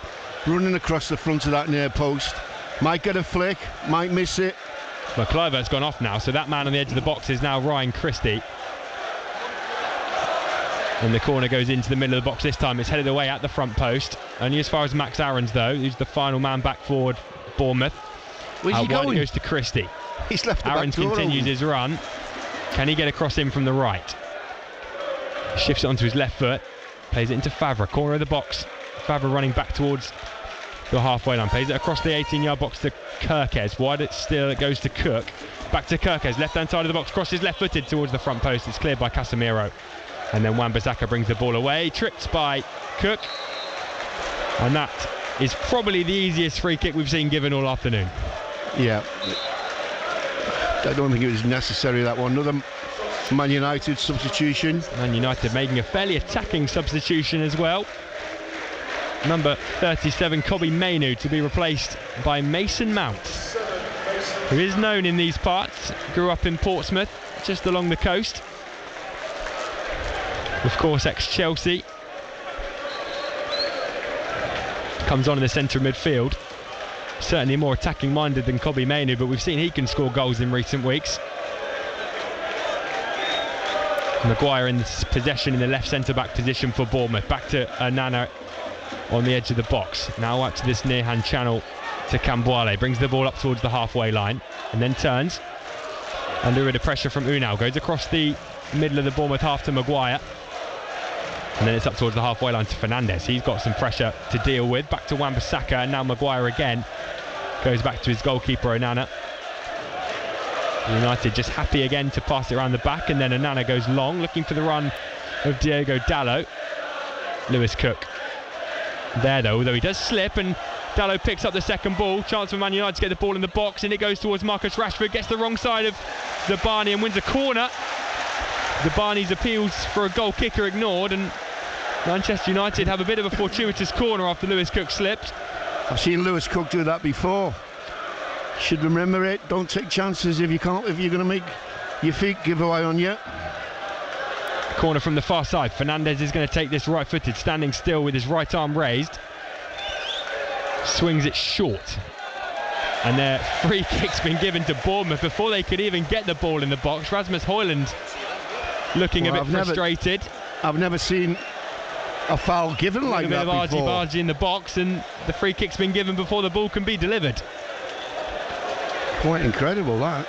running across the front of that near post. Might get a flick, might miss it. Well, Kluivert's gone off now, so that man on the edge of the box is now Ryan Christie. And the corner goes into the middle of the box this time. It's headed away at the front post. Only as far as Max Aarons, though, who's the final man back forward, Bournemouth. Where's he going? It goes to Christie. He's left the Aarons back door continues his run. Can he get across in from the right? Shifts it onto his left foot. Plays it into Favre, corner of the box. Favre running back towards the halfway line. Plays it across the 18-yard box to Kirkez. Wide it still, it goes to Cook. Back to Kirkez, left-hand side of the box. Crosses left-footed towards the front post. It's cleared by Casemiro. And then Wan-Bissaka brings the ball away. Tripped by Cook. And that is probably the easiest free kick we've seen given all afternoon. Yeah. I don't think it was necessary, that one. Another Man United substitution. Man United making a fairly attacking substitution as well. Number 37, Kobbie Mainoo, to be replaced by Mason Mount, who is known in these parts. Grew up in Portsmouth, just along the coast. Of course, ex-Chelsea. Comes on in the centre of midfield. Certainly more attacking minded than Kobbie Mainoo, but we've seen he can score goals in recent weeks. Maguire in possession in the left centre-back position for Bournemouth. Back to Nana on the edge of the box. Now up to this near-hand channel to Camboire. Brings the ball up towards the halfway line and then turns. Under a bit of pressure from Ünal. Goes across the middle of the Bournemouth half to Maguire. And then it's up towards the halfway line to Fernandes. He's got some pressure to deal with. Back to Wan-Bissaka, and now Maguire again. Goes back to his goalkeeper, Onana. United just happy again to pass it around the back, and then Onana goes long, looking for the run of Diogo Dalot. Lewis Cook there though, although he does slip, and Dalot picks up the second ball. Chance for Man United to get the ball in the box, and it goes towards Marcus Rashford, gets the wrong side of Zabani and wins a corner. Zabani's appeals for a goal kick are ignored, and Manchester United have a bit of a fortuitous corner after Lewis Cook slipped. I've seen Lewis Cook do that before. Should remember it. Don't take chances if you're going to make your feet give away on you. Corner from the far side. Fernandes is going to take this right-footed, standing still with his right arm raised. Swings it short. And their free kick's been given to Bournemouth before they could even get the ball in the box. Rasmus Højlund looking a bit frustrated. I've never seen a foul given like that before. A bit of argy-bargy in the box, and the free kick's been given before the ball can be delivered. Quite incredible, that.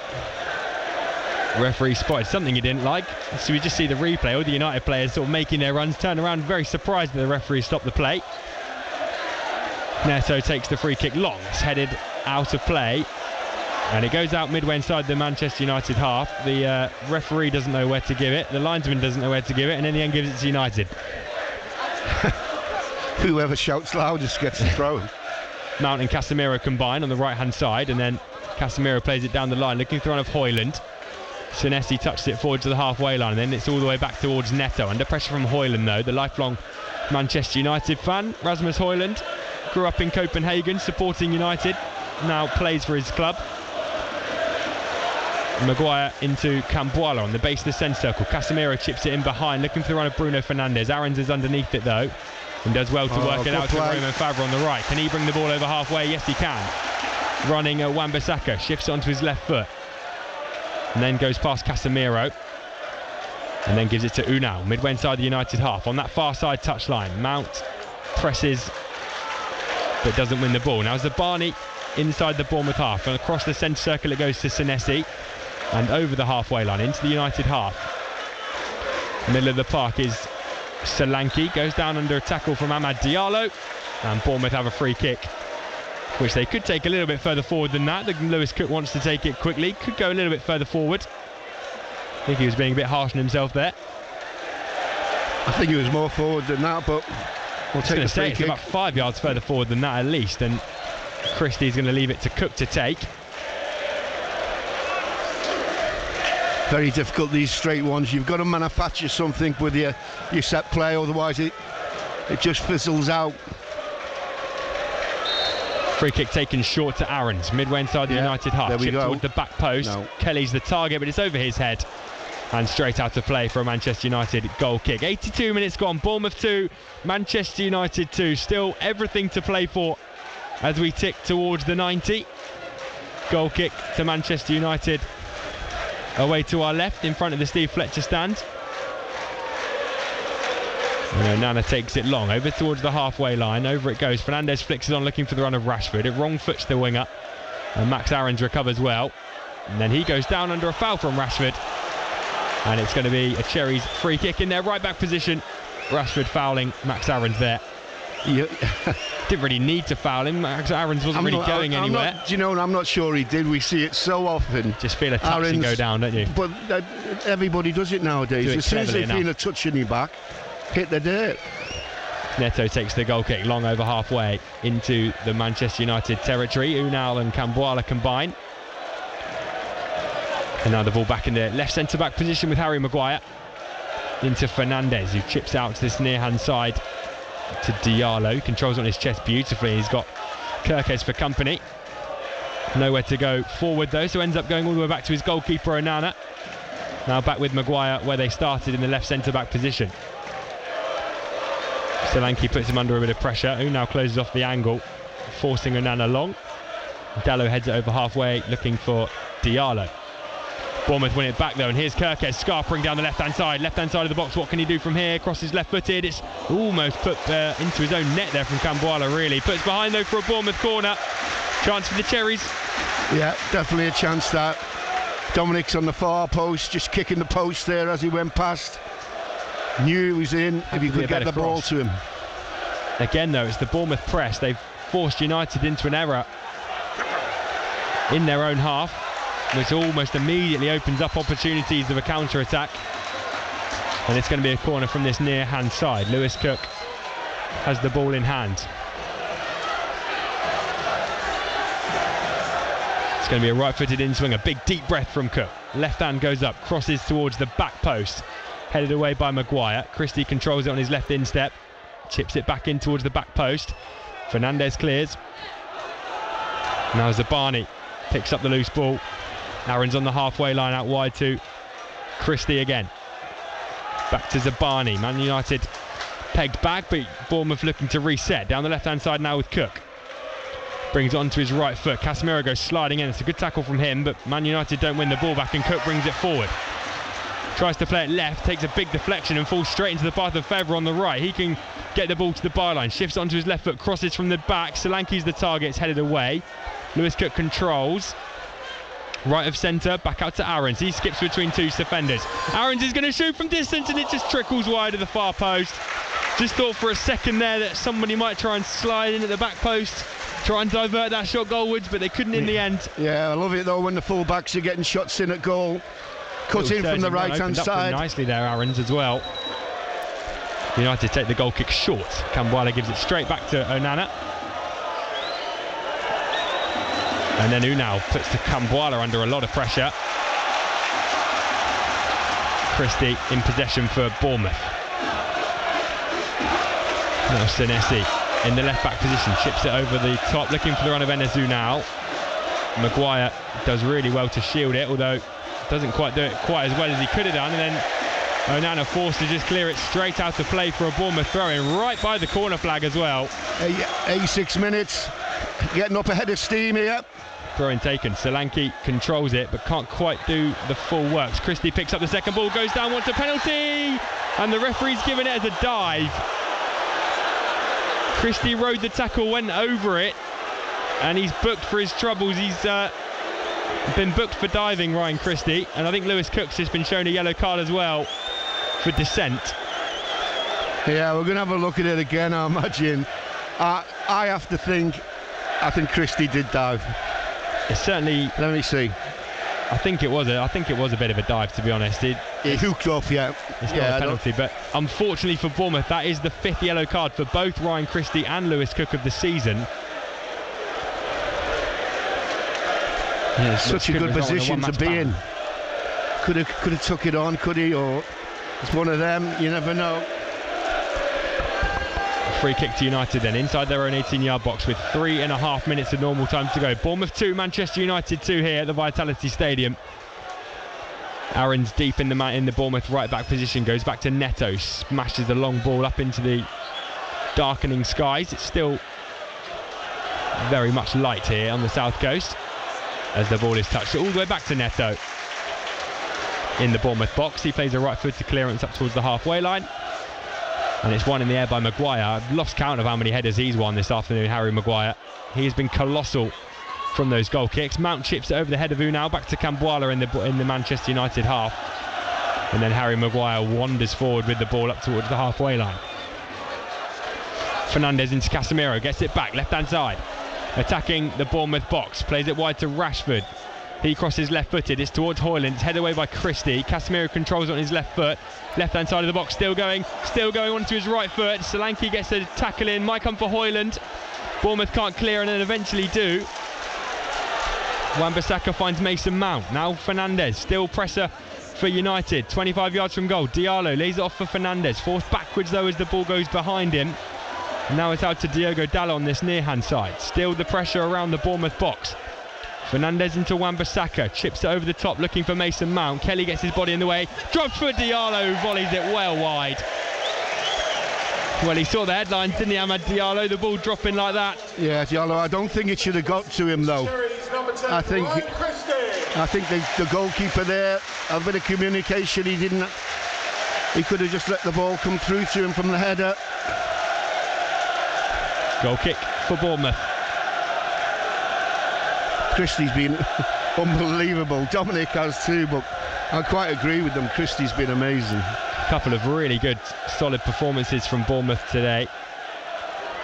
The referee spotted something he didn't like, so we just see the replay. All the United players sort of making their runs, turn around, very surprised that the referee stopped the play. Neto takes the free kick long. It's headed out of play, and it goes out midway inside the Manchester United half. The referee doesn't know where to give it, the linesman doesn't know where to give it, and in the end gives it to United. Whoever shouts loudest gets the throw. Mount and Casemiro combine on the right hand side, and then Casemiro plays it down the line, looking for one of Højlund. Senesi touches it forward to the halfway line, and then it's all the way back towards Neto. Under pressure from Højlund though, the lifelong Manchester United fan. Rasmus Højlund grew up in Copenhagen supporting United, now plays for his club. Maguire into Cambuala on the base of the centre circle. Casemiro chips it in behind, looking for the run of Bruno Fernandes. Aarons is underneath it though, and does well to work it out to Romain Favre on the right. Can he bring the ball over halfway? Yes, he can. Running Wan-Bissaka, shifts onto his left foot, and then goes past Casemiro, and then gives it to Unal, midway inside the United half. On that far side touchline, Mount presses, but doesn't win the ball. Now Zabani inside the Bournemouth half, and across the centre circle it goes to Senesi, and over the halfway line into the United half. Middle of the park is Solanke, goes down under a tackle from Amad Diallo, and Bournemouth have a free kick, which they could take a little bit further forward than that. Lewis Cook wants to take it quickly, could go a little bit further forward. I think he was being a bit harsh on himself there. I think he was more forward than that, but we'll take the free kick. It's about 5 yards further forward than that at least, and Christie's going to leave it to Cook to take. Very difficult, these straight ones. You've got to manufacture something with your set play, otherwise it just fizzles out. Free kick taken short to Aarons, midway inside the United half. Chip toward the back post. No. Kelly's the target, but it's over his head. And straight out of play for a Manchester United goal kick. 82 minutes gone. Bournemouth 2, Manchester United 2. Still everything to play for as we tick towards the 90. Goal kick to Manchester United. Away to our left, in front of the Steve Fletcher stand. And Onana takes it long, over towards the halfway line. Over it goes. Fernandes flicks it on, looking for the run of Rashford. It wrong foots the winger. And Max Aarons recovers well. And then he goes down under a foul from Rashford. And it's going to be a Cherries free kick in their right back position. Rashford fouling Max Aarons there. Didn't really need to foul him. Max Aarons wasn't really going anywhere. Do you know, I'm not sure he did. We see it so often. Just feel a touch and go down, don't you? But everybody does it nowadays. As soon as they feel a touch in your back, hit the dirt. Neto takes the goal kick long over halfway into the Manchester United territory. Unal and Cambuala combine. And now the ball back in the left centre-back position with Harry Maguire. Into Fernandes, who chips out to this near-hand side to Diallo, who controls on his chest beautifully. He's got Kirkes for company. Nowhere to go forward though, so ends up going all the way back to his goalkeeper Onana. Now back with Maguire where they started in the left centre-back position. Solanke puts him under a bit of pressure. Unal closes off the angle, forcing Onana long. Dallo heads it over halfway, looking for Diallo. Bournemouth win it back though, and here's Kirkes scarpering down the left-hand side of the box. What can he do from here? Crosses left-footed. It's almost put into his own net there from Cambuala, really. Puts behind though for a Bournemouth corner. Chance for the Cherries. Yeah, definitely a chance that. Dominic's on the far post, just kicking the post there as he went past. Knew he was in if he could get the ball to him. Again though, it's the Bournemouth press. They've forced United into an error in their own half. which almost immediately opens up opportunities of a counter-attack. And it's going to be a corner from this near-hand side. Lewis Cook has the ball in hand. It's going to be a right-footed in-swing, a big deep breath from Cook. Left hand goes up, crosses towards the back post. Headed away by Maguire. Christie controls it on his left instep. Chips it back in towards the back post. Fernandez clears. Now Zabani picks up the loose ball. Aaron's on the halfway line out wide to Christie again. Back to Zabani. Man United pegged back, but Bournemouth looking to reset. Down the left-hand side now with Cook. Brings it onto his right foot. Casemiro goes sliding in. It's a good tackle from him, but Man United don't win the ball back, and Cook brings it forward. Tries to play it left, takes a big deflection and falls straight into the path of Febvre on the right. He can get the ball to the byline, shifts onto his left foot, crosses from the back. Solanke's the target, it's headed away. Lewis Cook controls. Right of centre, back out to Aarons. He skips between two defenders. Aarons is going to shoot from distance and it just trickles wide of the far post. Just thought for a second there that somebody might try and slide in at the back post, try and divert that shot goalwards, but they couldn't in the end. Yeah, I love it though when the full-backs are getting shots in at goal. Cut in from the right-hand side. Nicely there, Aarons as well. United take the goal kick short. Kambuala gives it straight back to Onana. And then Unal puts the Kambuala under a lot of pressure. Christie in possession for Bournemouth. Now Senesi in the left back position, chips it over the top, looking for the run of Enes Unal. Maguire does really well to shield it, although doesn't quite do it quite as well as he could have done, and then Onana forced to just clear it straight out of play for a Bournemouth throw-in, right by the corner flag as well. 86 minutes, getting up ahead of steam here. Throw-in taken. Solanke controls it but can't quite do the full works. Christie picks up the second ball, goes down, wants a penalty, and the referee's given it as a dive. Christie rode the tackle, went over it, and he's booked for his troubles. He's been booked for diving, Ryan Christie, and I think Lewis Cook's just been shown a yellow card as well for dissent. Yeah, we're going to have a look at it again, I imagine. I have to think, I think Christie did dive. It's certainly. Let me see. I think it was a bit of a dive, to be honest. It hooked off, yeah. It's not a penalty, but unfortunately for Bournemouth, that is the 5th yellow card for both Ryan Christie and Lewis Cook of the season. Yeah, such a good position to be in. Could have took it on, could he? Or it's one of them. You never know. Free kick to United then, inside their own 18-yard box with 3.5 minutes of normal time to go. Bournemouth 2, Manchester United 2 here at the Vitality Stadium. Aaron's deep in the Bournemouth right back position, goes back to Neto, smashes the long ball up into the darkening skies. It's still very much light here on the south coast as the ball is touched all the way back to Neto in the Bournemouth box. He plays a right-footed clearance up towards the halfway line, and it's won in the air by Maguire. I've lost count of how many headers he's won this afternoon, Harry Maguire. He has been colossal from those goal kicks. Mount chips it over the head of Unal, back to Kambuala in the Manchester United half, and then Harry Maguire wanders forward with the ball up towards the halfway line. Fernandez into Casemiro, gets it back, left hand side, attacking the Bournemouth box, plays it wide to Rashford. He crosses left-footed, it's towards Højlund, it's headed away by Christie. Casemiro controls it on his left foot, left-hand side of the box, still going onto his right foot. Solanke gets a tackle in, might come for Højlund. Bournemouth can't clear and then eventually do. Wan-Bissaka finds Mason Mount. Now Fernandez, still pressure for United, 25 yards from goal. Diallo lays it off for Fernandez, forced backwards though as the ball goes behind him. Now it's out to Diogo Dalot on this near-hand side. Still the pressure around the Bournemouth box. Fernandez into Wan-Bissaka, chips it over the top looking for Mason Mount. Kelly gets his body in the way, drops for Diallo, who volleys it well wide. Well, he saw the headlines, didn't he, Amad Diallo, the ball dropping like that. Yeah, Diallo, I don't think it should have got to him though. I think the goalkeeper there, a bit of communication, he could have just let the ball come through to him from the header. Goal kick for Bournemouth. Christie's been unbelievable. Dominic has too, but I quite agree with them. Christie's been amazing. A couple of really good, solid performances from Bournemouth today.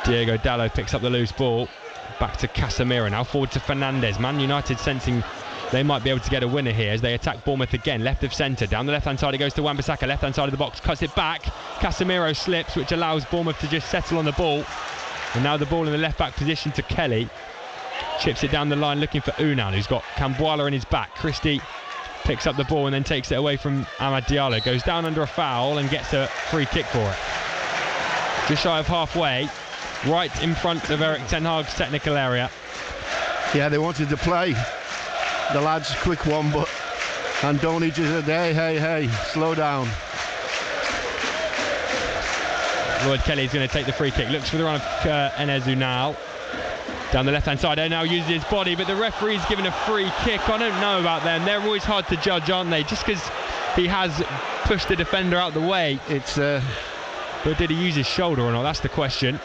Diogo Dalot picks up the loose ball. Back to Casemiro, now forward to Fernandez. Man United sensing they might be able to get a winner here as they attack Bournemouth again. Left of centre, down the left-hand side it goes to Wan-Bissaka. Left-hand side of the box, cuts it back. Casemiro slips, which allows Bournemouth to just settle on the ball. And now the ball in the left-back position to Kelly. Chips it down the line looking for Unal, who's got Cambuala in his back. Christie picks up the ball and then takes it away from Amad Diallo. Goes down under a foul and gets a free kick for it. Just shy of halfway, right in front of Eric Ten Hag's technical area. Yeah, they wanted to play. The lads, quick one, but Andoni just said, hey, slow down. Lloyd Kelly's going to take the free kick. Looks for the run of Enes Unal. Down the left-hand side, Unal uses his body, but the referee's given a free kick. I don't know about them. They're always hard to judge, aren't they? Just because he has pushed the defender out the way. But did he use his shoulder or not? That's the question.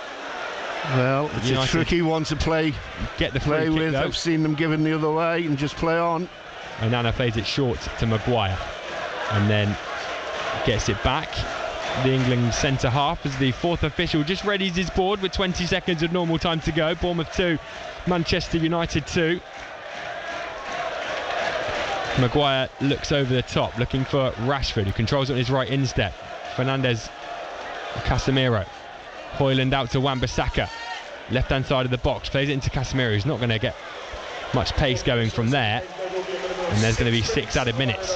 Well, it's a tricky one to play with. I've seen them given the other way and just play on. Onana plays it short to Maguire and then gets it back. The England centre half as the fourth official just readies his board with 20 seconds of normal time to go. Bournemouth 2, Manchester United 2. Maguire looks over the top looking for Rashford, who controls it on his right instep. Fernandes, Casemiro. Højlund out to Wan-Bissaka. Left hand side of the box, plays it into Casemiro, who's not going to get much pace going from there. And there's going to be 6 added minutes.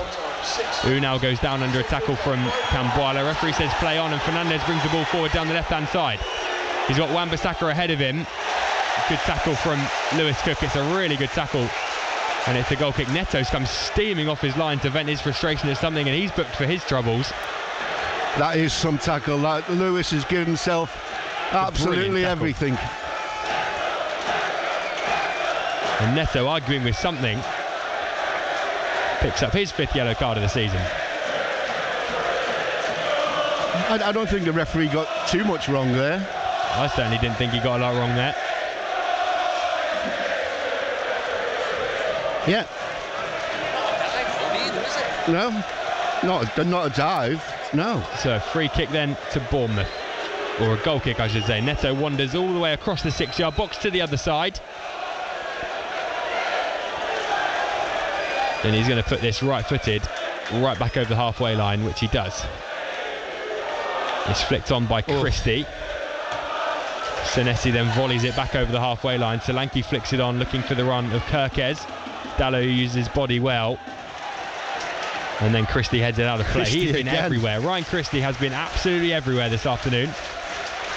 Unal goes down under a tackle from Cambuala. Referee says play on, and Fernandes brings the ball forward down the left hand side. He's got Wan-Bissaka ahead of him. Good tackle from Lewis Cook. It's a really good tackle, and it's a goal kick. Neto's come steaming off his line to vent his frustration at something, and he's booked for his troubles. That is some tackle. Lewis has given himself absolutely everything. And Neto arguing with something. Picks up his 5th yellow card of the season. I don't think the referee got too much wrong there. I certainly didn't think he got a lot wrong there. Yeah. No, not a dive. No. So free kick then to Bournemouth, or a goal kick I should say. Neto wanders all the way across the 6-yard box to the other side. And he's going to put this right-footed right back over the halfway line, which he does. It's flicked on by Christie. Senesi then volleys it back over the halfway line. Solanke flicks it on, looking for the run of Kirkez. Dallo uses his body well. And then Christie heads it out of play. He's been everywhere. Ryan Christie has been absolutely everywhere this afternoon.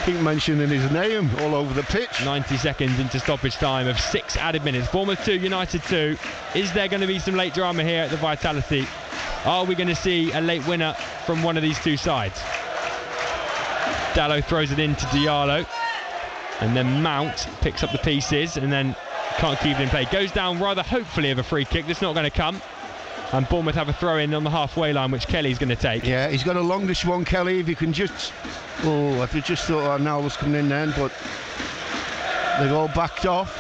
Keep mentioning his name all over the pitch. 90 seconds into stoppage time of 6 added minutes. Bournemouth 2, United 2. Is there going to be some late drama here at the Vitality? Are we going to see a late winner from one of these two sides? Dallo throws it into Diallo, and then Mount picks up the pieces and then can't keep it in play. Goes down rather hopefully of a free kick. That's not going to come. And Bournemouth have a throw in on the halfway line, which Kelly's going to take. Yeah, he's got a longish one, Kelly. If you can just... Oh, I just thought Arnal was coming in then, but they've all backed off.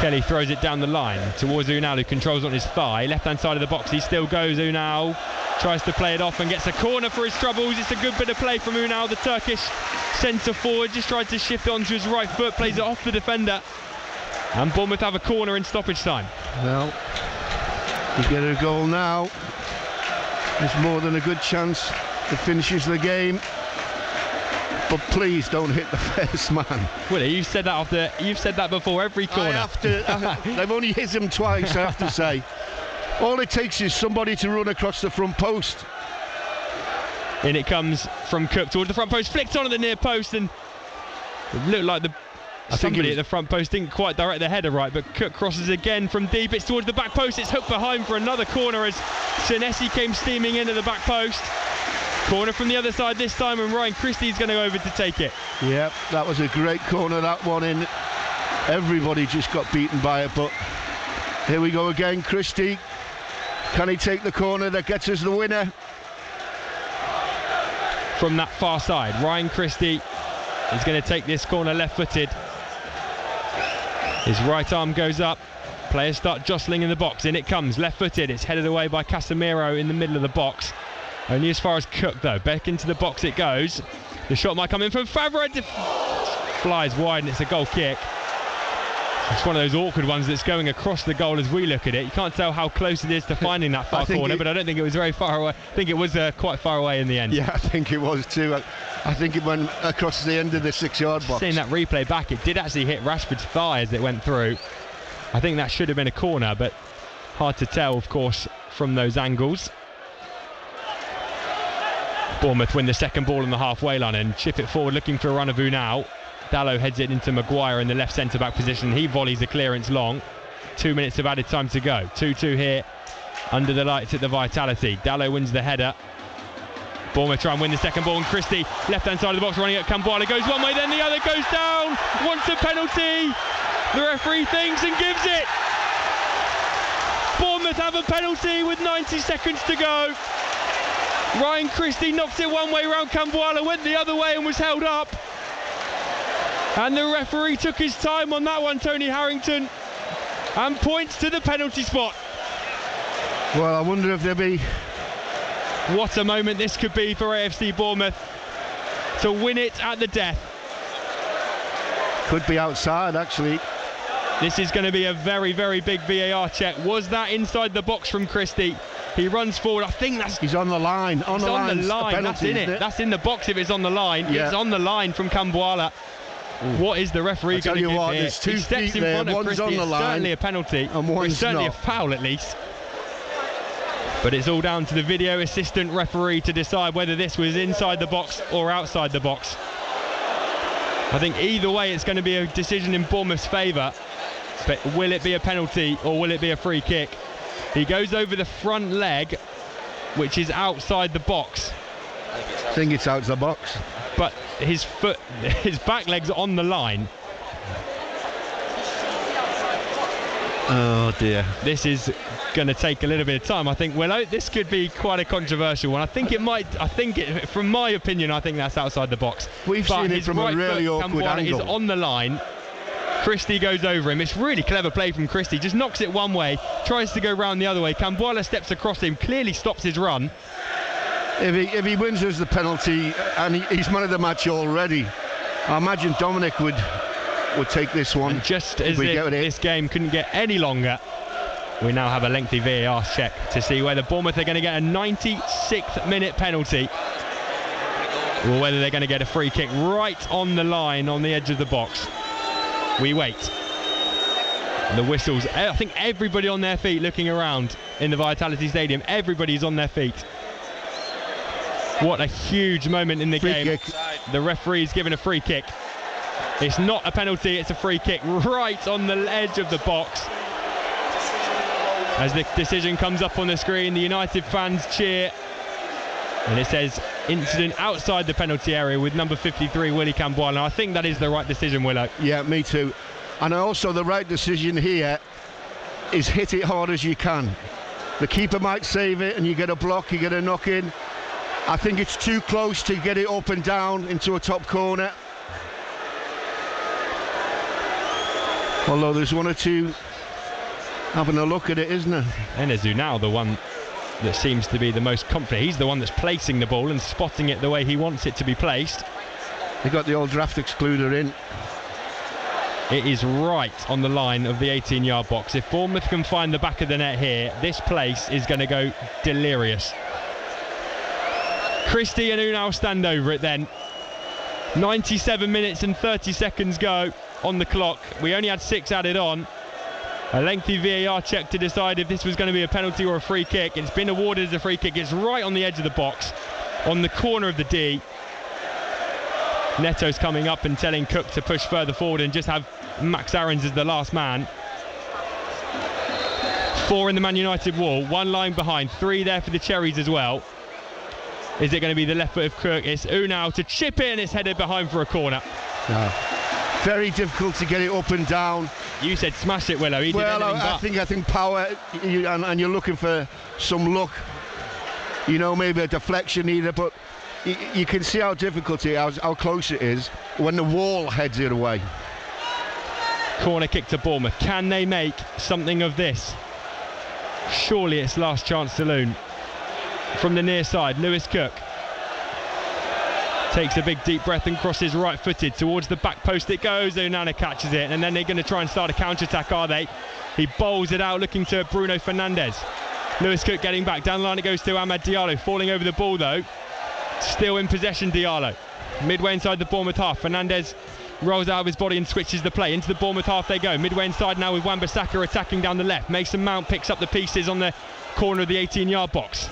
Kelly throws it down the line towards Unal, who controls on his thigh. Left-hand side of the box, he still goes. Unal tries to play it off and gets a corner for his troubles. It's a good bit of play from Unal, the Turkish centre-forward. Just tried to shift it onto his right foot, plays it off the defender. And Bournemouth have a corner in stoppage time. Well, you get a goal now. There's more than a good chance it finishes the game. But please don't hit the first man. Willie, you've said that before every corner. They've only hit him twice, I have to say. All it takes is somebody to run across the front post. In it comes from Cook towards the front post, flicked on at the near post, and it looked like somebody at the front post didn't quite direct the header right, but Cook crosses again from deep. It's towards the back post. It's hooked behind for another corner as Senesi came steaming into the back post. Corner from the other side this time, and Ryan Christie's going to go over to take it. Yep, that was a great corner, that one in. Everybody just got beaten by it, but here we go again. Christie, can he take the corner that gets us the winner? From that far side, Ryan Christie is going to take this corner left-footed. His right arm goes up. Players start jostling in the box. In it comes, left-footed. It's headed away by Casemiro in the middle of the box. Only as far as Cook, though. Back into the box it goes. The shot might come in from Favre. Flies wide, and it's a goal kick. It's one of those awkward ones that's going across the goal as we look at it. You can't tell how close it is to finding that far corner, but I don't think it was very far away. I think it was quite far away in the end. Yeah, I think it was too. I think it went across the end of the 6-yard box. Seeing that replay back, it did actually hit Rashford's thigh as it went through. I think that should have been a corner, but hard to tell, of course, from those angles. Bournemouth win the second ball on the halfway line and chip it forward, looking for a run of now. Dallow heads it into Maguire in the left centre-back position. He volleys the clearance long. 2 minutes of added time to go. 2-2 here under the lights at the Vitality. Dallow wins the header. Bournemouth try and win the second ball, and Christie, left-hand side of the box, running at Kambuala, goes one way, then the other, goes down, wants a penalty. The referee thinks and gives it. Bournemouth have a penalty with 90 seconds to go. Ryan Christie knocks it one way round Kambuala, went the other way and was held up. And the referee took his time on that one, Tony Harrington, and points to the penalty spot. Well, I wonder if there'll be... What a moment this could be for AFC Bournemouth to win it at the death. Could be outside, actually. This is going to be a very, very big VAR check. Was that inside the box from Christie? He runs forward. I think that's... He's on the line. On the line. Penalty, that's in it. That's in the box if it's on the line. Yeah. It's on the line from Kambuala. What is the referee going to give here? There's 2 he steps feet in there. front of One's Christie. on the it's line. Certainly a penalty. And one's certainly not. A foul at least. But it's all down to the video assistant referee to decide whether this was inside the box or outside the box. I think either way it's going to be a decision in Bournemouth's favour. But will it be a penalty or will it be a free kick? He goes over the front leg, which is outside the box. I think it's outside the box. But his back leg's on the line. Oh dear. This is going to take a little bit of time. I think, Willow, this could be quite a controversial one. From my opinion, I think that's outside the box. We've seen it from a really awkward angle. Is on the line. Christie goes over him. It's really clever play from Christie. Just knocks it one way, tries to go round the other way. Kambuala steps across him, clearly stops his run. If he wins us the penalty, and he's man of the match already, I imagine Dominic would take this one. And just as if this game couldn't get any longer, we now have a lengthy VAR check to see whether Bournemouth are going to get a 96th minute penalty or whether they're going to get a free kick right on the line on the edge of the box. We wait. The whistles, I think everybody on their feet looking around in the Vitality Stadium. Everybody's on their feet. What a huge moment in the game. Kick. The referee's given a free kick. It's not a penalty, it's a free kick right on the edge of the box. As the decision comes up on the screen, the United fans cheer. And it says incident outside the penalty area with number 53, Willy Kambuala. I think that is the right decision, Willow. Yeah, me too. And also the right decision here is hit it hard as you can. The keeper might save it and you get a block, you get a knock in. I think it's too close to get it up and down into a top corner. Although there's one or two having a look at it, isn't there? Enezu now the one that seems to be the most confident. He's the one that's placing the ball and spotting it the way he wants it to be placed. They got the old draft excluder in. It is right on the line of the 18-yard box. If Bournemouth can find the back of the net here, this place is going to go delirious. Christie and Unal stand over it then. 97 minutes and 30 seconds go on the clock. We only had 6 added on. A lengthy VAR check to decide if this was going to be a penalty or a free kick. It's been awarded as a free kick. It's right on the edge of the box, on the corner of the D. Neto's coming up and telling Cook to push further forward and just have Max Aarons as the last man. 4 in the Man United wall, 1 line behind, 3 there for the Cherries as well. Is it going to be the left foot of Cook? It's Unal to chip in. It's headed behind for a corner. No. Very difficult to get it up and down. You said smash it, Willow. I think power, and you're looking for some luck. You know, maybe a deflection either, but you can see how difficult it is, how close it is when the wall heads it away. Corner kick to Bournemouth. Can they make something of this? Surely it's last chance saloon. From the near side, Lewis Cook Takes a big deep breath and crosses right-footed towards the back post it goes. Onana catches it, and then they're going to try and start a counter-attack, are they? He bowls it out looking to Bruno Fernandes. Lewis Cook getting back, down the line it goes to Amad Diallo, falling over the ball though. Still in possession, Diallo. Midway inside the Bournemouth half, Fernandes rolls out of his body and switches the play. Into the Bournemouth half they go. Midway inside now with Wan-Bissaka attacking down the left. Mason Mount picks up the pieces on the corner of the 18-yard box.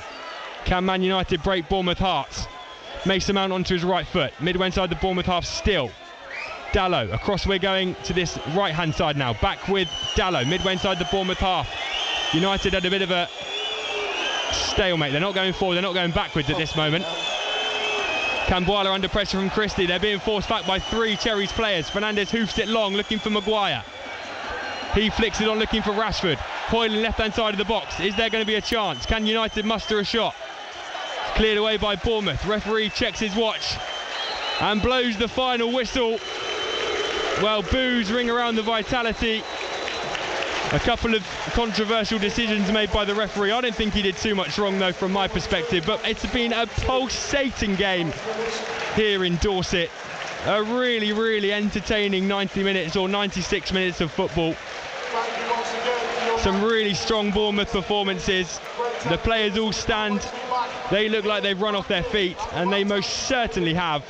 Can Man United break Bournemouth hearts? Mason Mount onto his right foot. Midway inside the Bournemouth half still. Dallo, across we're going to this right-hand side now. Back with Dallo, midway inside the Bournemouth half. United had a bit of a stalemate. They're not going forward, they're not going backwards at this moment. Camboila under pressure from Christie. They're being forced back by 3 Cherries players. Fernandes hoofs it long, looking for Maguire. He flicks it on, looking for Rashford. Hoyland left-hand side of the box. Is there going to be a chance? Can United muster a shot? Cleared away by Bournemouth. Referee checks his watch and blows the final whistle. Well, boos ring around the Vitality. A couple of controversial decisions made by the referee. I don't think he did too much wrong though from my perspective, but it's been a pulsating game here in Dorset. A really, really entertaining 90 minutes or 96 minutes of football. Some really strong Bournemouth performances. The players all stand. They look like they've run off their feet, and they most certainly have.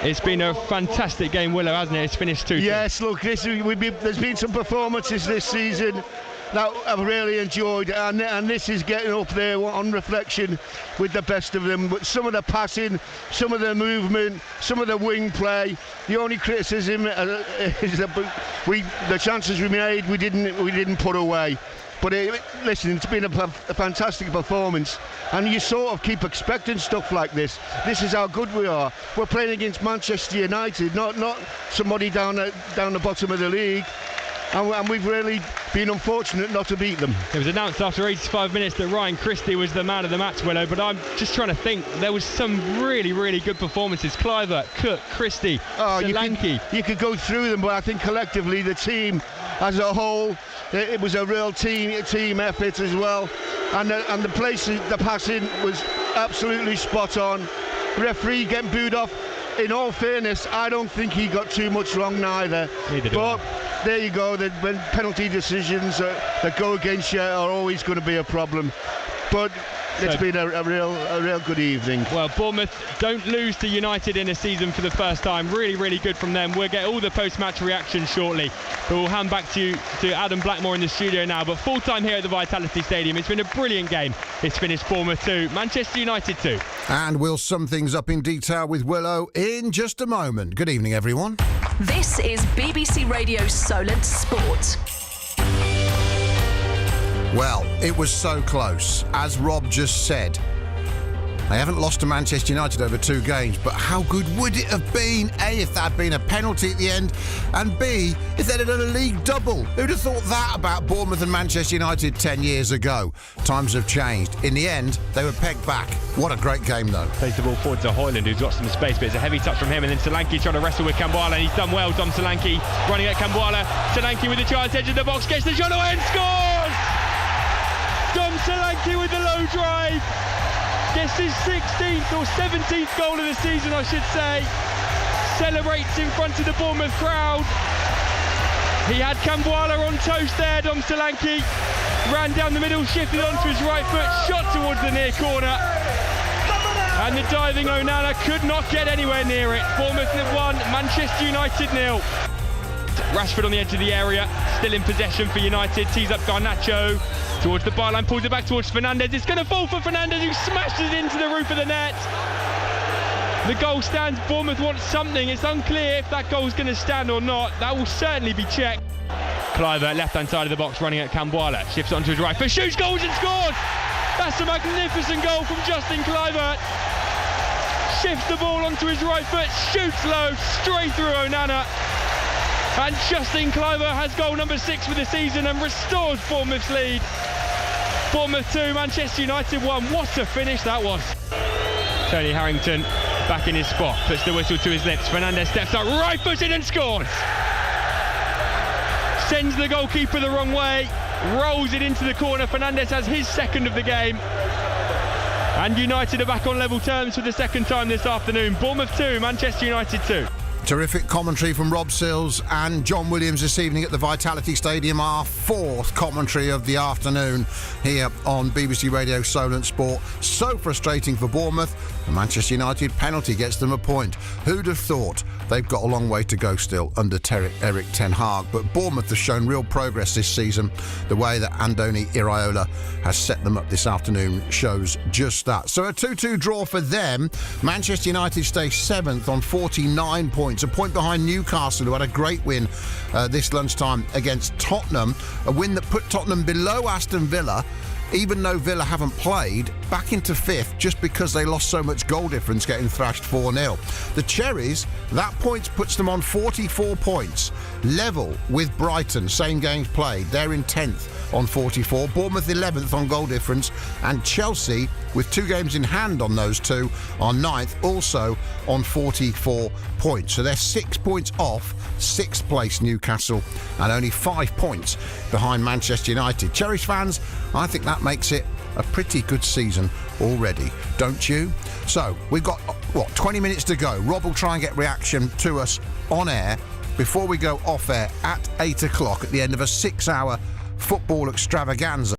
It's been a fantastic game, Willow, hasn't it? It's finished 2-2. Yes, look, there's been some performances this season that I've really enjoyed, and this is getting up there on reflection with the best of them. But some of the passing, some of the movement, some of the wing play. The only criticism is that the chances we made, we didn't put away. But listen, it's been a fantastic performance, and you sort of keep expecting stuff like this. This is how good we are. We're playing against Manchester United, not somebody down the bottom of the league. And we've really been unfortunate not to beat them. It was announced after 85 minutes that Ryan Christie was the man of the match, Willow, but I'm just trying to think. There was some really, really good performances. Kluivert, Cook, Christie, Solanke. You could go through them, but I think collectively the team as a whole, it was a real team effort as well. And the passing was absolutely spot on. Referee getting booed off. In all fairness, I don't think he got too much wrong neither. But there you go. When penalty decisions that go against you are always going to be a problem. But it's been a real good evening. Well, Bournemouth don't lose to United in a season for the first time. Really, really good from them. We'll get all the post-match reactions shortly. But we'll hand back to Adam Blackmore in the studio now. But full time here at the Vitality Stadium. It's been a brilliant game. It's finished Bournemouth 2, Manchester United 2. And we'll sum things up in detail with Willow in just a moment. Good evening, everyone. This is BBC Radio Solent Sport. Well, it was so close. As Rob just said, they haven't lost to Manchester United over 2 games, but how good would it have been, A, if there had been a penalty at the end, and B, if they'd have done a league double? Who'd have thought that about Bournemouth and Manchester United 10 years ago? Times have changed. In the end, they were pegged back. What a great game, though. Plays the ball forward to Hoyland, who's got some space, but it's a heavy touch from him, and then Solanke trying to wrestle with Camboila, and he's done well, Dom Solanke, running at Camboila. Solanke with the chance, edge of the box, gets the shot away and scores! Dom Solanke with the low drive. Gets his 16th or 17th goal of the season, I should say. Celebrates in front of the Bournemouth crowd. He had Camboila on toast there, Dom Solanke. Ran down the middle, shifted onto his right foot, shot towards the near corner. And the diving Onana could not get anywhere near it. Bournemouth have won, Manchester United 0. Rashford on the edge of the area, still in possession for United. Tees up Garnacho towards the byline, pulls it back towards Fernandes. It's going to fall for Fernandes, who smashes it into the roof of the net. The goal stands. Bournemouth wants something. It's unclear if that goal is going to stand or not. That will certainly be checked. Kluivert, left-hand side of the box, running at Camboila. Shifts onto his right foot, shoots, goals and scores! That's a magnificent goal from Justin Kluivert. Shifts the ball onto his right foot, shoots low, straight through Onana. And Justin Kluivert has goal number 6 for the season and restores Bournemouth's lead. Bournemouth 2, Manchester United 1. What a finish that was. Tony Harrington back in his spot, puts the whistle to his lips. Fernandes steps up, right-footed and scores. Sends the goalkeeper the wrong way, rolls it into the corner. Fernandes has his second of the game. And United are back on level terms for the second time this afternoon. Bournemouth 2, Manchester United 2. Terrific commentary from Rob Sills and John Williams this evening at the Vitality Stadium. Our fourth commentary of the afternoon here on BBC Radio Solent Sport. So frustrating for Bournemouth. The Manchester United penalty gets them a point. Who'd have thought? They've got a long way to go still under Eric Ten Hag, but Bournemouth has shown real progress this season. The way that Andoni Iraola has set them up this afternoon shows just that. So a 2-2 draw for them. Manchester United stay 7th on 49 points, a point behind Newcastle, who had a great win this lunchtime against Tottenham, a win that put Tottenham below Aston Villa, even though Villa haven't played, back into 5th just because they lost so much goal difference getting thrashed 4-0. The Cherries, that point puts them on 44 points, level with Brighton, same games played. They're in 10th on 44, Bournemouth 11th on goal difference, and Chelsea, with 2 games in hand on those two, are 9th, also on 44 points. So they're 6 points off 6th place Newcastle and only 5 points behind Manchester United. Cherries fans, I think that makes it a pretty good season already, don't you? So we've got, 20 minutes to go. Rob will try and get reaction to us on air before we go off air at 8 o'clock at the end of a 6-hour football extravaganza.